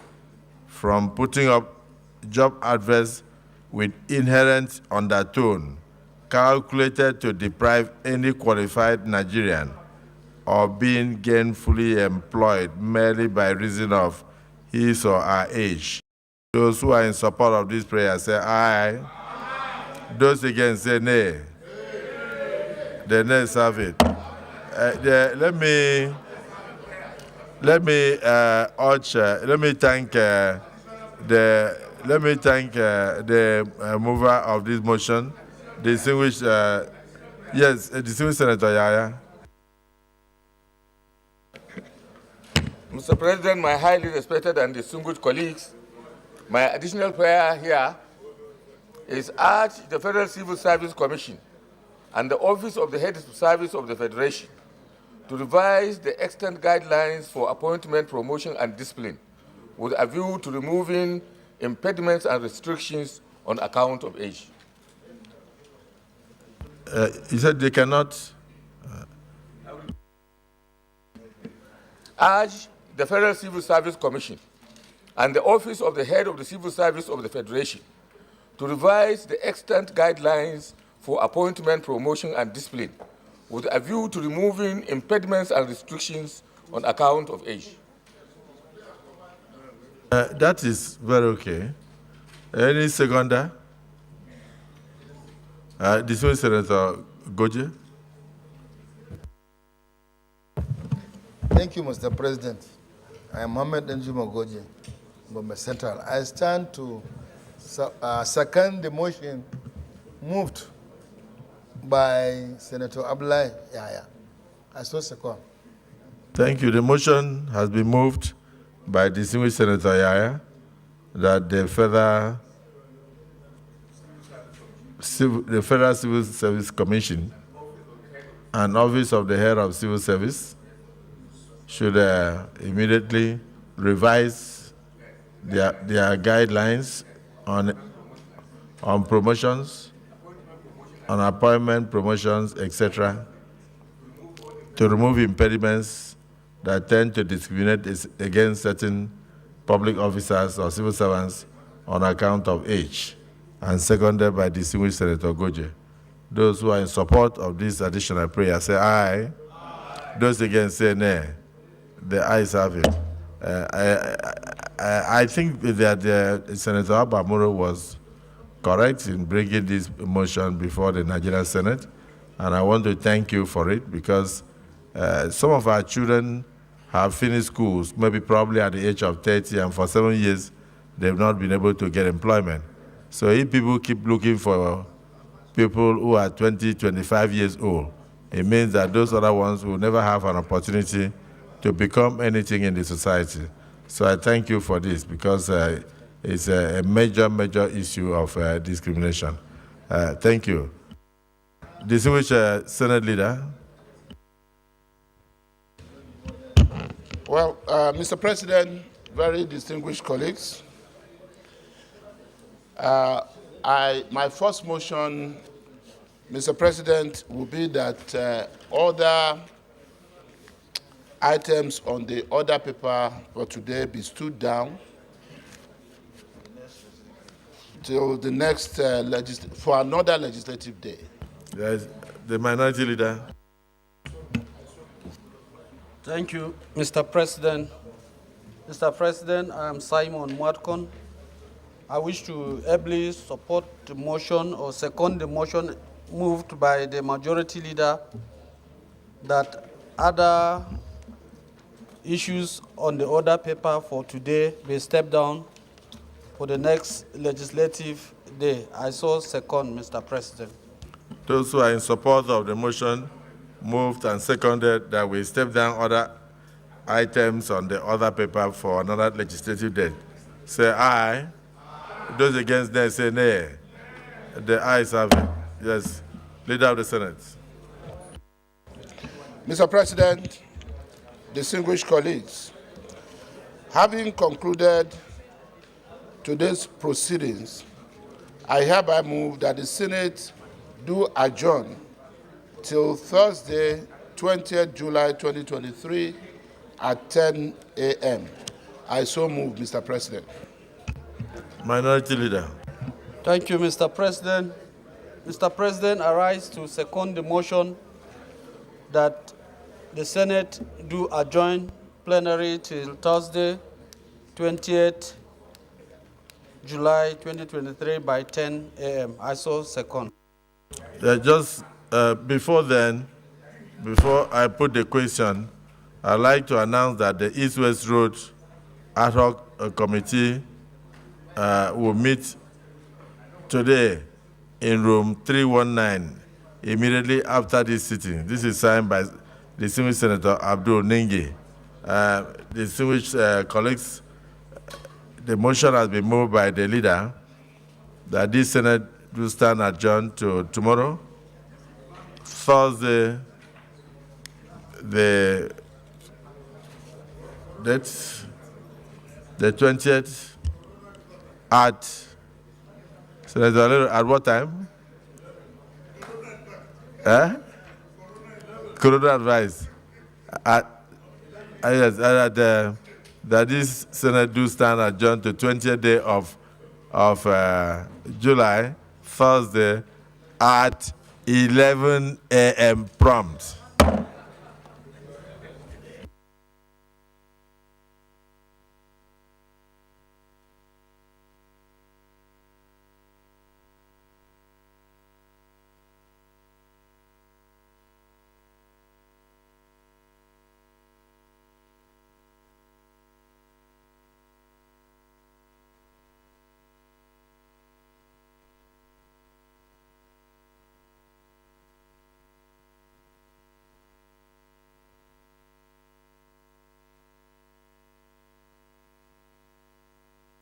from putting up job adverts with inherent undertone calculated to deprive any qualified Nigerian of being gainfully employed merely by reason of his or her age. Those who are in support of this prayer say aye. Aye. Those against say nay. The nays have it. Let me thank the mover of this motion, distinguished Senator Yaya. Mr. President, my highly respected and distinguished colleagues, my additional prayer here is urge the Federal Civil Service Commission and the Office of the Head of Service of the Federation to revise the extant guidelines for appointment, promotion, and discipline with a view to removing impediments and restrictions on account of age. You said they cannot? Urge the Federal Civil Service Commission and the Office of the Head of the Civil Service of the Federation to revise the extant guidelines for appointment, promotion, and discipline with a view to removing impediments and restrictions on account of age. That is very okay. Any seconder? Distinguished Senator Goje. Thank you, Mr. President. I am Mohammed Njuma Goje, Gombe Central. I stand to second the motion moved by Senator Abdullahi Yaya. I so second. Thank you. The motion has been moved by distinguished Senator Yaya that the Federal Civil Service Commission and Office of the Head of Civil Service should immediately revise their guidelines on promotions, on appointment, promotions, etc., to remove impediments that tend to discriminate against certain public officers or civil servants on account of age, and seconded by distinguished Senator Goje. Those who are in support of this additional prayer say aye. Aye. Those against say nay. The ayes have it. I think that Senator Abamuro was correct in bringing this motion before the Nigerian Senate, and I want to thank you for it, because some of our children have finished schools, maybe probably at the age of 30, and for 7 years, they've not been able to get employment. So if people keep looking for people who are 20, 25 years old, it means that those other ones will never have an opportunity to become anything in the society. So I thank you for this because it's a major issue of discrimination. Thank you. Distinguished Senate Leader. Well, Mr. President, very distinguished colleagues, my first motion, Mr. President, will be that other items on the order paper for today be stood down till the next for another legislative day. Yes, the Minority Leader. Thank you, Mr. President. Mr. President, I am Simon Mwatkon. I wish to ably support the motion or second the motion moved by the Majority Leader that other issues on the order paper for today be stepped down for the next legislative day. I so second, Mr. President. Those who are in support of the motion moved and seconded that we step down other items on the other paper for another legislative day. Say aye. Those against them say nay. The ayes have it. Yes. Leader of the Senate. Mr. President, distinguished colleagues, having concluded today's proceedings, I hereby move that the Senate do adjourn till Thursday, 20th July 2023 at 10 a.m. I so move, Mr. President. Minority Leader. Thank you, Mr. President. Mr. President, I rise to second the motion that the Senate do adjourn plenary till Thursday, 20th July 2023 by 10 a.m. I so second. Just before then, before I put the question, I'd like to announce that the East-West Road Ad hoc Committee will meet today in room 319, immediately after this sitting. This is signed by distinguished Senator Abdul Ningi. Distinguished colleagues, the motion has been moved by the leader that this Senate will stand adjourned to tomorrow, Thursday, the 20th, at Senator, at what time? Corona advice. Yes, that this Senate do stand adjourned to 20th day of July, Thursday, at 11 a.m. prompt.